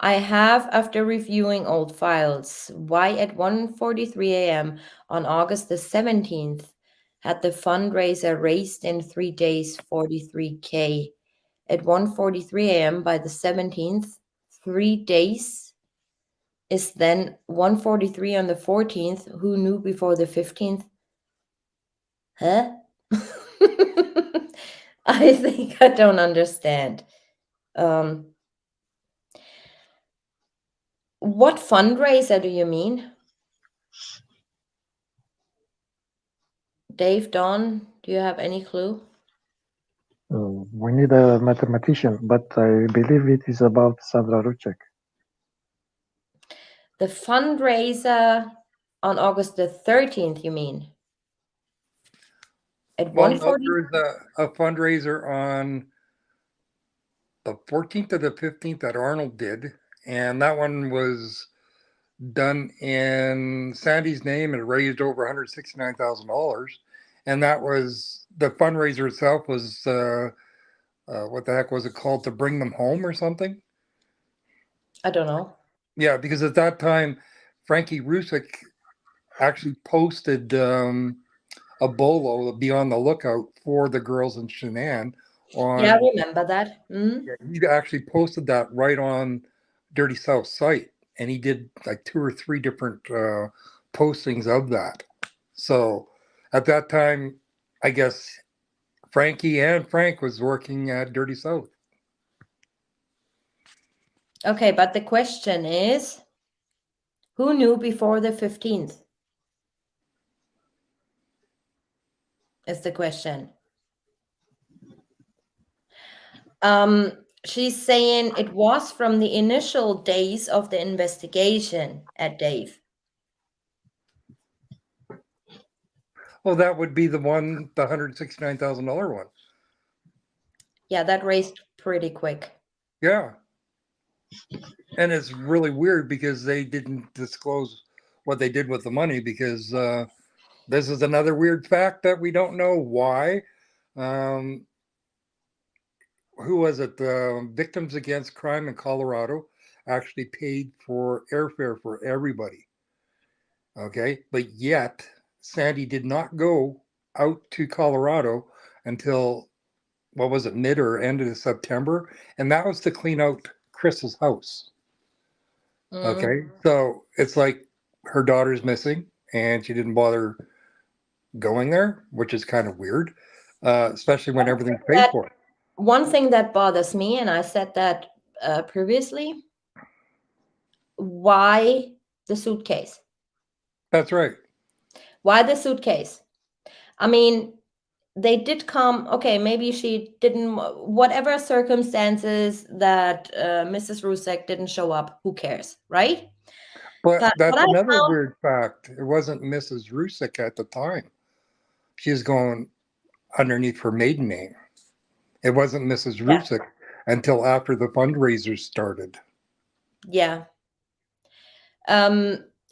I have, after reviewing old files, why at 1:43 a.m. on August the 17th had the fundraiser raised in 3 days 43K. At 1:43 a.m. by the 17th, 3 days is then 1:43 on the 14th. Who knew before the 15th? Huh? I think I don't understand. What fundraiser do you mean? Dave, Don, do you have any clue? We need a mathematician, but I believe it is about Sandra Rucek. The fundraiser on August the 13th, you mean? At Well, no, 1:40? there was a fundraiser on the 14th or the 15th that Arnold did, and that one was done in Sandy's name and raised over $169,000. And that was the fundraiser itself was what the heck was it called, to bring them home or something? I don't know. Yeah, because at that time, Frankie Rusick actually posted a bolo, be on the lookout for the girls in Shanann. Yeah, I On remember that. Yeah, he actually posted that right on Dirty South site, and he did like 2 or 3 different postings of that. So at that time, I guess Frankie and Frank was working at Dirty South. Okay, but the question is, who knew before the 15th? Is the question. She's saying it was from the initial days of the investigation at Dave. Oh, that would be the $169,000 one. Yeah, that raised pretty quick. Yeah. And it's really weird because they didn't disclose what they did with the money, because this is another weird fact that we don't know why. Who was it? The Victims Against Crime in Colorado actually paid for airfare for everybody. Okay. But yet, Sandy did not go out to Colorado until what was it, mid or end of September, and that was to clean out Chris's house. Mhm. Okay, so it's like her daughter's missing, and she didn't bother going there, which is kind of weird, especially when everything's paid That- for. One thing that bothers me, and I said that previously, why the suitcase? That's right. Why the suitcase? I mean, they did come, okay, maybe she didn't, whatever circumstances that Mrs. Rusek didn't show up, who cares, right? But But that's what I another found, weird fact. It wasn't Mrs. Rusick at the time. She was going underneath her maiden name. It wasn't Mrs. Yeah. Rusick until after the fundraisers started. yeah.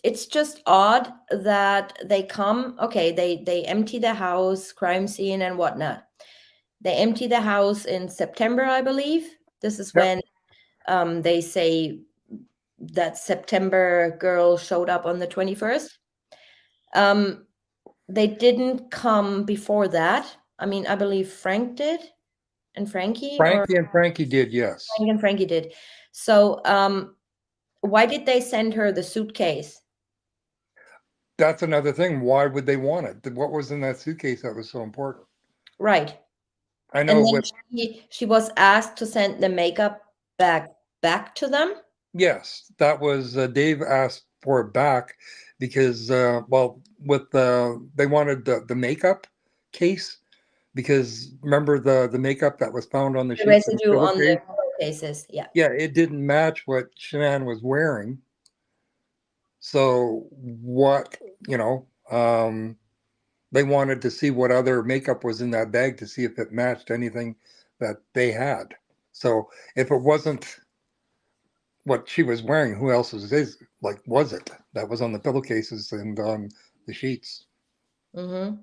It's just odd that they come, okay, they empty the house, crime scene and whatnot. They empty the house in September, I believe. This is Yep. when they say that September girl showed up on the 21st. They didn't come before that. I mean, I believe Frank did, and Frankie, or Frankie did, yes. Frank and Frankie did. So, why did they send her the suitcase? That's another thing. Why would they want it? What was in that suitcase that was so important? Right. I And know then with she was asked to send the makeup back to them. yes, that was Dave asked for it back because well, with they wanted the makeup case because remember the makeup that was found on the The sheets of the residue on the pillowcase? pillowcases. Yeah. Yeah, it didn't match what Shanann was wearing. So what, you know, they wanted to see what other makeup was in that bag to see if it matched anything that they had. So if it wasn't what she was wearing, who else's was it that was on the pillowcases and on the sheets? Mm-hmm.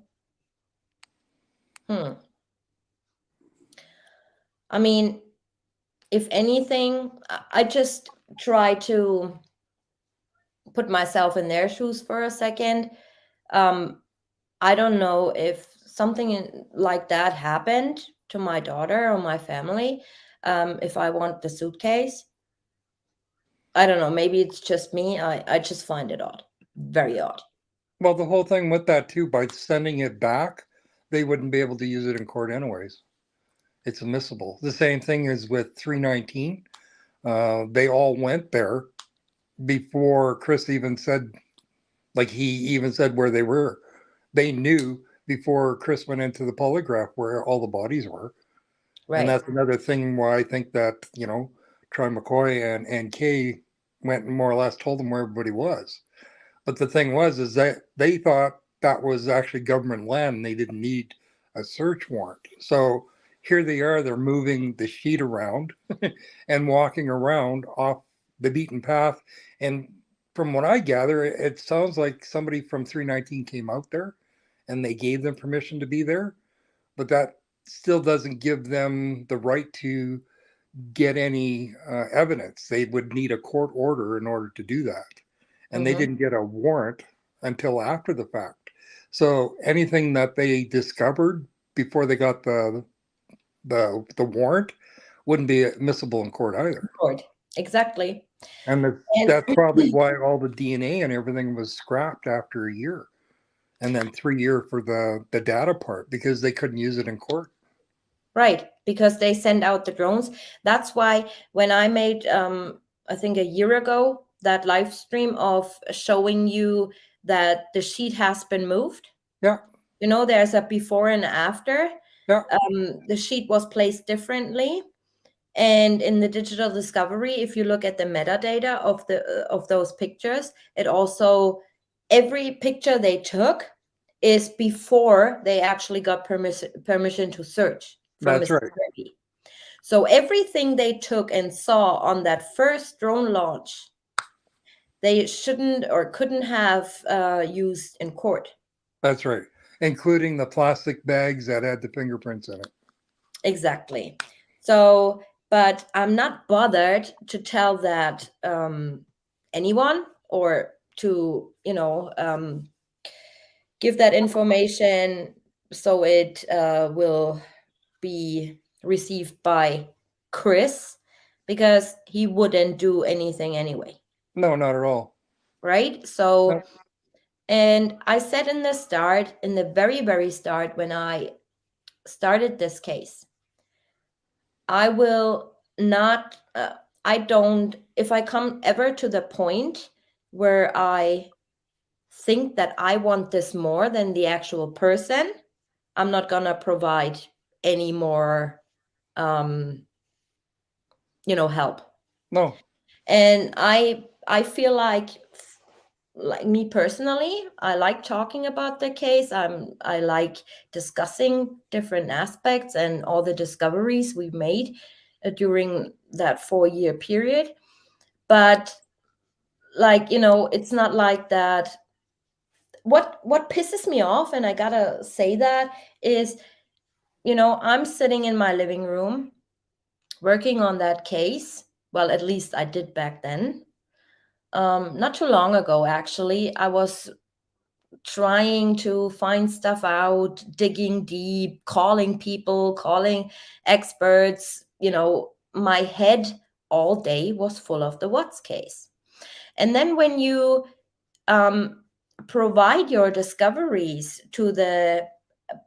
I mean, if anything, I just try to put myself in their shoes for a second. I don't know if something like that happened to my daughter or my family. If I want the suitcase, I don't know. Maybe it's just me. I just find it odd, very odd. Well, the whole thing with that too, by sending it back, they wouldn't be able to use it in court anyways. It's admissible. The same thing is with 319. They all went there before Chris even said, like he even said where they were. They knew before Chris went into the polygraph where all the bodies were. Right. And that's another thing why I think that, Troy McCoy and Kay went and more or less told them where everybody was. But the thing was, is that they thought that was actually government land and they didn't need a search warrant. So here they are, they're moving the sheet around and walking around off the beaten path. And from what I gather, it sounds like somebody from 319 came out there and they gave them permission to be there. But that still doesn't give them the right to get any evidence. They would need a court order in order to do that. And they didn't get a warrant until after the fact. So anything that they discovered before they got the warrant wouldn't be admissible in court either. Court. Exactly. And that's probably why all the DNA and everything was scrapped after a year. And then 3 years for the data part because they couldn't use it in court. Right, because they send out the drones. That's why when I made, I think a year ago, that live stream of showing you that the sheet has been moved. Yeah. There's a before and after. Yeah. The sheet was placed differently. And in the digital discovery, if you look at the metadata of those pictures, it also, every picture they took is before they actually got permission to search from That's Mr. right. Kirby. So everything they took and saw on that first drone launch, they shouldn't or couldn't have used in court. That's right. Including the plastic bags that had the fingerprints in it. Exactly. So, but I'm not bothered to tell that anyone or to, give that information so it will be received by Chris, because he wouldn't do anything anyway, No, not at all. right? So, No. and I said in the very, very start, when I started this case, I will not, I don't, if I come ever to the point where I think that I want this more than the actual person, I'm not gonna provide any more, help. No. And I feel like me personally, I like talking about the case. I like discussing different aspects and all the discoveries we've made during that 4-year period. But it's not like that. What pisses me off, and I gotta say that, is I'm sitting in my living room working on that case. Well, at least I did back then. Not too long ago, actually, I was trying to find stuff out, digging deep, calling people, calling experts. My head all day was full of the Watts case. And then when you provide your discoveries to the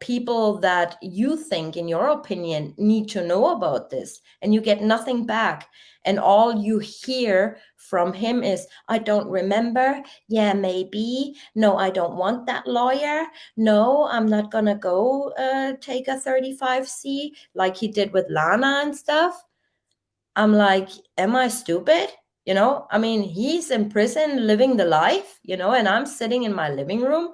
people that you think, in your opinion, need to know about this, and you get nothing back, and all you hear from him is, I don't remember, yeah, maybe, no, I don't want that lawyer, no, I'm not gonna go take a 35C like he did with Lana and stuff. I'm like, am I stupid? I mean, he's in prison living the life, and I'm sitting in my living room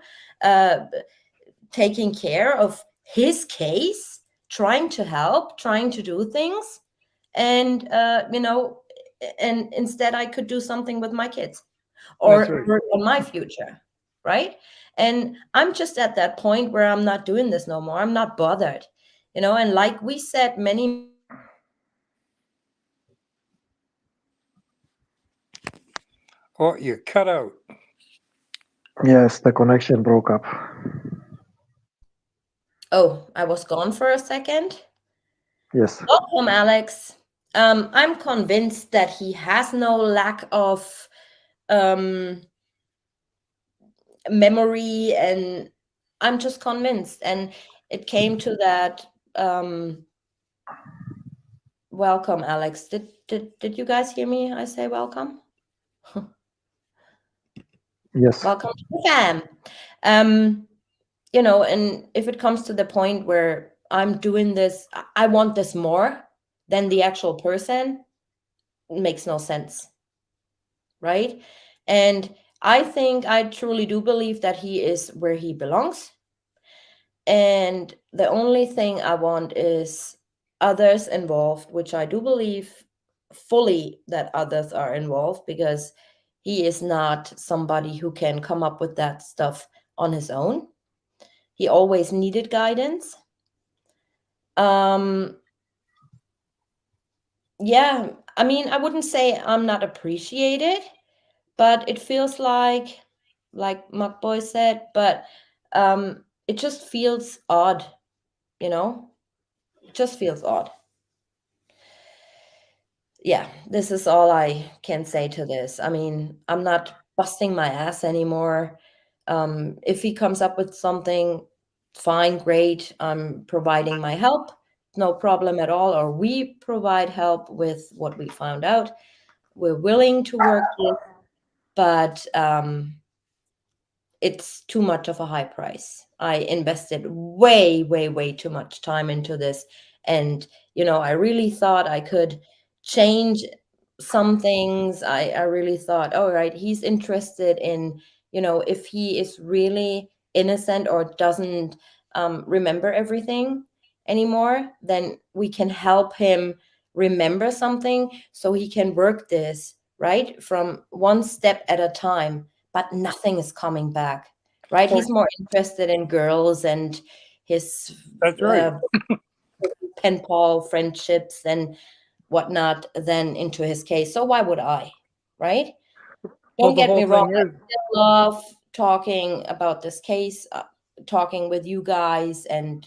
taking care of his case, trying to help, trying to do things. And, and instead I could do something with my kids or That's right. work on my future, right? And I'm just at that point where I'm not doing this no more. I'm not bothered, and like we said many. Oh, you cut out. Yes, the connection broke up. Oh, I was gone for a second. Yes. Welcome, Alex. I'm convinced that he has no lack of memory, and I'm just convinced. And it came to that. Welcome, Alex. Did you guys hear me? I say welcome. Yes. Welcome to the fam. And if it comes to the point where I'm doing this, I want this more than the actual person, it makes no sense, right? And I truly do believe that he is where he belongs. And the only thing I want is others involved, which I do believe fully that others are involved, because he is not somebody who can come up with that stuff on his own. He always needed guidance. Yeah, I mean, I wouldn't say I'm not appreciated, but it feels like Macboy said, but it just feels odd, you know? It just feels odd. Yeah, this is all I can say to this. I mean, I'm not busting my ass anymore. If he comes up with something, fine, great. I'm providing my help, no problem at all. Or we provide help with what we found out. We're willing to work with, but it's too much of a high price. I invested way, way, way too much time into this. And, I really thought I could change some things. I really thought, all right, he's interested in, if he is really innocent or doesn't remember everything anymore, then we can help him remember something so he can work this, right, from one step at a time. But nothing is coming back, right? Well, He's more interested in girls and his that's right. pen pal friendships and whatnot than into his case. So why would I, right? Well, Don't the get me whole wrong. thing I is, still love talking about this case, talking with you guys, and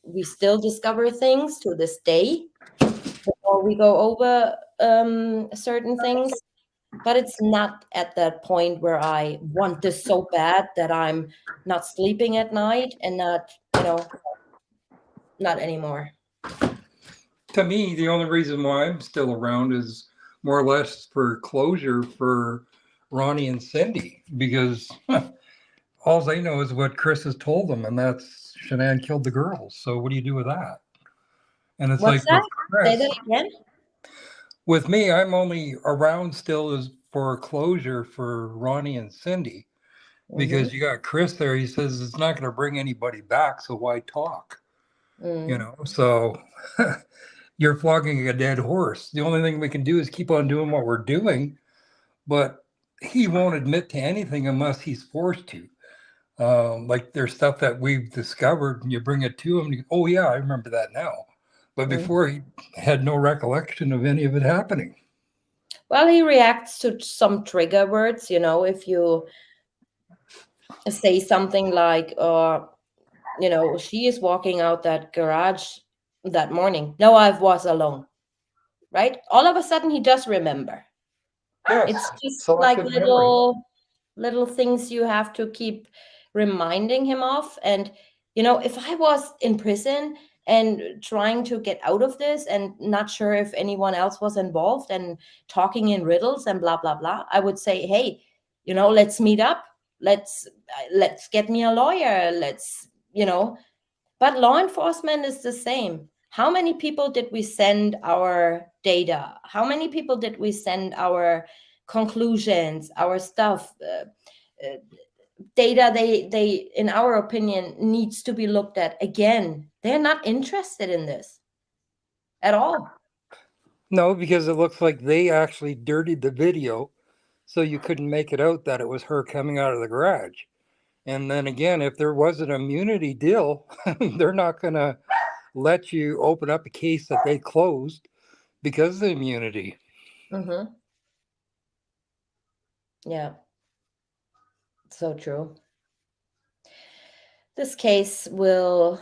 we still discover things to this day before we go over certain things. But it's not at that point where I want this so bad that I'm not sleeping at night and not, not anymore. To me, the only reason why I'm still around is more or less for closure for Ronnie and Cindy, because all they know is what Chris has told them, and that's Shanann killed the girls. So what do you do with that? And it's What's like that? with Say Chris, that again. with me, I'm only around still as for closure for Ronnie and Cindy, because you got Chris there. He says it's not going to bring anybody back, so why talk? So you're flogging a dead horse. The only thing we can do is keep on doing what we're doing, but he won't admit to anything unless he's forced to. Like there's stuff that we've discovered, and you bring it to him. And oh yeah, I remember that now. But before he had no recollection of any of it happening. Well, he reacts to some trigger words. If you say something like, she is walking out that garage that morning. No, I was alone. Right? All of a sudden, he does remember. It's Yes, just like selective memory. little things you have to keep reminding him of. And if I was in prison and trying to get out of this and not sure if anyone else was involved and talking in riddles and blah blah blah, I would say, hey, let's meet up, let's get me a lawyer, but law enforcement is the same. How many people did we send our data? How many people did we send our conclusions, our stuff? Data they in our opinion needs to be looked at again. They're not interested in this at all. No, because it looks like they actually dirtied the video so you couldn't make it out that it was her coming out of the garage. And then again, if there was an immunity deal, they're not going to let you open up a case that they closed because of the immunity. Yeah, so true. This case will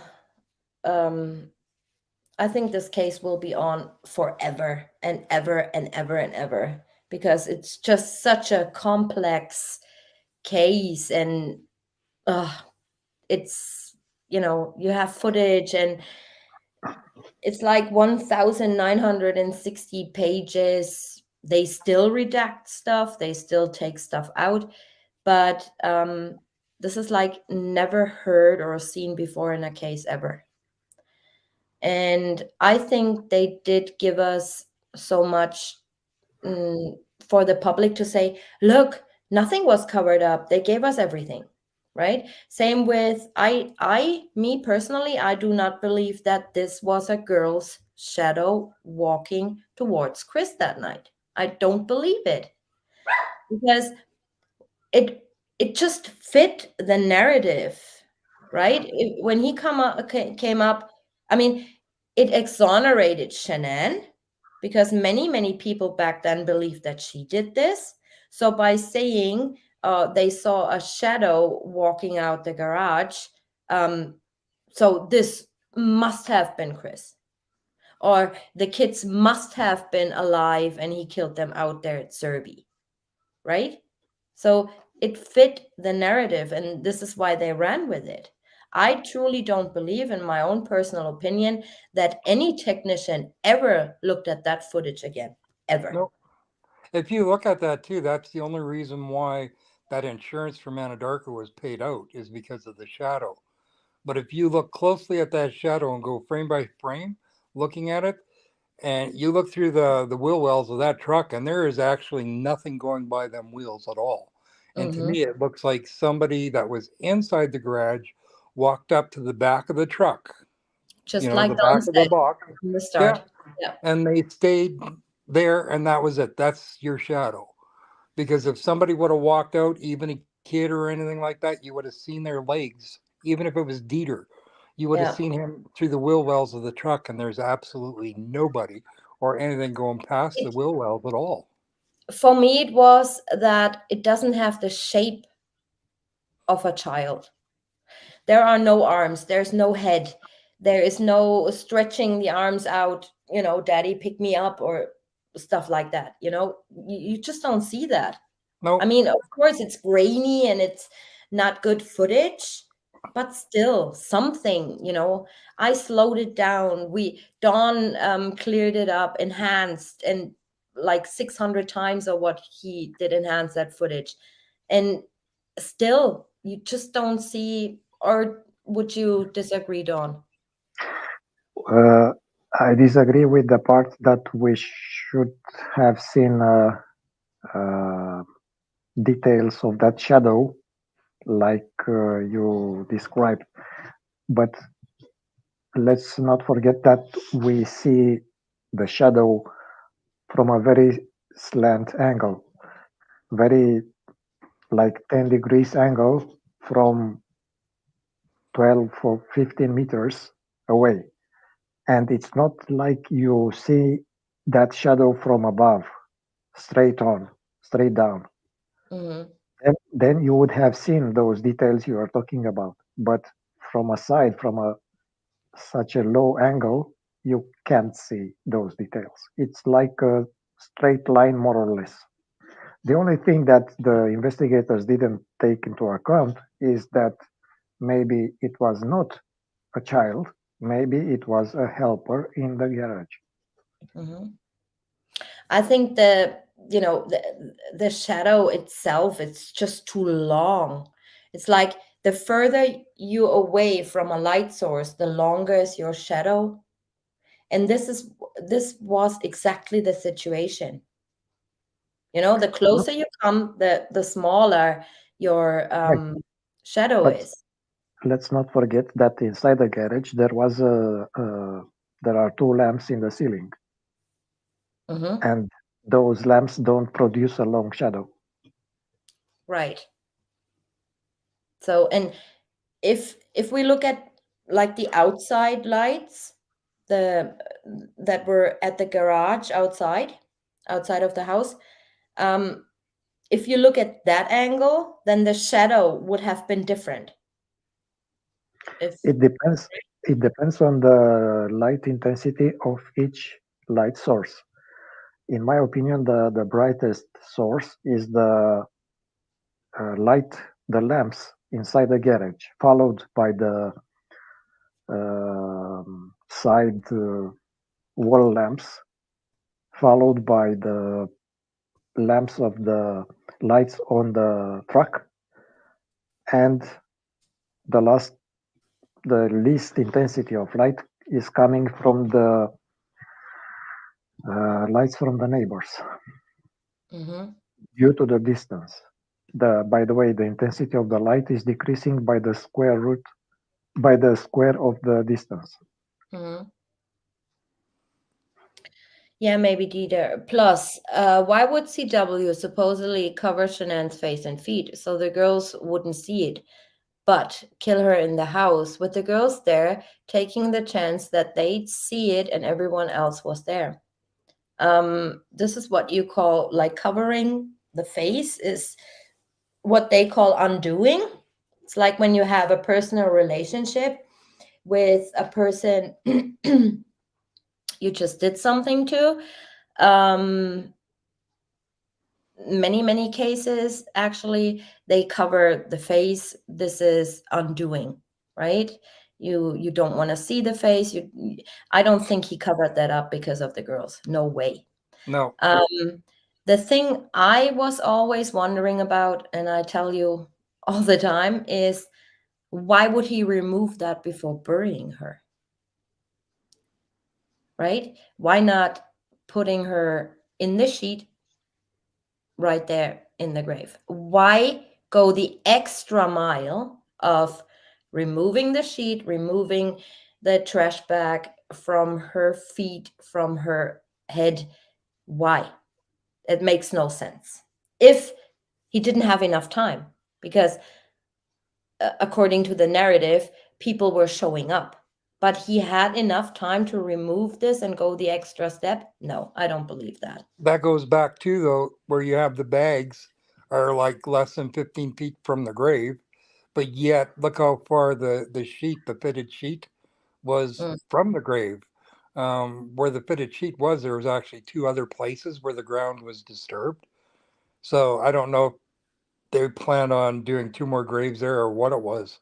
I think this case will be on forever and ever and ever and ever, because it's just such a complex case. And it's you have footage, and it's like 1960 pages. They still redact stuff, they still take stuff out, but this is like never heard or seen before in a case ever. And I think they did give us so much for the public to say, look, nothing was covered up. They gave us everything, right? Same with me personally, I do not believe that this was a girl's shadow walking towards Chris that night. I don't believe it, because it just fit the narrative, right? When he came up, I mean, it exonerated Shanann, because many people back then believed that she did this. So by saying they saw a shadow walking out the garage, so this must have been Chris, or the kids must have been alive and he killed them out there at Serby, right? So it fit the narrative, and this is why they ran with it. I truly don't believe, in my own personal opinion, that any technician ever looked at that footage again, ever. No. If you look at that too, that's the only reason why that insurance from Anadarko was paid out, is because of the shadow. But if you look closely at that shadow and go frame by frame, looking at it, and you look through the wheel wells of that truck, and there is actually nothing going by them wheels at all. And to me, it looks like somebody that was inside the garage walked up to the back of the truck, Just like the Don back of the said box. in the start. Yeah. And they stayed there, and that was it. That's your shadow. Because if somebody would have walked out, even a kid or anything like that, you would have seen their legs. Even if it was Dieter, you would have seen him through the wheel wells of the truck, and there's absolutely nobody or anything going past the wheel wells at all. For me, it was that it doesn't have the shape of a child. There are no arms, there's no head, There is no stretching the arms out, daddy, pick me up, or stuff like that. You just don't see that. No, I mean, of course, it's grainy and it's not good footage, but still something. I slowed it down. Don cleared it up, enhanced, and like 600 times or what he did enhance that footage, and still you just don't see. Or would you disagree, Don? Uh, I disagree with the part that we should have seen uh, details of that shadow, like you described. But let's not forget that we see the shadow from a very slant angle, very like 10 degrees angle from 12 or 15 meters away. And it's not like you see that shadow from above, straight on, straight down. Hmm. Then you would have seen those details you are talking about. But from a side, from such a low angle, you can't see those details. It's like a straight line, more or less. The only thing that the investigators didn't take into account is that maybe it was not a child, maybe it was a helper in the garage. Hmm. I think the shadow itself, it's just too long. It's like the further you away from a light source, the longer is your shadow. And this was exactly the situation. The closer you come, the smaller your Right. shadow But is. let's not forget that inside the garage there are two lamps in the ceiling, Hmm. and those lamps don't produce a long shadow. Right. So, and if we look at like the outside lights, the that were at the garage outside of the house, um if you look at that angle, then the shadow would have been different. If It depends. It depends on the light intensity of each light source. In my opinion, the brightest source is the light, the lamps inside the garage, followed by the side wall lamps, followed by the lamps of the lights on the truck, and the last, the least intensity of light is coming from the lights from the neighbors Mhm. due to the distance. By the way, the intensity of the light is decreasing by the square of the distance. Mhm. Yeah, maybe Dieter. Plus, why would CW supposedly cover Shanann's face and feet so the girls wouldn't see it, but kill her in the house with the girls there, taking the chance that they'd see it and everyone else was there? This is what you call like covering the face, is what they call undoing. It's like when you have a personal relationship with a person you just did something to. Um, many cases, actually, they cover the face. This is undoing, right? You don't want to see the face. I don't think he covered that up because of the girls. No way. no. The thing I was always wondering about, and I tell you all the time, is why would he remove that before burying her? Right? Why not putting her in the sheet right there in the grave? Why go the extra mile of removing the sheet, removing the trash bag from her feet, from her head? Why? It makes no sense. If he didn't have enough time, because according to the narrative, people were showing up. But he had enough time to remove this and go the extra step? No, I don't believe that. That goes back to, though, where you have the bags are like less than 15 feet from the grave, but yet look how far the sheet, the fitted sheet, was Mm. from the grave. Where the fitted sheet was, there was actually 2 other places where the ground was disturbed. So I don't know if they planned on doing 2 more graves there or what it was.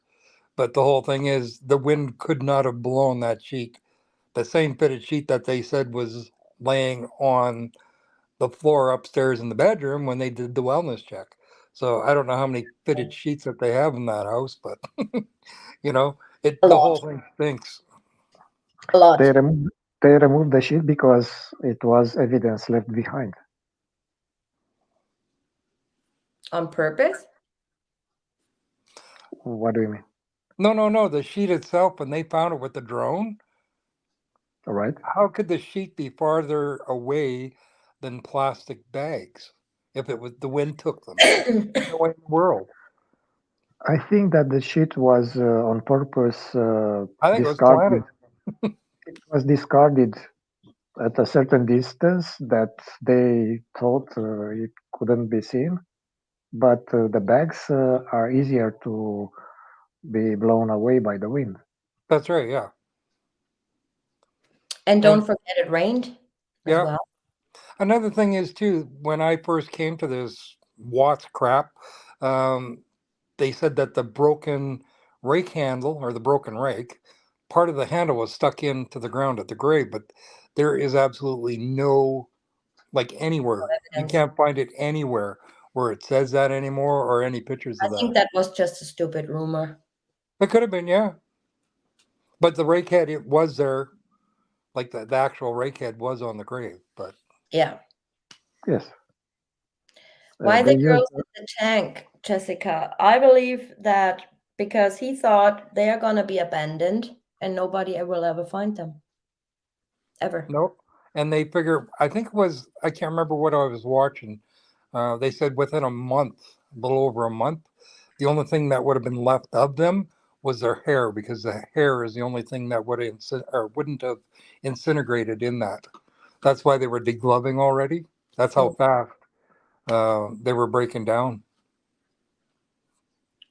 But the whole thing is the wind could not have blown that sheet. The same fitted sheet that they said was laying on the floor upstairs in the bedroom when they did the wellness check. So I don't know how many fitted sheets that they have in that house, but you know, A the lot. whole thing stinks. A lot. They removed the sheet because it was evidence left behind. On purpose? What do you mean? No. The sheet itself, when they found it with the drone, All right. how could the sheet be farther away than plastic bags if it was the wind took them? No way in the world. I think that the sheet was on purpose I think it was discarded. planted. It was discarded at a certain distance that they thought it couldn't be seen. But the bags are easier to be blown away by the wind. That's right, yeah. And don't And forget it rained as yeah, well. another thing is too, when I first came to this Watts crap, they said that the broken rake handle or the broken rake, part of the handle was stuck into the ground at the grave, but there is absolutely no, like anywhere. You Evidence. can't find it anywhere where it says that anymore or any pictures I of think that. that was just a stupid rumor. It could have been, yeah. But the rake head, it was there, like the actual rake head was on the grave, but Yeah. Yes. Why They the used girls in the tank, Jessica? I believe that because he thought they are gonna be abandoned and nobody will ever find them. Ever. nope. And they figure, I think it was, I can't remember what I was watching. They said within a month, a little over a month, the only thing that would have been left of them was their hair, because the hair is the only thing that would or wouldn't have incinerated in that. That's why they were degloving already. That's how Mm. fast they were breaking down.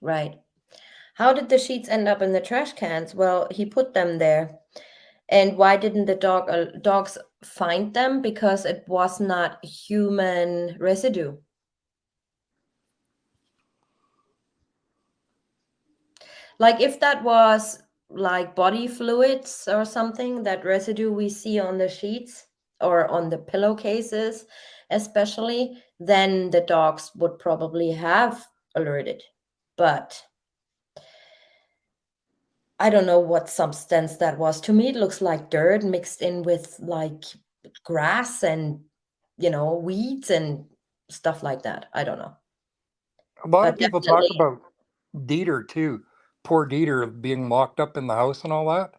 Right. How did the sheets end up in the trash cans? Well, he put them there. And why didn't the dogs find them? Because it was not human residue. Like if that was like body fluids or something, that residue we see on the sheets or on the pillowcases, especially, then the dogs would probably have alerted. But I don't know what substance that was. To me, it looks like dirt mixed in with like grass and, weeds and stuff like that. I don't know. A lot But of people talk definitely, about Dieter too. Poor Dieter being locked up in the house and all that.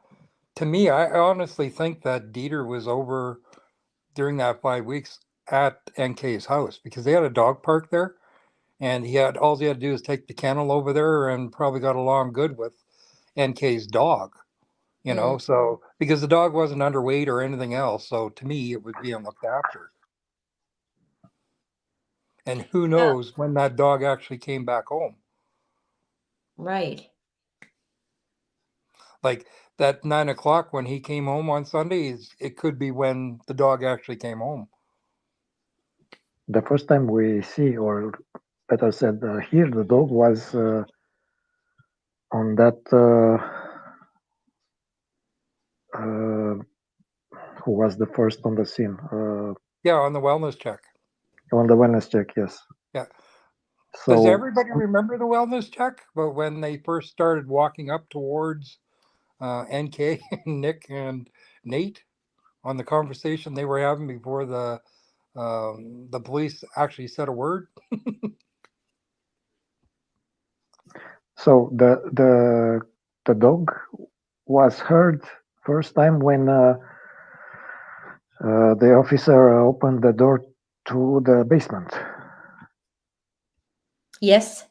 To me, I honestly think that Dieter was over during that 5 weeks at NK's house because they had a dog park there, and all he had to do is take the kennel over there and probably got along good with NK's dog. So because the dog wasn't underweight or anything else, so to me it was being looked after. And who yeah, knows when that dog actually came back home? right. Like that 9 o'clock when he came home on Sundays, it could be when the dog actually came home. the first time we see, or better said, hear the dog was on that. Who was the first on the scene? Yeah, on the wellness check. On the wellness check, yes. Yeah. Does So everybody remember the wellness check? But when they first started walking up towards NK, Nick, and Nate on the conversation they were having before the police actually said a word. so the dog was heard first time when the officer opened the door to the basement. Yes.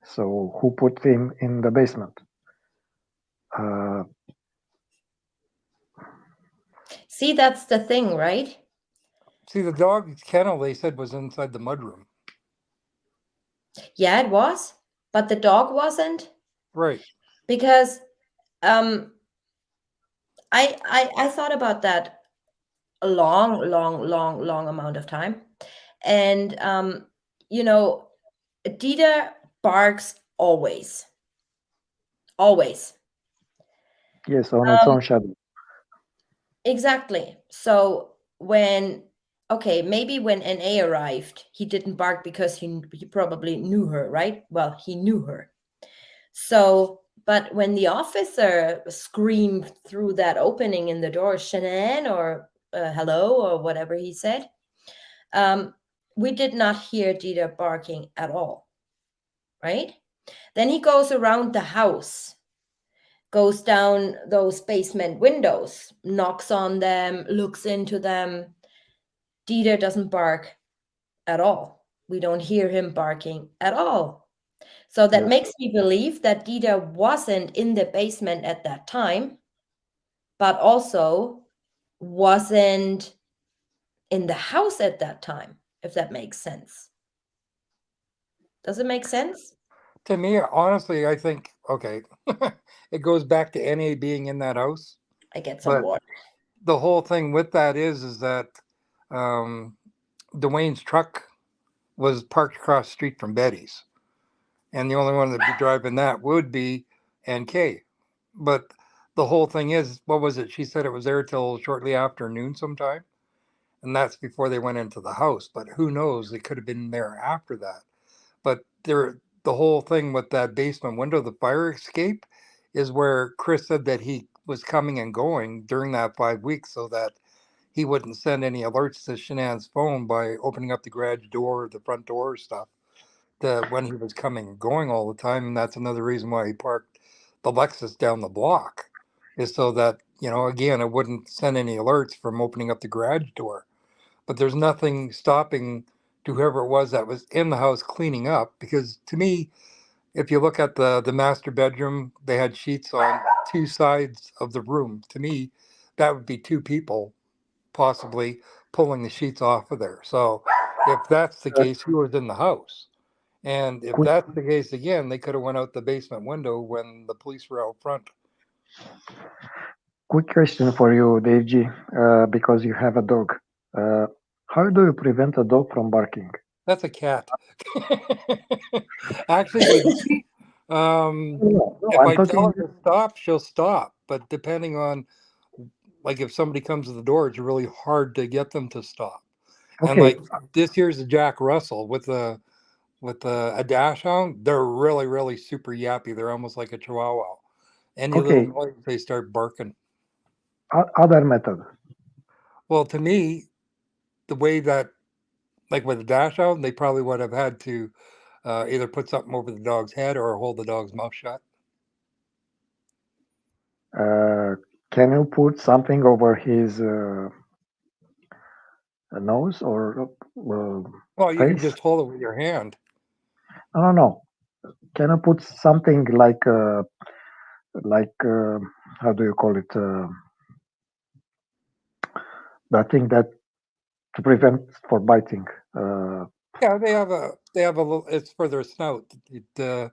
So who put him in the basement? See, that's the thing, right? See, the dog's kennel they said was inside the mudroom. Yeah, it was, but the dog wasn't Right. because Um, I thought about that a long amount of time, and you know, Dieter barks always, always. Yes, on its Um, own shadow. exactly. So when okay, maybe when NA arrived, he didn't bark because he probably knew her, right? Well, he knew her. So, but when the officer screamed through that opening in the door, Shanann or hello or whatever he said, um, we did not hear Dieter barking at all, right? Then he goes around the house, goes down those basement windows, knocks on them, looks into them. Dieter doesn't bark at all. We don't hear him barking at all. So that Yes. makes me believe that Dieter wasn't in the basement at that time, but also wasn't in the house at that time, if that makes sense. Does it make sense? To me, honestly, I think, okay, it goes back to NA being in that house. I get some But water. the whole thing with that is that um, Dwayne's truck was parked across the street from Betty's. And the only one that'd be driving that would be NK. But the whole thing is, what was it? She said it was there till shortly after noon sometime. And that's before they went into the house. But who knows? It could have been there after that. But the whole thing with that basement window, the fire escape, is where Chris said that he was coming and going during that 5 weeks so that he wouldn't send any alerts to Shanann's phone by opening up the garage door or the front door or stuff when he was coming and going all the time. And that's another reason why he parked the Lexus down the block, is so that, again, it wouldn't send any alerts from opening up the garage door. But there's nothing stopping to whoever it was that was in the house cleaning up, because to me, if you look at the master bedroom, they had sheets on two sides of the room. To me, that would be two people possibly pulling the sheets off of there. So if that's the Uh, case, who was in the house? And if quick, that's the case again, they could have went out the basement window when the police were out front. quick question for you, Dave G. Because you have a dog. Uh, how do you prevent a dog from barking? That's a cat. Actually, with me, No, if I'm I tell talking. her to stop, she'll stop. But depending on, like, if somebody comes to the door, it's really hard to get them to stop. And Okay, like this here's a Jack Russell with a dash hound. They're really, really super yappy. They're almost like a Chihuahua. Any little okay. noise, they start barking. Other method. Well, to me, the way that, like with a dash hound, they probably would have had to either put something over the dog's head or hold the dog's mouth shut. Uh, can you put something over his nose or Well, you can face? just hold it with your hand. No, no, no. Can you put something like how do you call it? That thing that to prevent for biting. Yeah, they have a little. It's for their snout. A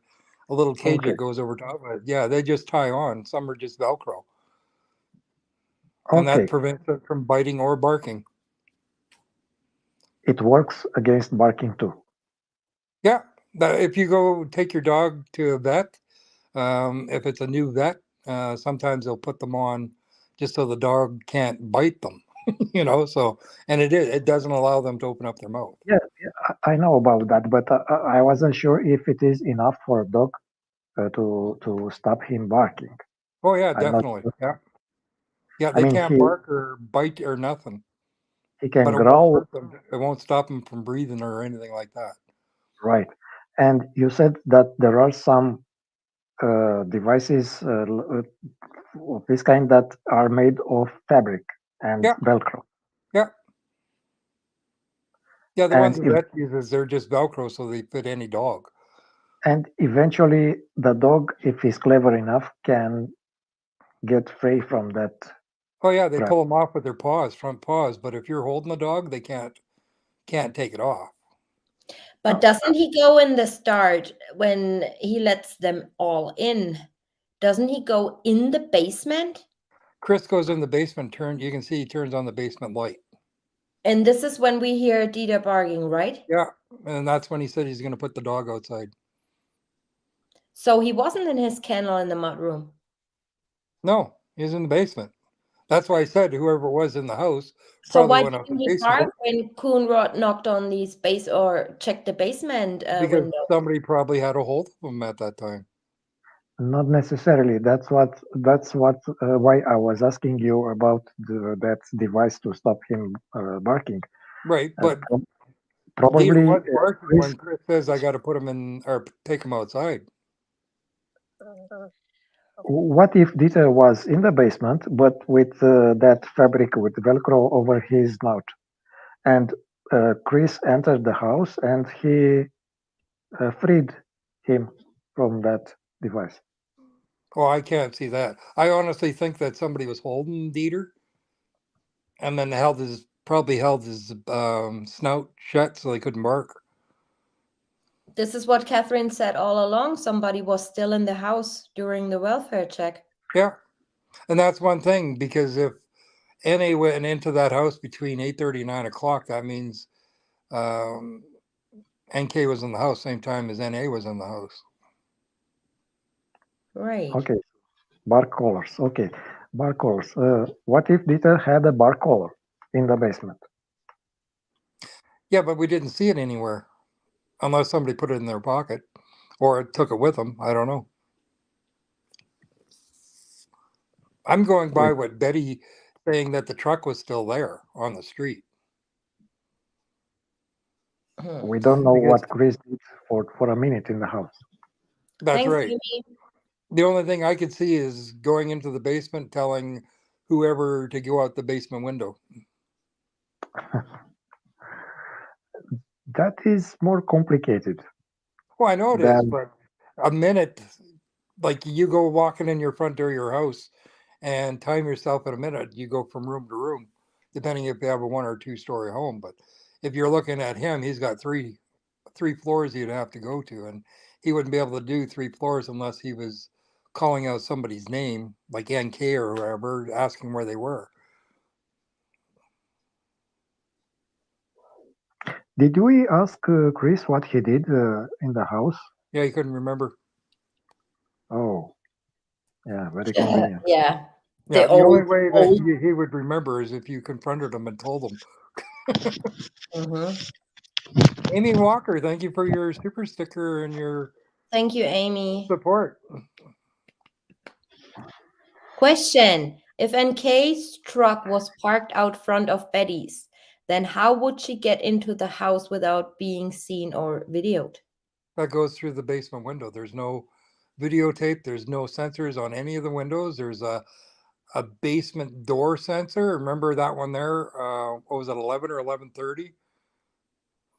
little cage Okay, that goes over top of it. Yeah, they just tie on. Some are just Velcro, and that okay. prevents it from biting or barking. It works against barking too. Yeah, if you go take your dog to a vet, if it's a new vet, sometimes they'll put them on just so the dog can't bite them. So, and it doesn't allow them to open up their mouth. Yeah, yeah, I know about that, but I wasn't sure if it is enough for a dog to stop him barking. Oh yeah, I'm not definitely. sure. Yeah, I they mean, can't bark or bite or nothing, he but can it won't growl, hurt them. It won't stop them from breathing or anything like that. right? And you said that there are some devices of this kind that are made of fabric and Yeah, Velcro. yeah, yeah. The ones And the vet uses, they're just Velcro, so they fit any dog. and eventually the dog, if he's clever enough, can get free from that Oh yeah, they trap. pull them off with their paws, front paws. But if you're holding the dog, they can't take it off. But Oh, doesn't he go in the start when he lets them all in? doesn't he go in the basement? Chris goes in the basement, you can see he turns on the basement light. And this is when we hear Dieter barking, right? Yeah, and that's when he said he's going to put the dog outside. So he wasn't in his kennel in the mudroom. No, he's in the basement. That's why I said whoever was in the house So probably why went out the didn't he basement bark when Coonrod knocked on the space or checked the basement because window? somebody probably had a hold of him at that time. Not necessarily. That's what why I was asking you about that device to stop him barking. Right, but Probably Dieter was barking Chris, when Chris says I got to put him in or take him outside. what if Dieter was in the basement, but with that fabric with Velcro over his snout, and Chris entered the house and he freed him from that device? Oh, I can't see that. I honestly think that somebody was holding Dieter and then probably held his snout shut so he couldn't bark. This is what Catherine said all along. Somebody was still in the house during the welfare check. Yeah, and that's one thing, because if NA went into that house between 8:30 and 9 o'clock, that means NK was in the house same time as NA was in the house. Right. Okay, bar collars. Okay, bar collars. What if Dieter had a bar collar in the basement? Yeah, but we didn't see it anywhere unless somebody put it in their pocket or took it with them. I don't know. I'm going by what Betty saying that the truck was still there on the street. We don't know Because- what Chris did for a minute in the house. That's Thanks, right. Amy. The only thing I could see is going into the basement, telling whoever to go out the basement window. That is more complicated. Well, I know it is, Then- but a minute, like you go walking in your front door of your house and time yourself in a minute, you go from room to room, depending if you have a 1 or 2 story home. But if you're looking at him, he's got three floors he'd have to go to, and he wouldn't be able to do 3 floors unless he was calling out somebody's name, like NK or whoever, asking where they were. Did we ask Chris what he did in the house? Yeah, he couldn't remember. Oh, yeah, very convenient. Yeah. Yeah, the old- only way that old- he would remember is if you confronted him and told him. Mhm. Amy Walker, thank you for your super sticker and your Thank you, Amy. support. Question. If NK's truck was parked out front of Betty's, then how would she get into the house without being seen or videoed? That goes through the basement window. There's no videotape. There's no sensors on any of the windows. There's a basement door sensor. Remember that one there? What was it, 11 or 11:30?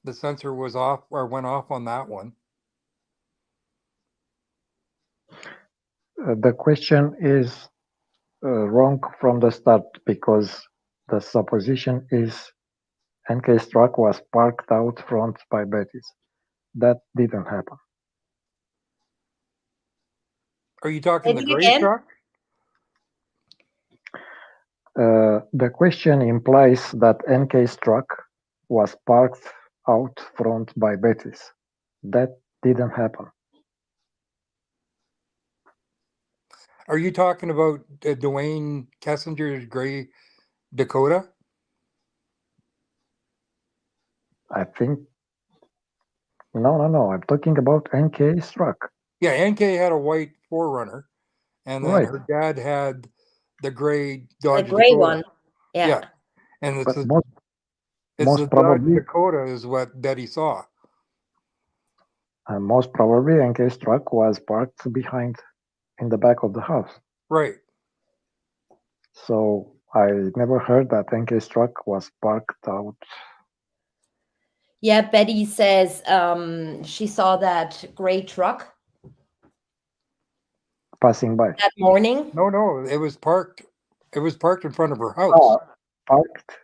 The sensor was off or went off on that one. The question is wrong from the start because the supposition is NK's truck was parked out front by Betty's. That didn't happen. Are you talking the Say it gray again? truck? The question implies that NK's truck was parked out front by Betty's. That didn't happen. Are you talking about Dwayne Kessinger's gray Dakota? I think. No. I'm talking about NK's truck. Yeah, NK had a white 4Runner, and then Right. her dad had the gray Dodge The gray Dakota. one. Yeah. Yeah. And it's But the most Dodge probably- Dakota is what Betty saw. most probably NK's truck was parked behind in the back of the house. Right. So I never heard that NK's truck was parked out. Yeah, Betty says she saw that gray truck Passing by. that morning. No, it was parked. It was parked in front of her house. Oh, parked.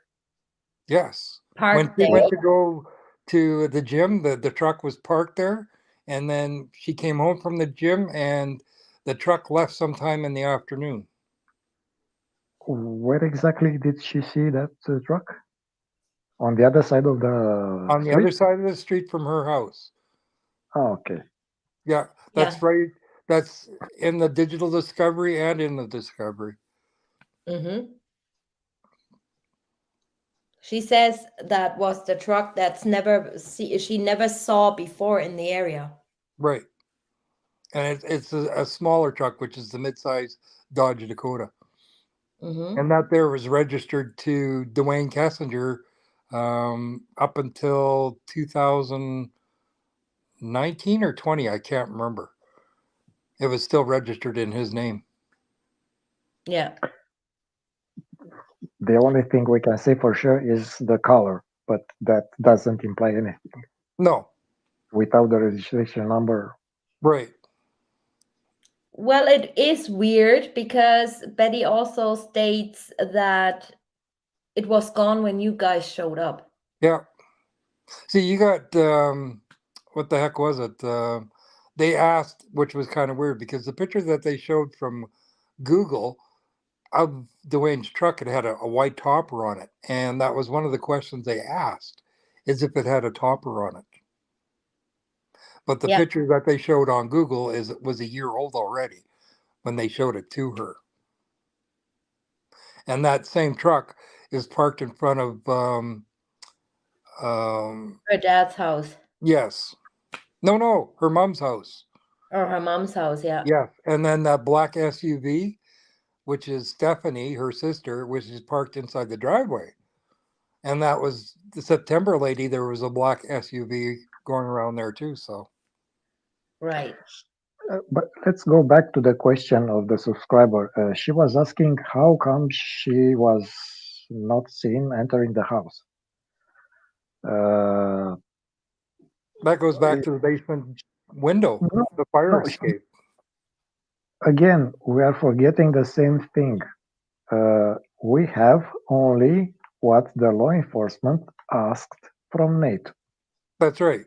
Yes. When Parked she there. went to go to the gym, the truck was parked there. And then she came home from the gym and The truck left sometime in the afternoon. Where exactly did she see that truck? On the other side of the On the street? other side of the street from her house. Oh, okay. Yeah, that's Yeah. right. That's in the digital discovery and in the discovery. Mm-hmm. She says that was the truck she never saw before in the area. Right. And it's a smaller truck, which is the midsize Dodge Dakota. Mm-hmm. And that there was registered to Dwayne Kessinger up until 2019 or 20. I can't remember. It was still registered in his name. Yeah. The only thing we can say for sure is the color, but that doesn't imply anything. No. Without the registration number. Right. Well, it is weird because Betty also states that it was gone when you guys showed up. Yeah. See, you got what the heck was it? They asked, which was kind of weird because the picture that they showed from Google of Dwayne's truck, it had a white topper on it, and that was one of the questions they asked, is if it had a topper on it. But the Yeah. picture that they showed on Google was a year old already when they showed it to her. And that same truck is parked in front of Her dad's house yes. No, her mom's house. or her mom's house. Yeah. Yeah. And then that black SUV, which is Stephanie, her sister, which is parked inside the driveway. And that was the September lady. There was a black SUV going around there too. So, Right. But let's go back to the question of the subscriber. She was asking how come she was not seen entering the house. that goes back to the basement window, No, the fire no, escape. again, we are forgetting the same thing. We have only what the law enforcement asked from Nate. That's right.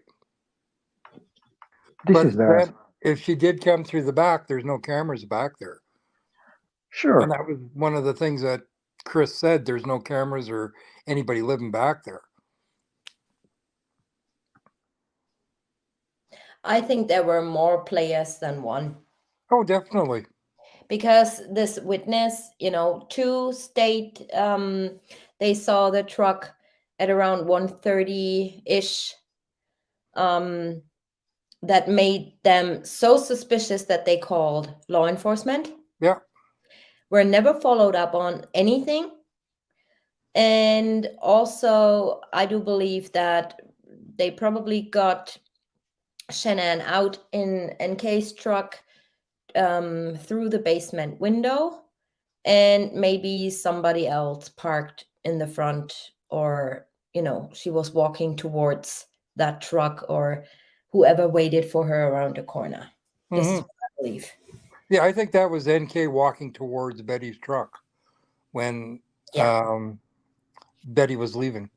This But is the then, answer. if she did come through the back, there's no cameras back there. Sure. And that was one of the things that Chris said. There's no cameras or anybody living back there. I think there were more players than one. Oh, definitely. Because this witness, two state they saw the truck at around 1:30-ish. That made them so suspicious that they called law enforcement. Yeah. Were never followed up on anything. And also, I do believe that they probably got Shanann out in NK's truck through the basement window, and maybe somebody else parked in the front, or she was walking towards that truck, or whoever waited for her around the corner. This is what I believe. Yeah, I think that was NK walking towards Betty's truck when Betty was leaving.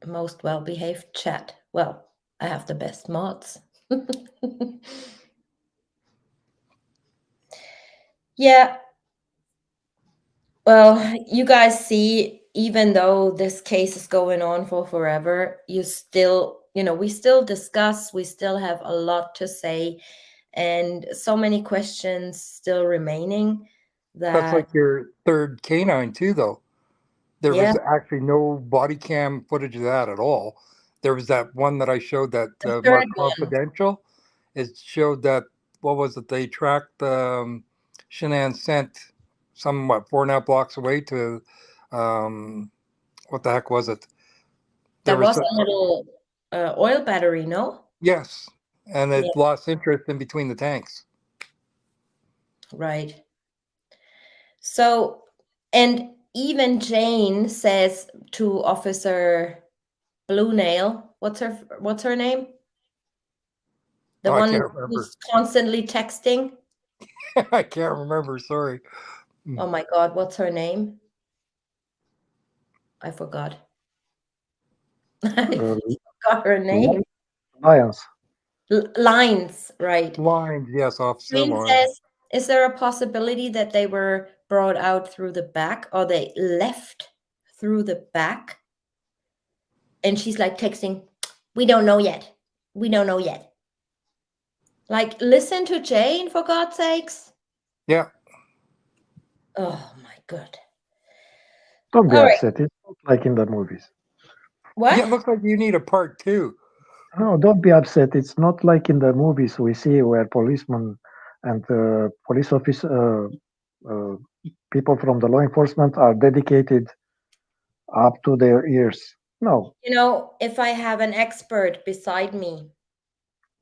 Most well-behaved chat. Well, I have the best mods. Yeah. Well, you guys see, even though this case is going on for forever, we still discuss, we still have a lot to say, and so many questions still remaining That's that, like your third canine too, though. There was actually no body cam footage of that at all. There was that one that I showed that the third Mark one. Confidential. It showed that, what was it? They tracked Shanann sent somewhat 4.5 blocks away to what the heck was it? There was a little oil battery, no? Yes, and it Yeah. lost interest in between the tanks. Right. So, and even Jane says to Officer Blue Nail, what's her name? The I one can't remember. who's constantly texting. I can't remember. Sorry. Oh my God, what's her name? I forgot. I forgot her name. Lions. Lines, right? Lines, yes, officer Jane lines. says, is there a possibility that they were brought out through the back or they left through the back? And she's like texting, we don't know yet. We don't know yet. Like, listen to Jane, for God's sakes. Yeah. Oh, my God. Don't be All right. upset. It's not like in the movies. What? Yeah, it looks like you need a part 2. No, don't be upset. It's not like in the movies we see where policemen and police officer, people from the law enforcement are dedicated up to their ears. No, You know, if I have an expert beside me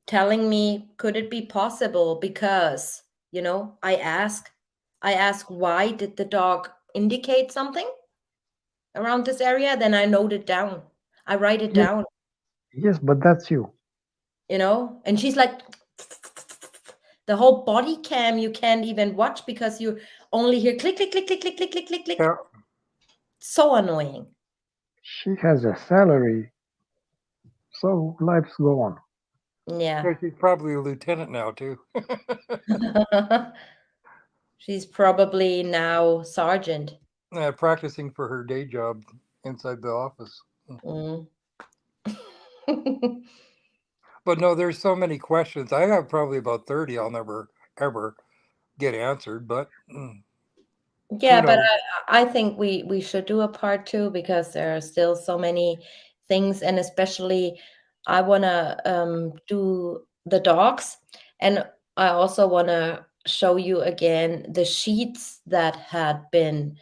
telling me, could it be possible? Because, I ask, why did the dog indicate something around this area? Then I note it down. I write it yes, down, yes, but that's you. and she's like, the whole body cam you can't even watch because you only hear click, click, click, click, click, click, click, click, click. Yeah. So annoying. She has a salary, so life's go on. Yeah. Yeah, she's probably a lieutenant now too. She's probably now sergeant. Practicing for her day job inside the office. Mm. But no, there's so many questions. I have probably about 30 I'll never ever get answered, but who Yeah, but knows? I think we should do a part 2 because there are still so many things, and especially I wanna do the dogs, and I also wanna show you again the sheets that had been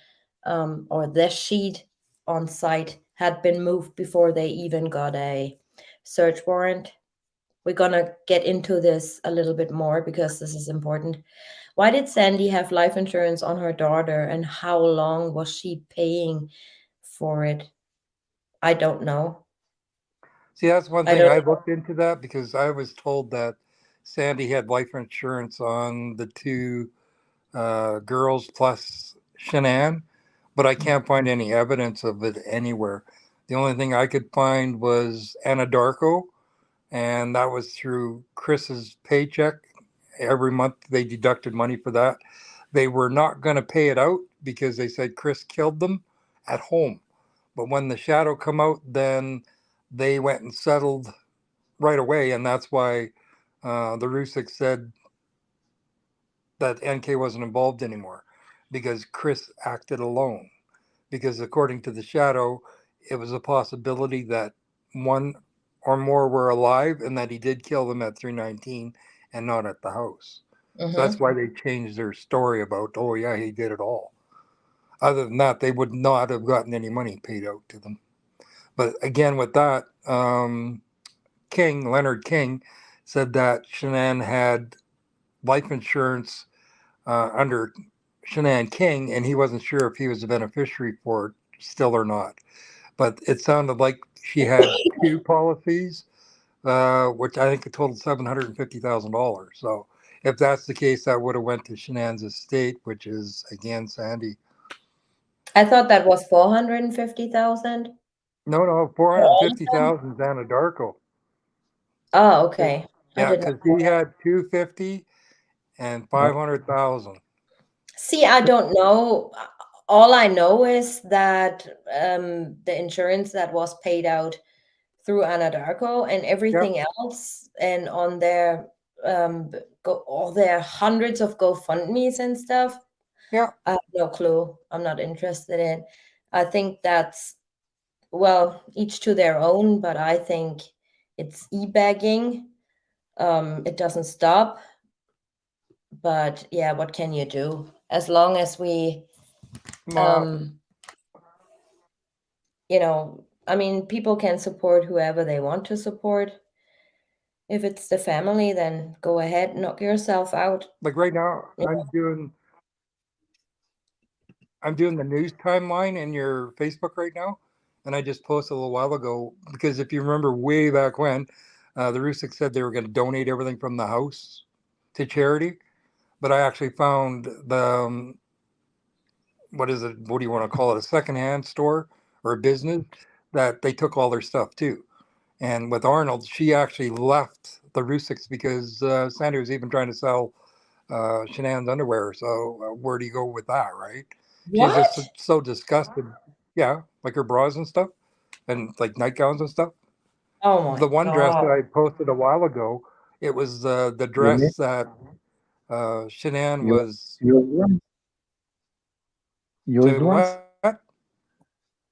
or the sheet on site had been moved before they even got a search warrant. We're gonna get into this a little bit more because this is important. Why did Sandy have life insurance on her daughter, and how long was she paying for it? I don't know. See, that's one I thing don't I know. looked into that because I was told that Sandy had life insurance on the 2 girls plus Shanann, but I can't find any evidence of it anywhere. The only thing I could find was Anadarko, and that was through Chris's paycheck. Every month they deducted money for that. They were not going to pay it out because they said Chris killed them at home. But when the shadow come out, then they went and settled right away, and that's why the Rusick said that NK wasn't involved anymore because Chris acted alone. Because according to the shadow, it was a possibility that one or more were alive and that he did kill them at 319 and not at the house. So that's Mm-hmm. why they changed their story about, oh, yeah, he did it all. Other than that, they would not have gotten any money paid out to them. But again, with that, Leonard King, said that Shanann had life insurance under Shanann King, and he wasn't sure if he was a beneficiary for it still or not. But it sounded like she had 2 policies, which I think totaled $750,000. So if that's the case, that would have went to Shanann's estate, which is again Sandy. I thought that was 450,000. No, 450,000 is Anadarko. Oh, okay. I Yeah, did not because know he that. had 250 and But 500,000. See, I don't know. All I know is that the insurance that was paid out through Anadarko and Yep, everything else, and on their all their hundreds of GoFundMe's and stuff. yeah. I have no clue. I'm not interested in. I think that's, well, each to their own, but I think it's e-bagging. It doesn't stop, but yeah, what can you do? As long as we, Ma, um, I mean, people can support whoever they want to support. If it's the family, then go ahead, knock yourself out. like right now, Yeah. I'm doing the news timeline in your Facebook right now, and I just posted a little while ago because if you remember way back when, the Rusick said they were going to donate everything from the house to charity, but I actually found the what is it? What do you want to call it? A secondhand store or a business that they took all their stuff too. And with Arnold, she actually left the Rusiks because Sandy was even trying to sell Shanann's underwear. So where do you go with that, right? She's just What? so disgusted. Yeah, like her bras and stuff, and like nightgowns and stuff. Oh The my one dress that God. I posted a while ago, it was the You mean dress that Shanann you was. used ones? Say Used ones? what?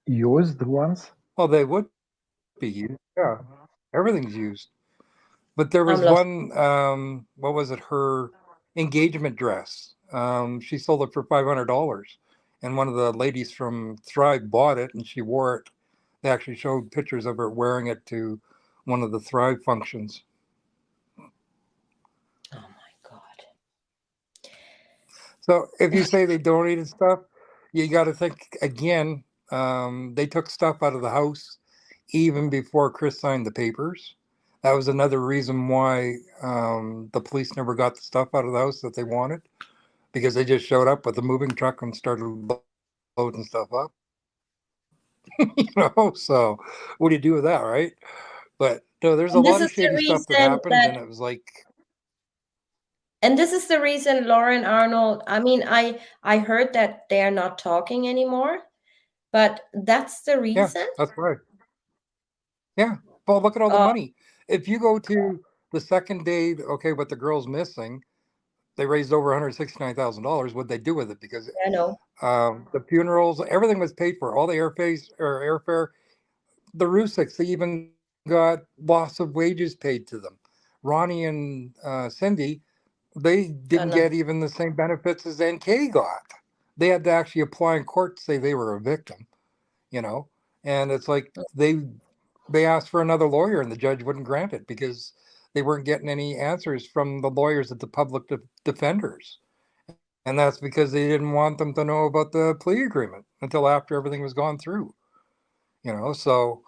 Used ones? Well, they would be used. Yeah, everything's used. But there I'm was lost. one, what was it? Her engagement dress. She sold it for $500, and one of the ladies from Thrive bought it, and she wore it. They actually showed pictures of her wearing it to one of the Thrive functions. Oh my God. So if you say they donated stuff, you got to think again. They took stuff out of the house even before Chris signed the papers. That was another reason why the police never got the stuff out of the house that they wanted, because they just showed up with a moving truck and started loading stuff up. So what do you do with that, right? But no, there's a And this lot is of the shady stuff that reason happened, that and it was like, And this is the reason Lauren Arnold, I mean, I heard that they're not talking anymore, but that's the yeah, reason. that's right. Yeah. Well, look at all the Oh, money. If you go to the second day, okay, with the girls missing, they raised over $169,000. What'd they do with it? Because I know. the funerals, everything was paid for. All the airfare. The Rusiks, they even got loss of wages paid to them. Ronnie and Cindy, they Got didn't get nothing. even the same benefits as NK got. They had to actually apply in court to say they were a victim, you know. And it's like they asked for another lawyer, and the judge wouldn't grant it because they weren't getting any answers from the lawyers at the public defenders. And that's because they didn't want them to know about the plea agreement until after everything was gone through. So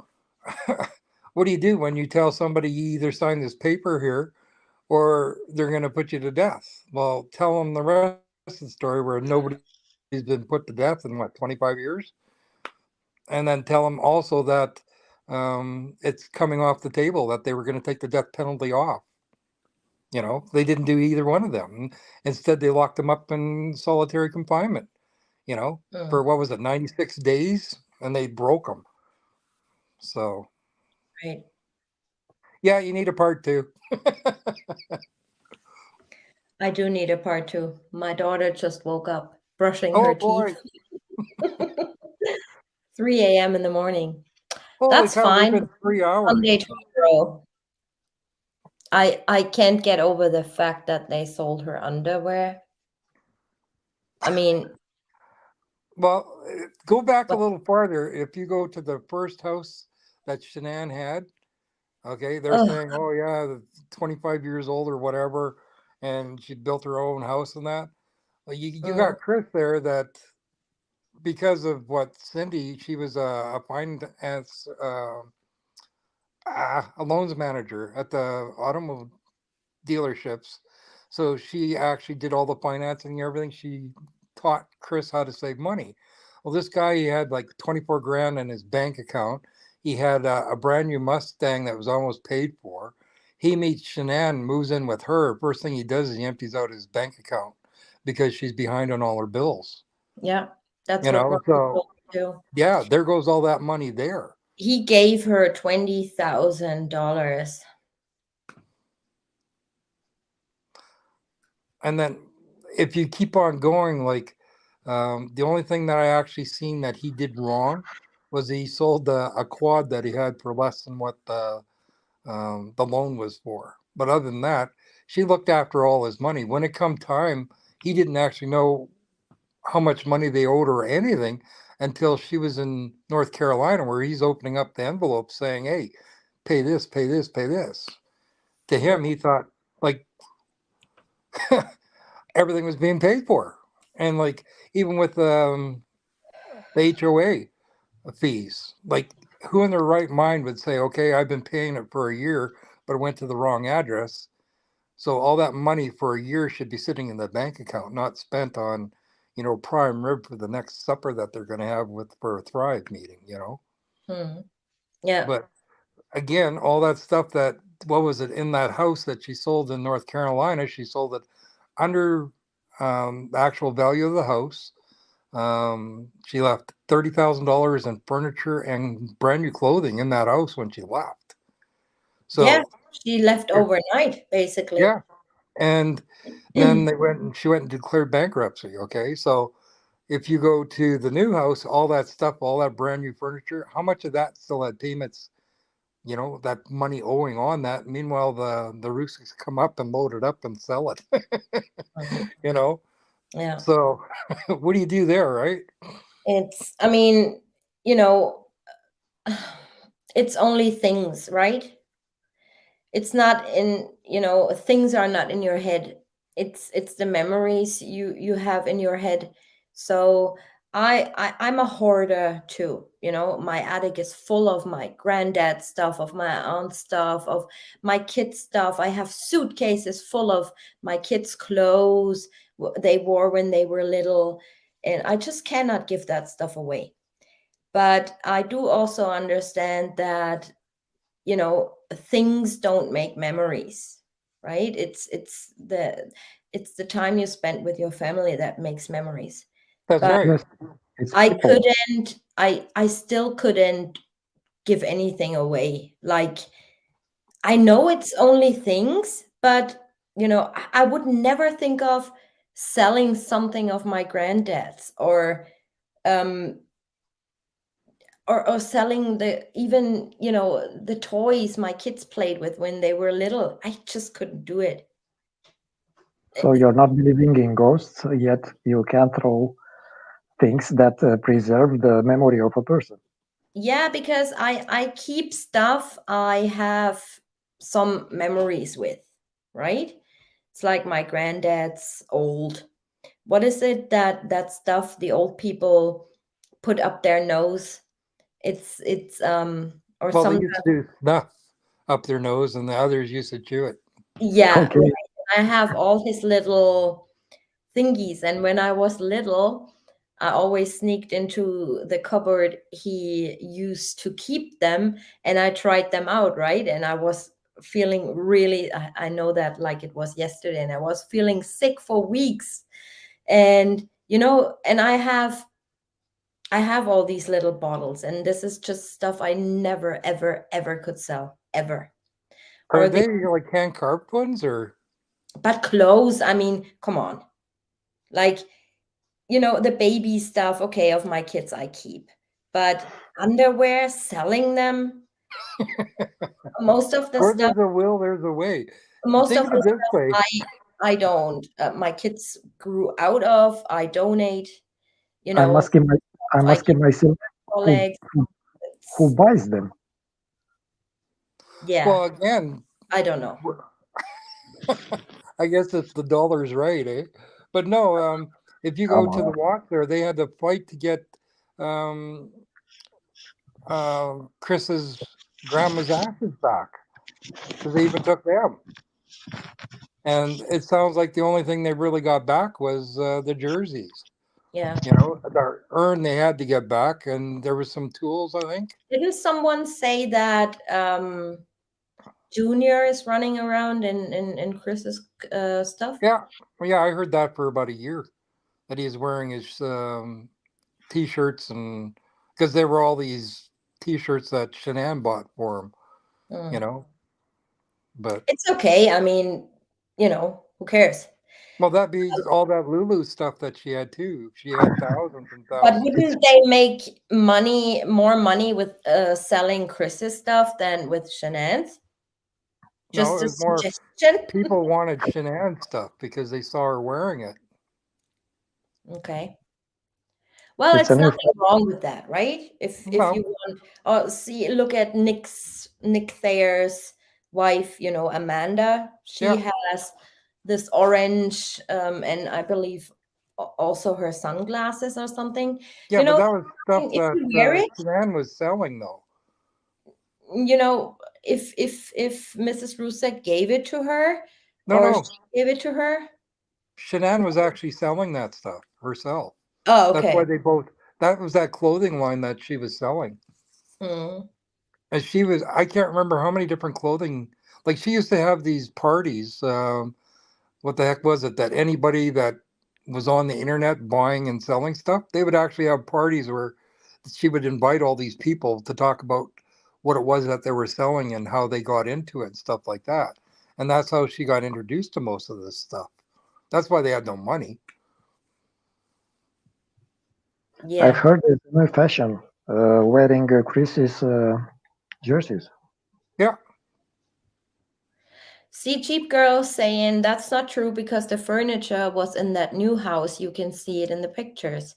what do you do when you tell somebody you either sign this paper here or they're going to put you to death? Well, tell them the rest of the story where nobody's been put to death in what, 25 years? And then tell them also that it's coming off the table that they were going to take the death penalty off. They didn't do either one of them. Instead, they locked them up in solitary confinement, for what was it, 96 days? And they broke them. So, Right. yeah, you need a part two. I do need a part two. My daughter just woke up brushing her Oh, boy. teeth. 3 a.m. in the morning. Holy That's cow, there's fine. been 3 hours. Sunday tomorrow. I can't get over the fact that they sold her underwear. I mean, Well, go back a what? little farther. If you go to the first house that Shanann had, okay, they're Ugh, saying, oh, yeah, 25 years old or whatever, and she built her own house and that. Well, you got Chris there that because of what Cindy, she was a finance, a loans manager at the automobile dealerships. So she actually did all the financing and everything. She taught Chris how to save money. Well, this guy, he had like 24 grand in his bank account. He had a brand new Mustang that was almost paid for. He meets Shanann, moves in with her. First thing he does is he empties out his bank account because she's behind on all her bills. yeah, that's what Ronnie So told me too. yeah, there goes all that money there. He gave her $20,000. And then if you keep on going, like the only thing that I actually seen that he did wrong was he sold a quad that he had for less than what the loan was for. But other than that, she looked after all his money. When it come time, he didn't actually know how much money they owed or anything until she was in North Carolina, where he's opening up the envelope saying, "Hey, pay this, pay this, pay this." To him, he thought like everything was being paid for, and like even with the HOA fees, like who in their right mind would say, "Okay, I've been paying it for a year, but it went to the wrong address." So all that money for a year should be sitting in the bank account, not spent on, prime rib for the next supper that they're going to have for a Thrive meeting. Yeah. But again, all that stuff that what was it, in that house that she sold in North Carolina, she sold it under the actual value of the house. She left $30,000 in furniture and brand new clothing in that house when she left. Yeah, So she left overnight, basically. yeah, and then she went and declared bankruptcy. Okay, so if you go to the new house, all that stuff, all that brand new furniture, how much of that still had payments? You know, that money owing on that. Meanwhile, the Russians come up and load it up and sell it. You know, Yeah. so what do you do there, right? It's, I mean, you know, it's only things, right? It's not in, things are not in your head. It's the memories you have in your head. So I'm a hoarder too. My attic is full of my granddad's stuff, of my aunt's stuff, of my kids' stuff. I have suitcases full of my kids' clothes they wore when they were little, and I just cannot give that stuff away. But I do also understand that things don't make memories, right? It's the time you spent with your family that makes memories. That's But right. Yes, it's I people. couldn't, I still couldn't give anything away. Like, I know it's only things, but I would never think of selling something of my granddad's, um or selling the toys my kids played with when they were little. I just couldn't do it. So you're not believing in ghosts, yet you can throw things that preserve the memory of a person. Yeah, because I keep stuff I have some memories with, right? It's like my granddad's old, what is it, that stuff the old people put up their nose? It's or Well, they some, used to do snuff up their nose, and the others used to chew it. yeah, Okay, right. I have all his little thingies, and when I was little, I always sneaked into the cupboard he used to keep them, and I tried them out, right? And I was feeling really, I know that like it was yesterday, and I was feeling sick for weeks. And and I have all these little bottles, and this is just stuff I never ever ever could sell, ever. Are Or they like hand carved ones, or but clothes, I mean, come on. Like, the baby stuff, okay, of my kids I keep. But underwear, selling them, most of the where stuff, there's a will, there's a way? most Think of of the it this stuff way. I don't. My kids grew out of. I donate. I'm asking my, I'm I give asking myself who, colleagues. who buys them. Yeah, Well, again, I don't know. I guess if the dollar's right, eh? But no, if you go Come to the on, walk there, they had to fight to get um, Chris's grandma's ashes back because they even took them. And it sounds like the only thing they really got back was the jerseys. Yeah. You know, the urn they had to get back, and there was some tools, I think. Didn't someone say that Junior is running around in Chris's stuff? Yeah, well, yeah, I heard that for about a year that he's wearing his t-shirts, and because there were all these t-shirts that Shanann bought for him, you Mm. know. But It's okay. I mean, who cares? well, that be all that Lulu stuff that she had too. She had thousands and But thousands. wouldn't they make more money with selling Chris's stuff than with Shanann's? No, Just it a was more suggestion. people wanted Shanann stuff because they saw her wearing it. Okay. Well, it's a it's new. nothing wrong with that, right? If you No, want, look at Nick Thayer's wife, Amanda. She yeah, has this orange, and I believe also her sunglasses or something. yeah, but that was stuff If that you wear it, Shanann was selling, though. if Mrs. Ruseck gave it to her No, or no, she gave it to her. Shanann was actually selling that stuff herself. Oh, That's why okay. they both. That was that clothing line that she was selling. Mm. And she was, I can't remember how many different clothing Like she used to have these parties. What the heck was it? That anybody that was on the internet buying and selling stuff, they would actually have parties where she would invite all these people to talk about what it was that they were selling and how they got into it and stuff like that. And that's how she got introduced to most of this stuff. That's why they had no money. Yeah. I've heard it's a new fashion, wearing Chris's jerseys. Yeah. See, cheap girl saying that's not true because the furniture was in that new house. You can see it in the pictures.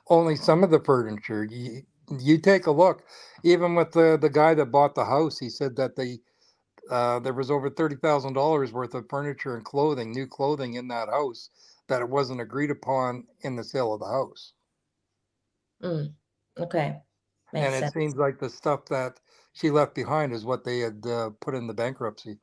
Only some of the furniture. You take a look. Even with the guy that bought the house, he said that there was over $30,000 worth of furniture and clothing, new clothing in that house, that it wasn't agreed upon in the sale of the house. Okay. Makes And it sense. seems like the stuff that she left behind is what they had put in the bankruptcy.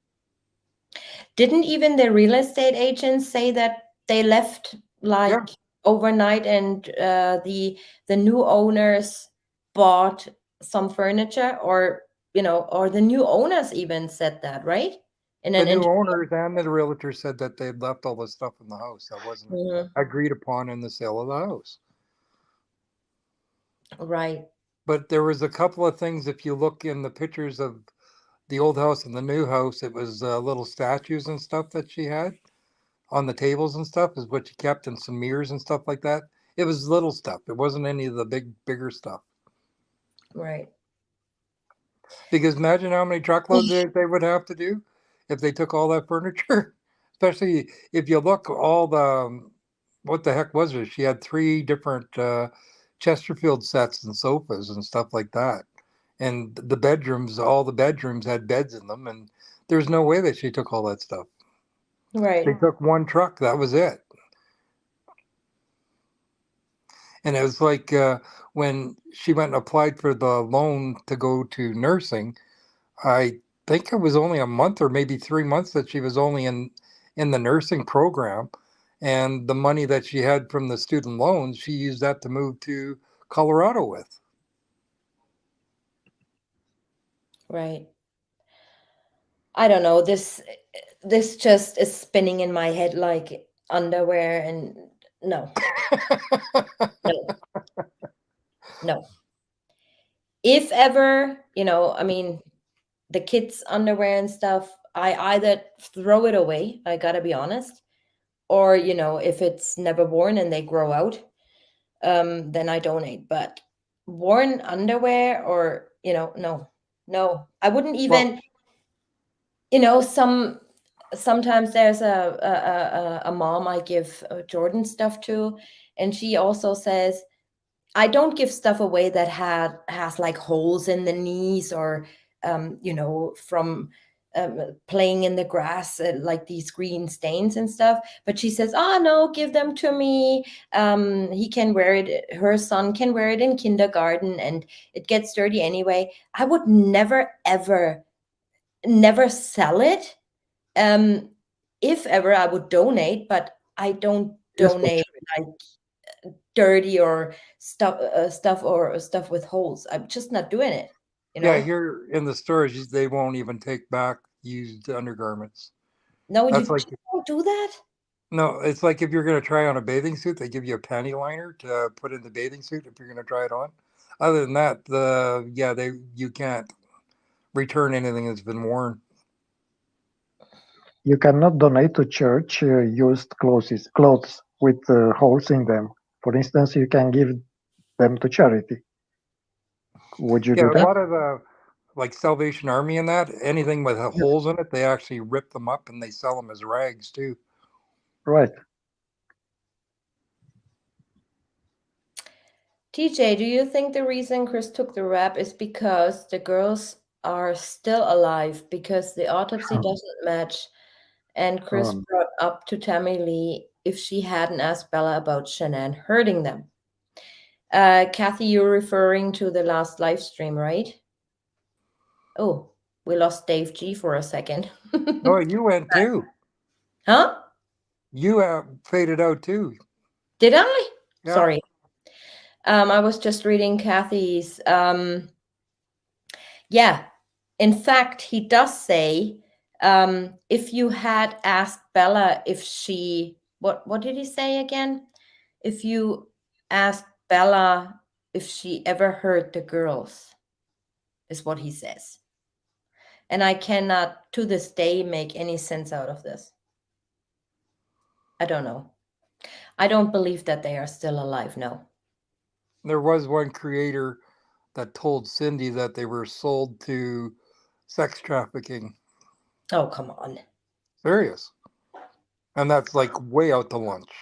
Didn't even the real estate agents say that they left like Yeah. overnight and the new owners bought some furniture, or or the new owners even said that, right? In The an new interview. owners and the realtor said that they'd left all the stuff in the house that wasn't Mhm. agreed upon in the sale of the house. Right. But there was a couple of things, if you look in the pictures of the old house and the new house, it was little statues and stuff that she had on the tables and stuff is what she kept, and some mirrors and stuff like that. It was little stuff. It wasn't any of the bigger stuff. Right. Because imagine how many truckloads they would have to do if they took all that furniture. Especially if you look all the what the heck was it? She had 3 different Chesterfield sets and sofas and stuff like that. And the bedrooms, all the bedrooms had beds in them, and there's no way that she took all that stuff. Right. They took one truck, that was it. And it was like when she went and applied for the loan to go to nursing, I think it was only a month or maybe 3 months that she was only in the nursing program. And the money that she had from the student loans, she used that to move to Colorado with. Right. I don't know. This just is spinning in my head like underwear, and no. No. No. If ever, I mean, the kids' underwear and stuff, I either throw it away, I gotta be honest, or, if it's never worn and they grow out, then I donate. But worn underwear or, no. I wouldn't Well, even, sometimes there's a mom I give Jordan stuff to, and she also says, I don't give stuff away that has like holes in the knees, or from playing in the grass, like these green stains and stuff. But she says, "Oh no, give them to me. He can wear it. Her son can wear it in kindergarten, and it gets dirty anyway." I would never, ever, never sell it. If ever, I would donate, but I don't Yes, for donate like dirty or stuff with holes. I'm just not doing it, yeah, here in the stores, they won't even take back used undergarments. No, That's you like, just don't do that. no, it's like if you're going to try on a bathing suit, they give you a panty liner to put in the bathing suit if you're going to try it on. Other than that, you can't return anything that's been worn. You cannot donate to church used clothes with holes in them. For instance, you can give them to charity. Would you Yeah, do a that? lot of the like Salvation Army and that, anything with Yes. holes in it, they actually rip them up and they sell them as rags too. Right. TJ, do you think the reason Chris took the rap is because the girls are still alive, because the autopsy doesn't match, and Chris Um, brought up to Tammy Lee if she hadn't asked Bella about Shanann hurting them? Kathy, you're referring to the last live stream, right? Oh, we lost Dave G for a second. No, you went too. Huh? You faded out too. Did I? Yeah. Sorry. I was just reading Kathy's. Yeah. in fact, he does say, if you had asked Bella if she, what did he say again? If you asked Bella if she ever heard the girls, is what he says. And I cannot, to this day, make any sense out of this. I don't know. I don't believe that they are still alive, no. There was one creator that told Cindy that they were sold to sex trafficking. Oh, come on. Serious. And that's like way out to lunch.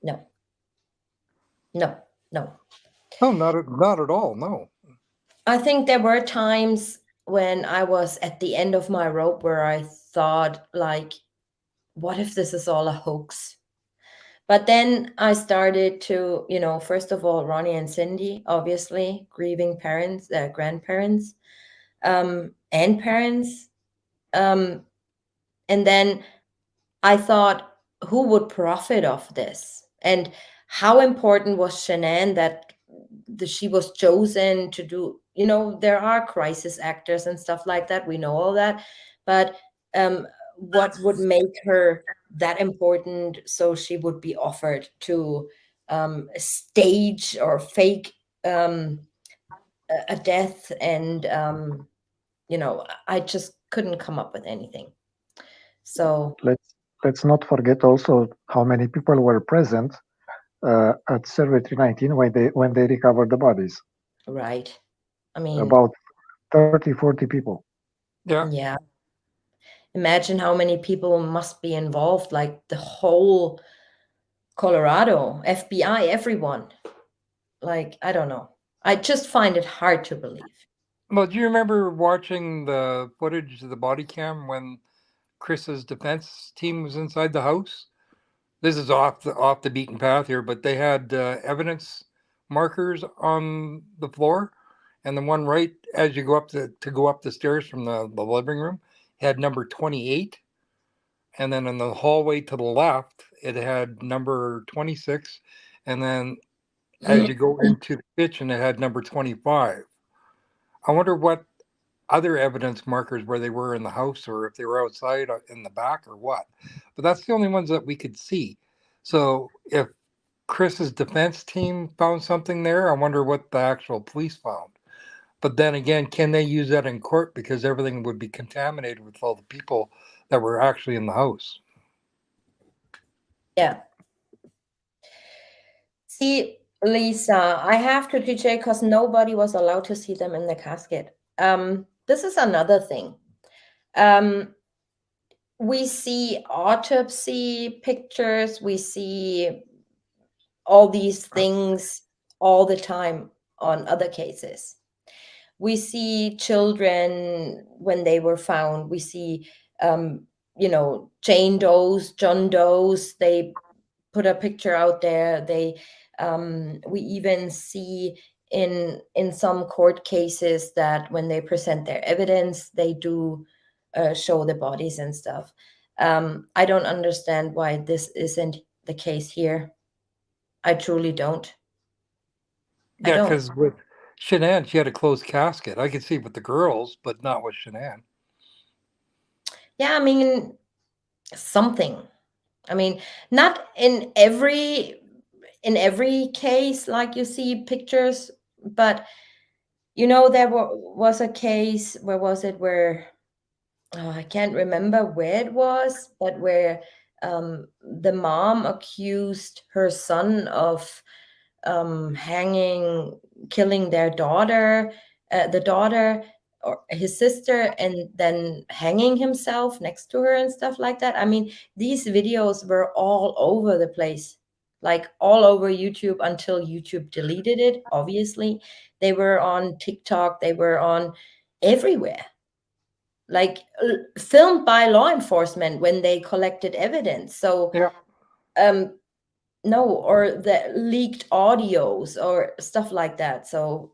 No. No, no. No, not at all. No. I think there were times when I was at the end of my rope where I thought, like, what if this is all a hoax? But then I started to, first of all, Ronnie and Cindy, obviously, grieving parents, grandparents, and parents. And then I thought, who would profit of this? And how important was Shanann that she was chosen to do, there are crisis actors and stuff like that. We know all that. But what would make her that important so she would be offered to stage or fake a death? And, I just couldn't come up with anything. So Let's not forget also how many people were present at Survey 319 when they recovered the bodies. right. I mean, About 30, 40 people. yeah. Imagine how many people must be involved, like the whole Colorado, FBI, everyone. Like, I don't know. I just find it hard to believe. Well, do you remember watching the footage of the body cam when Chris's defense team was inside the house? This is off the beaten path here, but they had evidence markers on the floor, and the one right as you go up to go up the stairs from the living room had number 28, and then in the hallway to the left it had number 26, and then as you go into the kitchen it had number 25. I wonder what other evidence markers where they were in the house or if they were outside in the back or what. But that's the only ones that we could see. So if Chris's defense team found something there, I wonder what the actual police found. But then again, can they use that in court because everything would be contaminated with all the people that were actually in the house? Yeah. See, Lisa, I have to TJ because nobody was allowed to see them in the casket. This is another thing. We see autopsy pictures, we see all these things all the time on other cases. We see children when they were found. We see, Jane Doe's, John Doe's. They put a picture out there. We even see in some court cases that when they present their evidence, they do show the bodies and stuff. I don't understand why this isn't the case here. I truly don't. Yeah, because with Shanann, she had a closed casket. I could see with the girls, but not with Shanann. Yeah, I mean, something. I mean, not in every case like you see pictures, but there was a case, where was it, where I can't remember where it was, but where the mom accused her son of killing their daughter, the daughter or his sister, and then hanging himself next to her and stuff like that. I mean, these videos were all over the place, like all over YouTube until YouTube deleted it. Obviously, they were on TikTok, they were on everywhere, like filmed by law enforcement when they collected evidence. So Yeah. no, or the leaked audios or stuff like that. So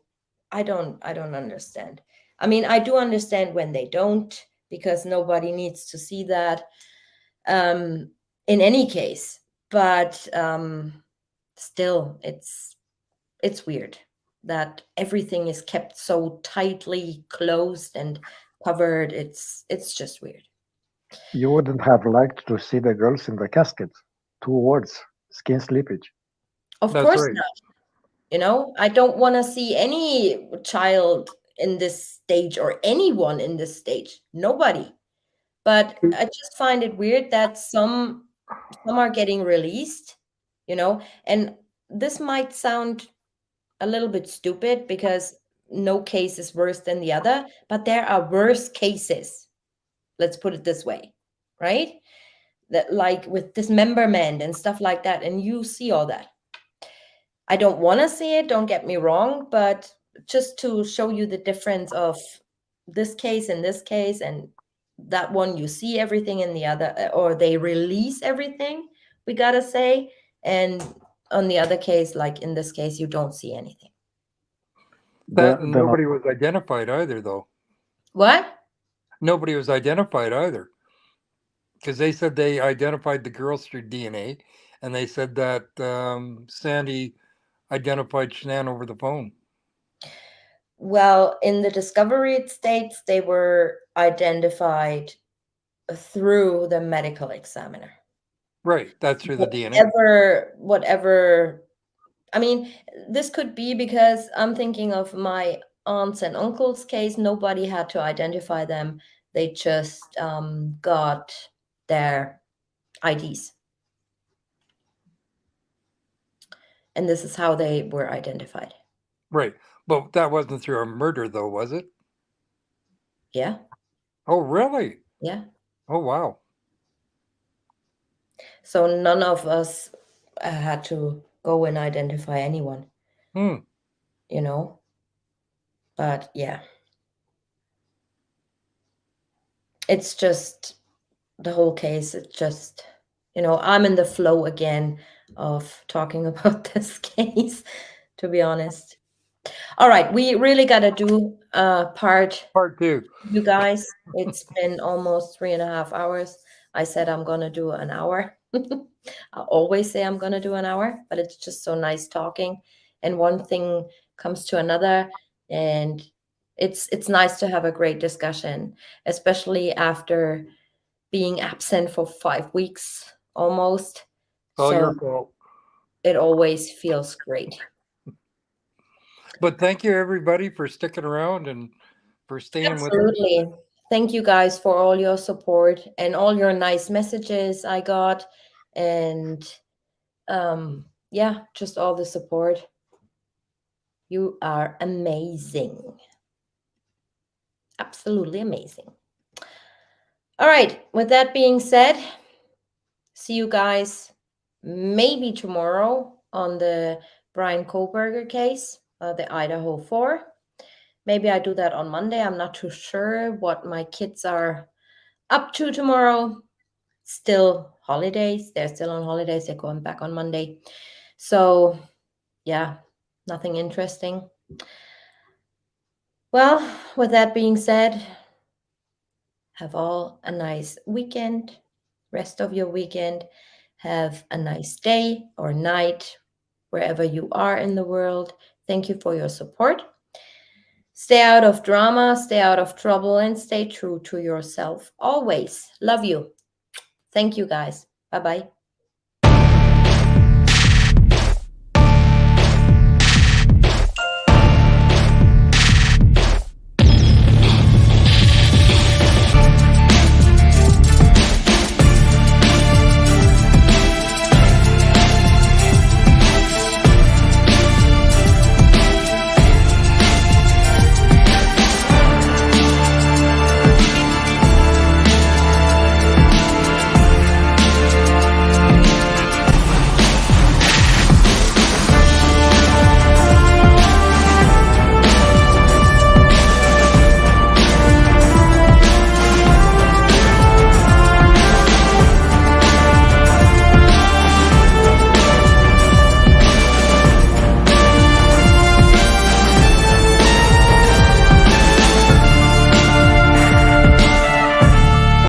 I don't understand. I mean, I do understand when they don't, because nobody needs to see that in any case. But still, it's weird. that everything is kept so tightly closed and covered. It's just weird. You wouldn't have liked to see the girls in the casket. 2 words: skin slippage. Of That's course right. not. I don't want to see any child in this stage or anyone in this stage. Nobody. But I just find it weird that some are getting released, and this might sound a little bit stupid because no case is worse than the other, but there are worse cases. Let's put it this way, right? That, like with dismemberment and stuff like that, and you see all that. I don't want to see it, don't get me wrong, but just to show you the difference of this case and this case, and that one you see everything in the other, or they release everything, we gotta say, and on the other case, like in this case, you don't see anything. That The, and the, no- nobody was identified either, though. What? Nobody was identified either. Because they said they identified the girls through DNA, and they said that Sandy identified Shanann over the phone. Well, in the discovery it states they were identified through the medical examiner. Right, that's through the DNA. Whatever. I mean, this could be because I'm thinking of my aunts and uncles' case. Nobody had to identify them. They just got their IDs. And this is how they were identified. Right, but that wasn't through a murder, though, was it? Yeah. Oh, really? Yeah. Oh, wow. So none of us had to go and identify anyone, Hmm. But yeah. It's just the whole case. It's just, I'm in the flow again of talking about this case, to be honest. All right, we really got to do part Part two. you guys. It's been almost 3.5 hours. I said I'm going to do an hour. I always say I'm going to do an hour, but it's just so nice talking. And one thing comes to another. And it's nice to have a great discussion, especially after being absent for 5 weeks almost. It's all So your fault. it always feels great. But thank you, everybody, for sticking around and for staying with us. Absolutely. Thank you guys for all your support and all your nice messages I got. And yeah, just all the support. You are amazing. Absolutely amazing. All right. With that being said, see you guys maybe tomorrow on the Brian Kohlberger case, the Idaho 4. Maybe I do that on Monday. I'm not too sure what my kids are up to tomorrow. Still holidays. They're still on holidays. They're going back on Monday. So, yeah, nothing interesting. Well, with that being said, have all a nice weekend, rest of your weekend. Have a nice day or night, wherever you are in the world. Thank you for your support. Stay out of drama, stay out of trouble, and stay true to yourself always. Love you. Thank you, guys. Bye-bye.